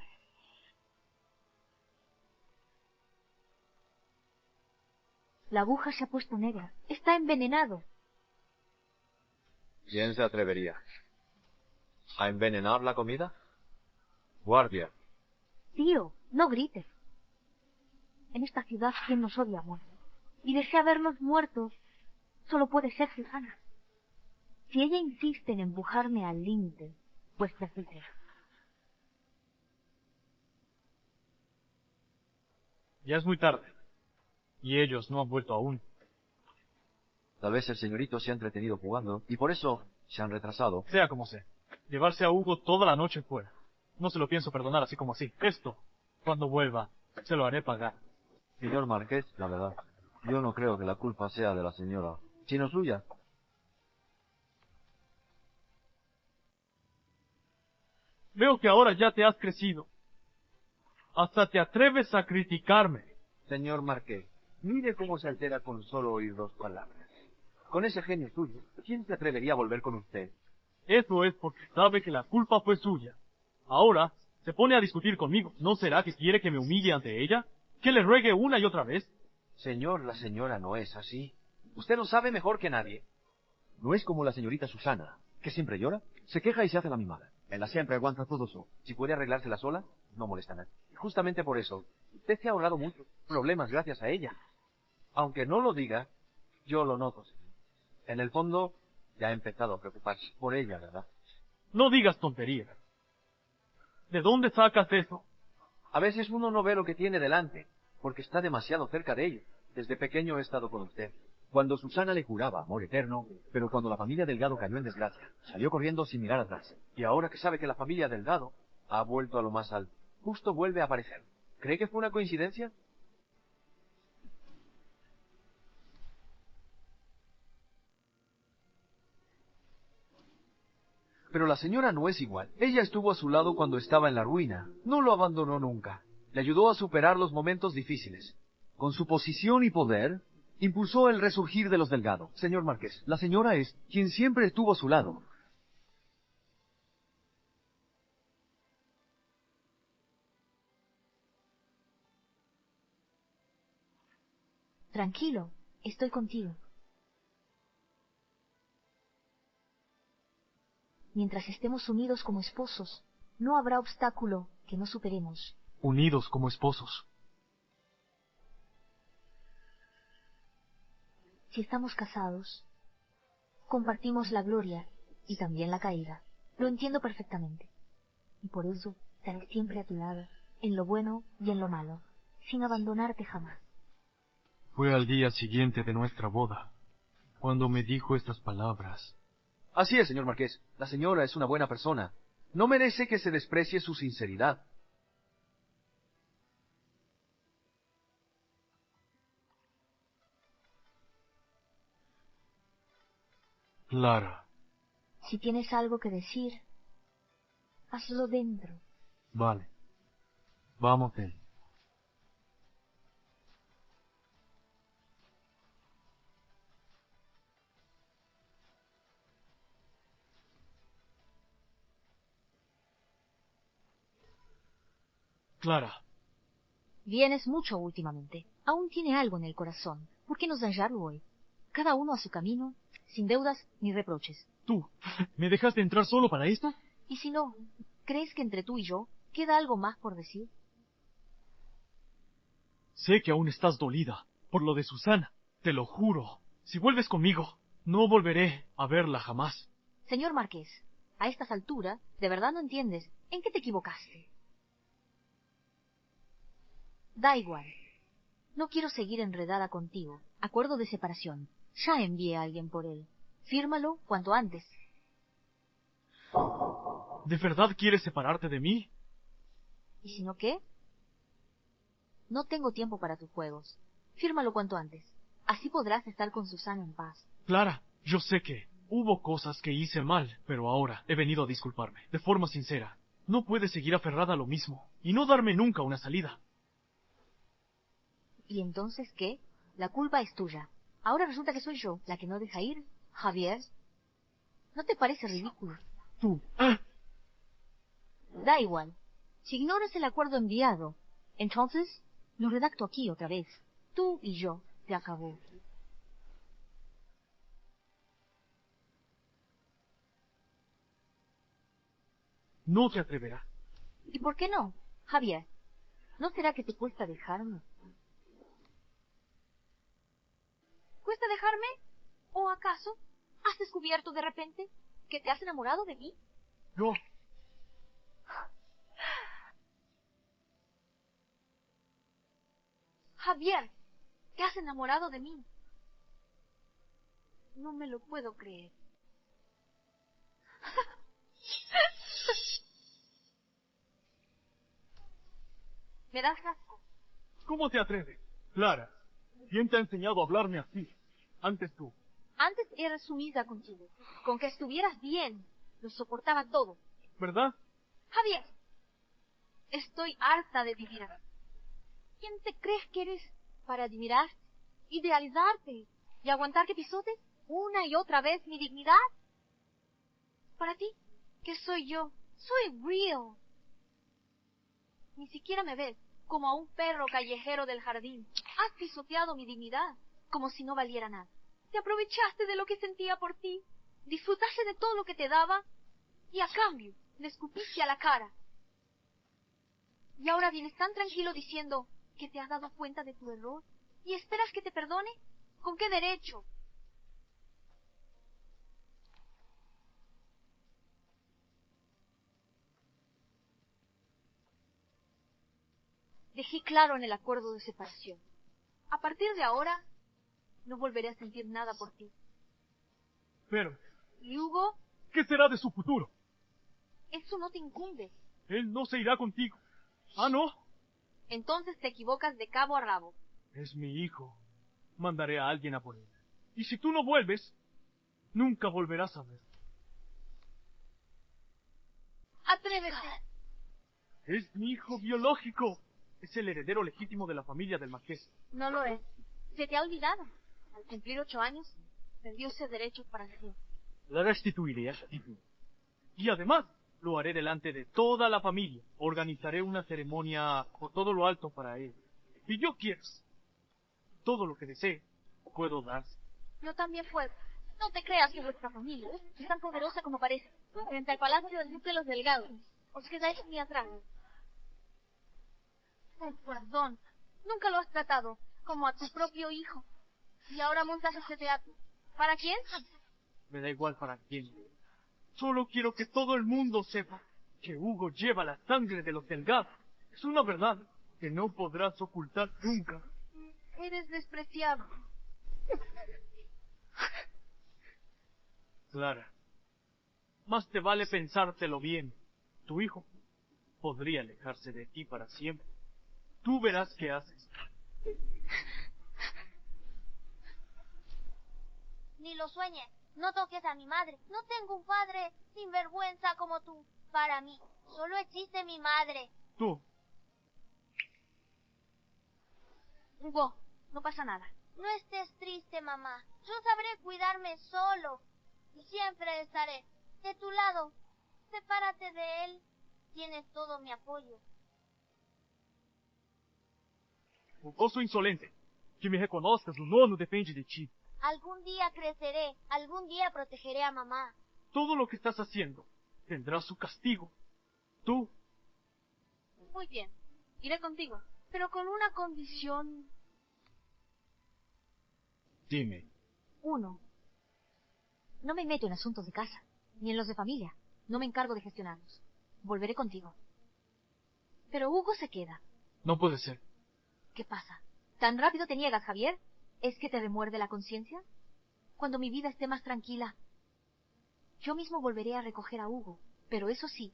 La aguja se ha puesto negra. Está envenenado. ¿Quién se atrevería a envenenar la comida? Guardia. Tío, no grites. En esta ciudad, ¿quién nos odia a muerte? Y desea verlos muertos, solo puede ser Susana. Si ella insiste en empujarme al límite, pues prefiero. Ya es muy tarde. Y ellos no han vuelto aún. Tal vez el señorito se ha entretenido jugando, y por eso se han retrasado. Sea como sea. Llevarse a Hugo toda la noche fuera. No se lo pienso perdonar así como así. Esto, cuando vuelva, se lo haré pagar. Señor Marqués, la verdad, yo no creo que la culpa sea de la señora, sino suya. Veo que ahora ya te has crecido. Hasta te atreves a criticarme. Señor Marqués, mire cómo se altera con solo oír 2 palabras. Con ese genio suyo, ¿quién se atrevería a volver con usted? Eso es porque sabe que la culpa fue suya. Ahora se pone a discutir conmigo. ¿No será que quiere que me humille ante ella? ¿Que le ruegue una y otra vez? Señor, la señora no es así. Usted lo sabe mejor que nadie. No es como la señorita Susana, que siempre llora, se queja y se hace la mimada. Ella siempre aguanta todo eso. Si puede arreglársela sola, no molesta a nadie. Justamente por eso, usted se ha ahorrado muchos problemas gracias a ella. Aunque no lo diga, yo lo noto. En el fondo, ya ha empezado a preocuparse por ella, ¿verdad? No digas tonterías. ¿De dónde sacas eso? A veces uno no ve lo que tiene delante, porque está demasiado cerca de ello. Desde pequeño he estado con usted. Cuando Susana le juraba amor eterno, pero cuando la familia Delgado cayó en desgracia, salió corriendo sin mirar atrás. Y ahora que sabe que la familia Delgado ha vuelto a lo más alto, justo vuelve a aparecer. ¿Cree que fue una coincidencia? Pero la señora no es igual. Ella estuvo a su lado cuando estaba en la ruina. No lo abandonó nunca. Le ayudó a superar los momentos difíciles. Con su posición y poder, impulsó el resurgir de los Delgado. Señor Marqués, la señora es quien siempre estuvo a su lado. Tranquilo, estoy contigo. Mientras estemos unidos como esposos, no habrá obstáculo que no superemos. Unidos como esposos. Si estamos casados, compartimos la gloria y también la caída. Lo entiendo perfectamente. Y por eso estaré siempre a tu lado, en lo bueno y en lo malo, sin abandonarte jamás. Fue al día siguiente de nuestra boda, cuando me dijo estas palabras. Así es, señor Marqués. La señora es una buena persona. No merece que se desprecie su sinceridad. Clara. Si tienes algo que decir, hazlo dentro. Vale. Vamos, Ted. Clara. Vienes mucho últimamente. Aún tiene algo en el corazón. ¿Por qué no zanjarlo hoy? Cada uno a su camino, sin deudas ni reproches. ¿Tú me dejaste entrar solo para esto? Y si no, ¿crees que entre tú y yo queda algo más por decir? Sé que aún estás dolida por lo de Susana. Te lo juro. Si vuelves conmigo, no volveré a verla jamás. Señor Marqués, a estas alturas, ¿de verdad no entiendes en qué te equivocaste? Da igual. No quiero seguir enredada contigo. Acuerdo de separación. Ya envié a alguien por él. Fírmalo cuanto antes. ¿De verdad quieres separarte de mí? ¿Y si no qué? No tengo tiempo para tus juegos. Fírmalo cuanto antes. Así podrás estar con Susana en paz. Clara, yo sé que hubo cosas que hice mal, pero ahora he venido a disculparme, de forma sincera. No puedes seguir aferrada a lo mismo y no darme nunca una salida. ¿Y entonces qué? La culpa es tuya. Ahora resulta que soy yo la que no deja ir. Javier, ¿no te parece ridículo? Tú. Da igual. Si ignoras el acuerdo enviado, entonces lo redacto aquí otra vez. Tú y yo. Se acabó. No te atreverás. ¿Y por qué no, Javier? ¿No será que te cuesta dejarme? ¿Cuesta dejarme? ¿O acaso has descubierto de repente que te has enamorado de mí? No. Javier, ¿te has enamorado de mí? No me lo puedo creer. ¿Me das asco? ¿Cómo te atreves? Clara, ¿quién te ha enseñado a hablarme así? Antes tú. Antes era sumisa contigo. Con que estuvieras bien, lo soportaba todo. ¿Verdad? Javier, estoy harta de vivir así. ¿Quién te crees que eres para admirarte, idealizarte y aguantar que pisotes una y otra vez mi dignidad? Para ti, ¿qué soy yo? Soy real. Ni siquiera me ves como a un perro callejero del jardín. Has pisoteado mi dignidad como si no valiera nada. Te aprovechaste de lo que sentía por ti, disfrutaste de todo lo que te daba y a cambio me escupiste a la cara. Y ahora vienes tan tranquilo diciendo que te has dado cuenta de tu error y esperas que te perdone. ¿Con qué derecho? Dejé claro en el acuerdo de separación. A partir de ahora, no volveré a sentir nada por ti. Pero, ¿Y Hugo? ¿qué será de su futuro? Eso no te incumbe. Él no se irá contigo. ¿Ah, no? Entonces te equivocas de cabo a rabo. Es mi hijo. Mandaré a alguien a por él. Y si tú no vuelves, nunca volverás a ver. ¡Atrévete! Es mi hijo biológico. Es el heredero legítimo de la familia del Marqués. No lo es. Se te ha olvidado. Al cumplir 8 años, perdió ese derecho para siempre. La restituiré a ese título. Y además, lo haré delante de toda la familia. Organizaré una ceremonia por todo lo alto para él. Y yo quiero todo lo que desee, puedo darse. Yo también puedo. No te creas que vuestra familia es tan poderosa como parece. Frente al palacio del duque de los Delgados, os quedáis muy atrás. Perdón, nunca lo has tratado como a tu propio hijo. Y ahora montas este teatro. ¿Para quién? Me da igual para quién. Solo quiero que todo el mundo sepa que Hugo lleva la sangre de los Delgados. Es una verdad que no podrás ocultar nunca. Eres despreciado. Clara, más te vale pensártelo bien. Tu hijo podría alejarse de ti para siempre. Tú verás qué haces. Ni lo sueñes. No toques a mi madre. No tengo un padre sin vergüenza como tú. Para mí, solo existe mi madre. Tú. Hugo, no pasa nada. No estés triste, mamá. Yo sabré cuidarme solo. Y siempre estaré de tu lado. Sepárate de él. Tienes todo mi apoyo. Oso insolente. Que me reconozcas no depende de ti. Algún día creceré. Algún día protegeré a mamá. Todo lo que estás haciendo tendrá su castigo. Tú. Muy bien. Iré contigo. Pero con una condición. Dime. 1. No me meto en asuntos de casa, ni en los de familia. No me encargo de gestionarlos. Volveré contigo. Pero Hugo se queda. No puede ser. ¿Qué pasa? ¿Tan rápido te niegas, Javier? ¿Es que te remuerde la conciencia? Cuando mi vida esté más tranquila, yo mismo volveré a recoger a Hugo. Pero eso sí,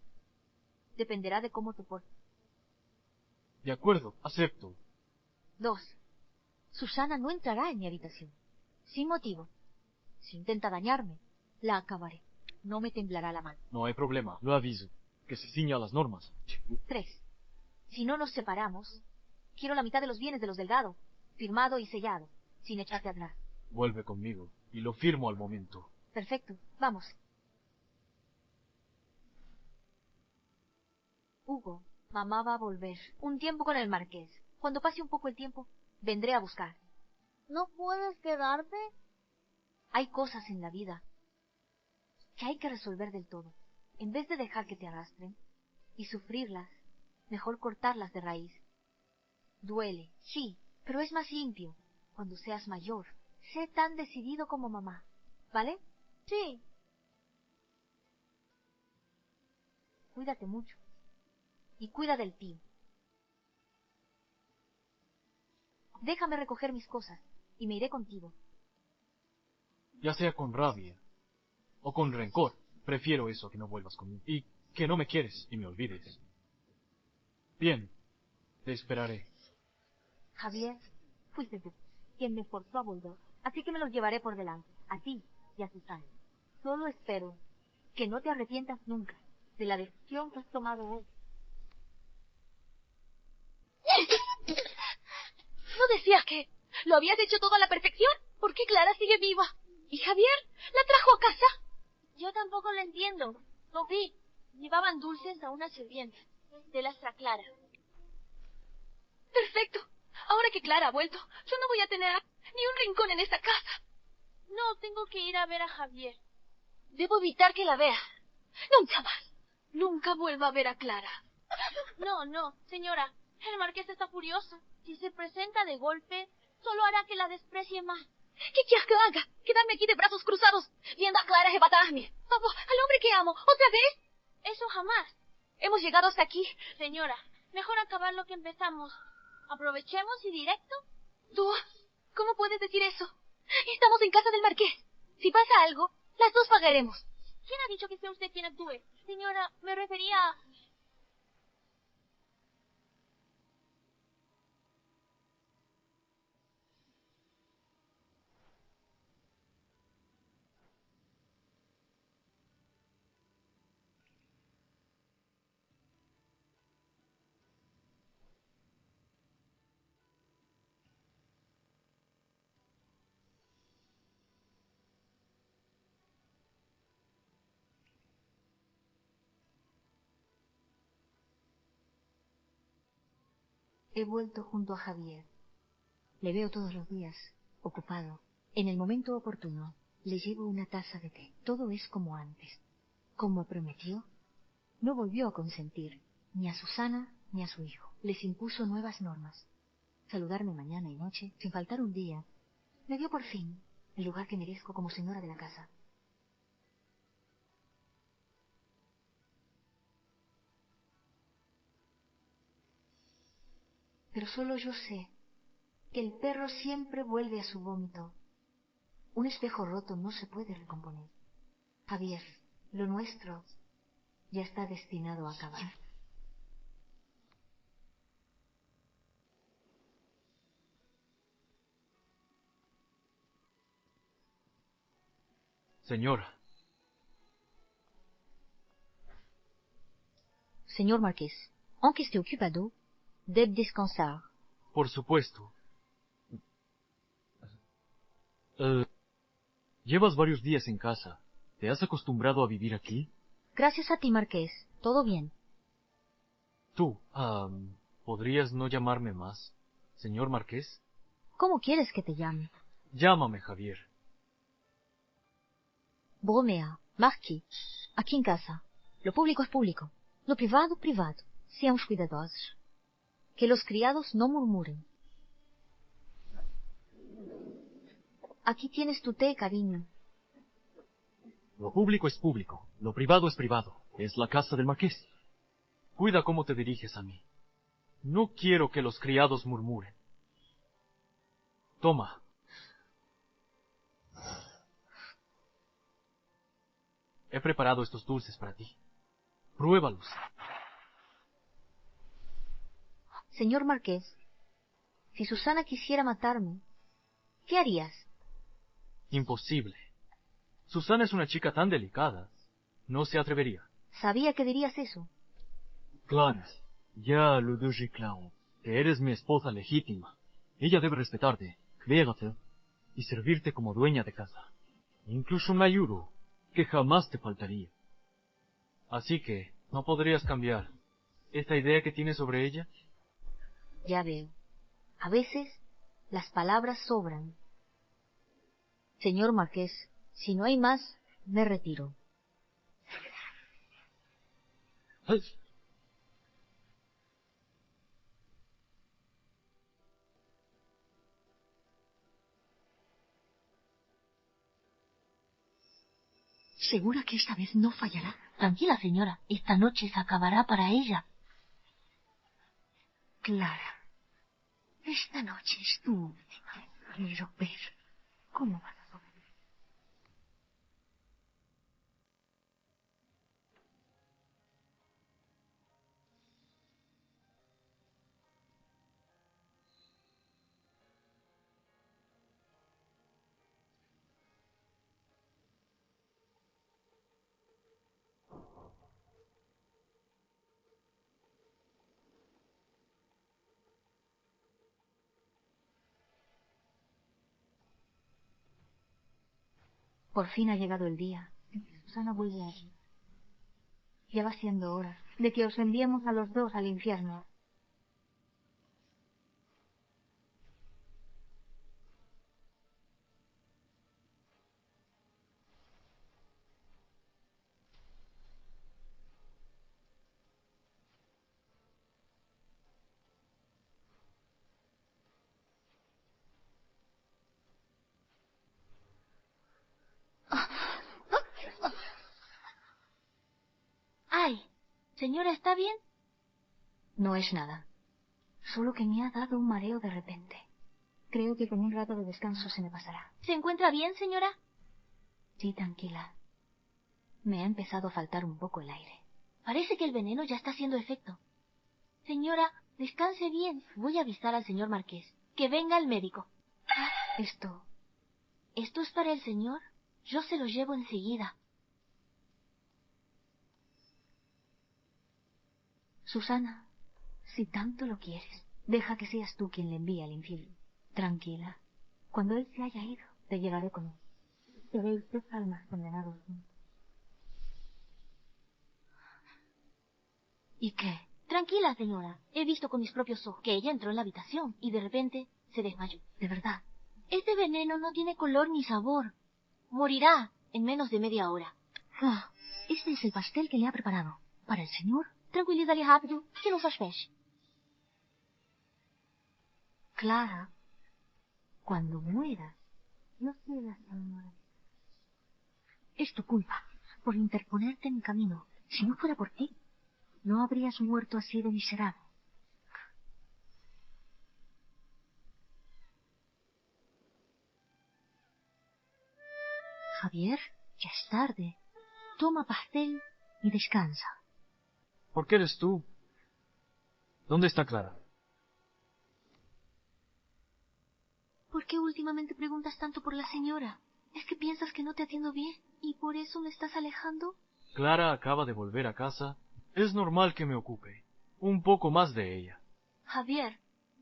dependerá de cómo te portes. De acuerdo, acepto. 2. Susana no entrará en mi habitación. Sin motivo. Si intenta dañarme, la acabaré. No me temblará la mano. No hay problema, lo aviso. Que se ciña a las normas. 3. Si no nos separamos, quiero la mitad de los bienes de los Delgado, firmado y sellado, sin echarte atrás. Vuelve conmigo, y lo firmo al momento. Perfecto, vamos. Hugo, mamá va a volver. Un tiempo con el marqués. Cuando pase un poco el tiempo, vendré a buscar. ¿No puedes quedarte? Hay cosas en la vida que hay que resolver del todo. En vez de dejar que te arrastren y sufrirlas, mejor cortarlas de raíz. Duele, sí, pero es más limpio. Cuando seas mayor, sé tan decidido como mamá. ¿Vale? Sí. Cuídate mucho. Y cuida del tío. Déjame recoger mis cosas y me iré contigo. Ya sea con rabia o con rencor, prefiero eso a que no vuelvas conmigo. Y que no me quieres y me olvides. Bien, te esperaré. Javier, fuiste tú quien me forzó a volver, así que me los llevaré por delante, a ti y a Susana. Solo espero que no te arrepientas nunca de la decisión que has tomado hoy. ¿No decías que lo habías hecho todo a la perfección? ¿Por qué Clara sigue viva? ¿Y Javier la trajo a casa? Yo tampoco lo entiendo. Lo vi. Llevaban dulces a una sirvienta de la Clara. Perfecto. Ahora que Clara ha vuelto, yo no voy a tener ni un rincón en esta casa. No, tengo que ir a ver a Javier. Debo evitar que la vea. Nunca más. Nunca vuelva a ver a Clara. No, señora. El marqués está furioso. Si se presenta de golpe, solo hará que la desprecie más. ¿Qué quieres que haga? ¿Quedarme aquí de brazos cruzados, viendo a Clara arrebatarme? Al hombre que amo, ¿otra vez? Eso jamás. Hemos llegado hasta aquí. Señora, mejor acabar lo que empezamos. Aprovechemos y directo. ¿Tú? ¿Cómo puedes decir eso? Estamos en casa del marqués. Si pasa algo, las dos pagaremos. ¿Quién ha dicho que sea usted quien actúe? Señora, me refería a... He vuelto junto a Javier. Le veo todos los días, ocupado. En el momento oportuno, le llevo una taza de té. Todo es como antes. Como prometió, no volvió a consentir ni a Susana ni a su hijo. Les impuso nuevas normas. Saludarme mañana y noche, sin faltar un día. Me dio por fin el lugar que merezco como señora de la casa. Pero solo yo sé que el perro siempre vuelve a su vómito. Un espejo roto no se puede recomponer. Javier, lo nuestro ya está destinado a acabar. Señora. Señor Marqués, aunque esté ocupado, debe descansar. Por supuesto. Llevas varios días en casa. ¿Te has acostumbrado a vivir aquí? Gracias a ti, Marqués. Todo bien. Tú, ¿podrías no llamarme más, señor Marqués? ¿Cómo quieres que te llame? Llámame, Javier. Bromea, Marquis, aquí en casa. Lo público es público. Lo privado, privado. Seamos cuidadosos. Que los criados no murmuren. Aquí tienes tu té, cariño. Lo público es público, lo privado es privado. Es la casa del marqués. Cuida cómo te diriges a mí. No quiero que los criados murmuren. Toma. He preparado estos dulces para ti. Pruébalos. Señor Marqués, si Susana quisiera matarme, ¿qué harías? Imposible. Susana es una chica tan delicada. No se atrevería. Sabía que dirías eso. Claro. Ya lo dije claro. Que eres mi esposa legítima. Ella debe respetarte, cuidarte y servirte como dueña de casa. Incluso me ayudo, que jamás te faltaría. Así que, ¿no podrías cambiar esta idea que tienes sobre ella? Ya veo. A veces, las palabras sobran. Señor Marqués, si no hay más, me retiro. ¡Ay! ¿Segura que esta vez no fallará? Tranquila, señora. Esta noche se acabará para ella. Clara, esta noche es tu última. Quiero ver cómo vas a sobrevivir. Por fin ha llegado el día en que Susana vuelve a ir. Ya va siendo hora de que os enviemos a los dos al infierno. ¡Ay! Señora, ¿está bien? No es nada. Solo que me ha dado un mareo de repente. Creo que con un rato de descanso se me pasará. ¿Se encuentra bien, señora? Sí, tranquila. Me ha empezado a faltar un poco el aire. Parece que el veneno ya está haciendo efecto. Señora, descanse bien. Voy a avisar al señor Marqués. Que venga el médico. ¿Esto es para el señor? Yo se lo llevo enseguida. Susana, si tanto lo quieres, deja que seas tú quien le envíe al infierno. Tranquila. Cuando él se haya ido, te llevaré con él. Seréis dos almas condenados juntos. ¿Y qué? Tranquila, señora. He visto con mis propios ojos que ella entró en la habitación y de repente Se desmayó. De verdad. Este veneno no tiene color ni sabor. Morirá en menos de media hora. Ah, este es el pastel que le ha preparado. ¿Para el señor? Tranquilízale rápido, que não faz peixe. Clara, cuando mueras, no quieras, señora. Es tu culpa, por interponerte en mi camino. Si no fuera por ti, no habrías muerto así de miserable. Javier, ya es tarde. Toma pastel y descansa. ¿Por qué eres tú? ¿Dónde está Clara? ¿Por qué últimamente preguntas tanto por la señora? ¿Es que piensas que no te atiendo bien y por eso me estás alejando? Clara acaba de volver a casa. Es normal que me ocupe un poco más de ella. Javier,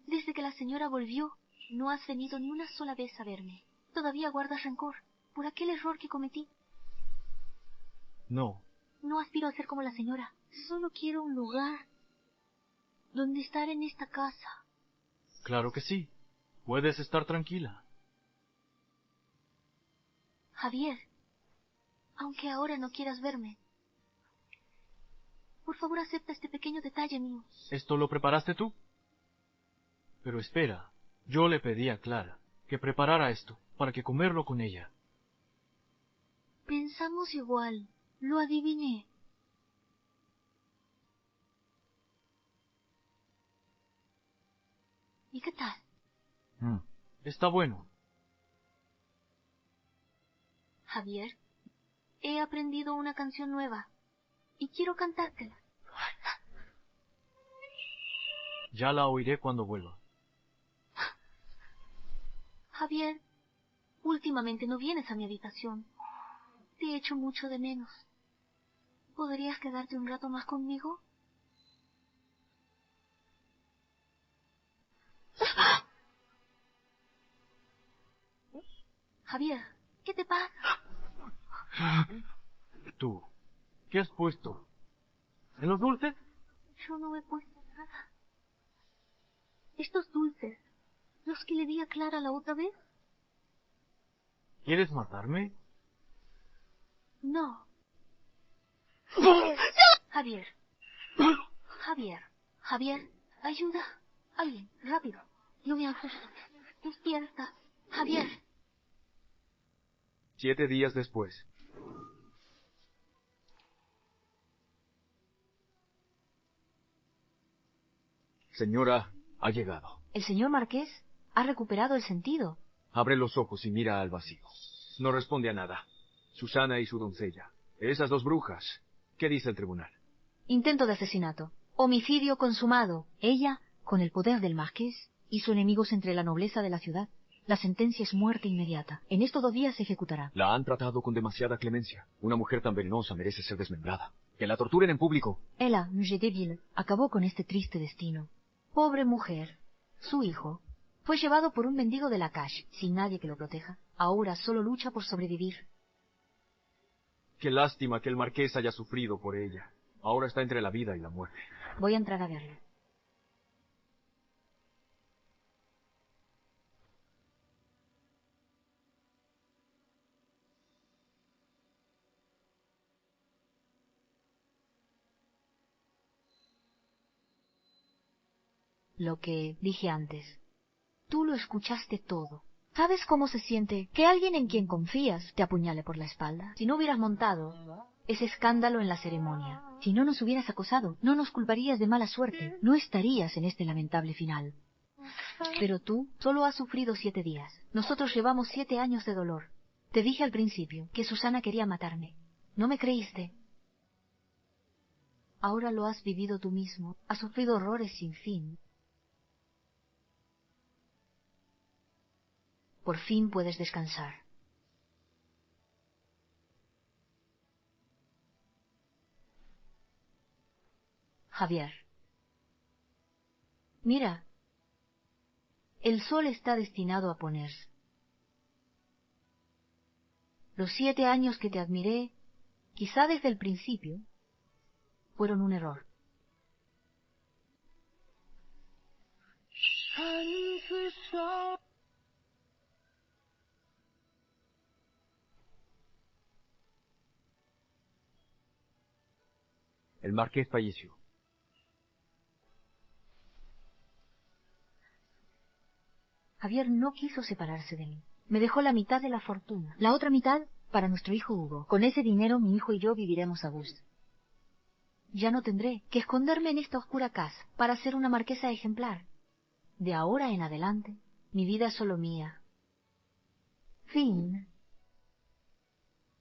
desde que la señora volvió, no has venido ni una sola vez a verme. Todavía guardas rencor por aquel error que cometí. No. No aspiro a ser como la señora. Solo quiero un lugar donde estar en esta casa. Claro que sí. Puedes estar tranquila. Javier, aunque ahora no quieras verme, por favor acepta este pequeño detalle mío. ¿Esto lo preparaste tú? Pero espera, yo le pedí a Clara que preparara esto para que comerlo con ella. Pensamos igual, lo adiviné. ¿Y qué tal? Está bueno. Javier, he aprendido una canción nueva y quiero cantártela. Ya la oiré cuando vuelva. Javier, últimamente no vienes a mi habitación. Te echo mucho de menos. ¿Podrías quedarte un rato más conmigo? Javier, ¿qué te pasa? Tú, ¿qué has puesto? ¿En los dulces? Yo no he puesto nada. Estos dulces, los que le di a Clara la otra vez. ¿Quieres matarme? No. Javier. Javier. Javier, ayuda. Alguien, rápido. No me asustes. Despierta. Javier. 7 días después. Señora, ha llegado. El señor Marqués ha recuperado el sentido. Abre los ojos y mira al vacío. No responde a nada. Susana y su doncella. Esas 2 brujas. ¿Qué dice el tribunal? Intento de asesinato. Homicidio consumado. Ella, con el poder del Marqués, hizo enemigos entre la nobleza de la ciudad. La sentencia es muerte inmediata. En estos 2 días se ejecutará. La han tratado con demasiada clemencia. Una mujer tan venenosa merece ser desmembrada. Que la torturen en público. Ella, mujer débil, acabó con este triste destino. Pobre mujer. Su hijo fue llevado por un mendigo de la calle, sin nadie que lo proteja. Ahora solo lucha por sobrevivir. Qué lástima que el marqués haya sufrido por ella. Ahora está entre la vida y la muerte. Voy a entrar a verlo. Lo que dije antes. Tú lo escuchaste todo. ¿Sabes cómo se siente que alguien en quien confías te apuñale por la espalda? Si no hubieras montado ese escándalo en la ceremonia, si no nos hubieras acosado, no nos culparías de mala suerte, no estarías en este lamentable final. Pero tú solo has sufrido 7 días. Nosotros llevamos 7 años de dolor. Te dije al principio que Susana quería matarme. No me creíste. Ahora lo has vivido tú mismo. Has sufrido horrores sin fin. Por fin puedes descansar. Javier. Mira, el sol está destinado a ponerse. Los 7 años que te admiré, quizá desde el principio, fueron un error. El marqués falleció. Javier no quiso separarse de mí. Me dejó la mitad de la fortuna. La otra mitad para nuestro hijo Hugo. Con ese dinero mi hijo y yo viviremos a gusto. Ya no tendré que esconderme en esta oscura casa para ser una marquesa ejemplar. De ahora en adelante, mi vida es solo mía. Fin.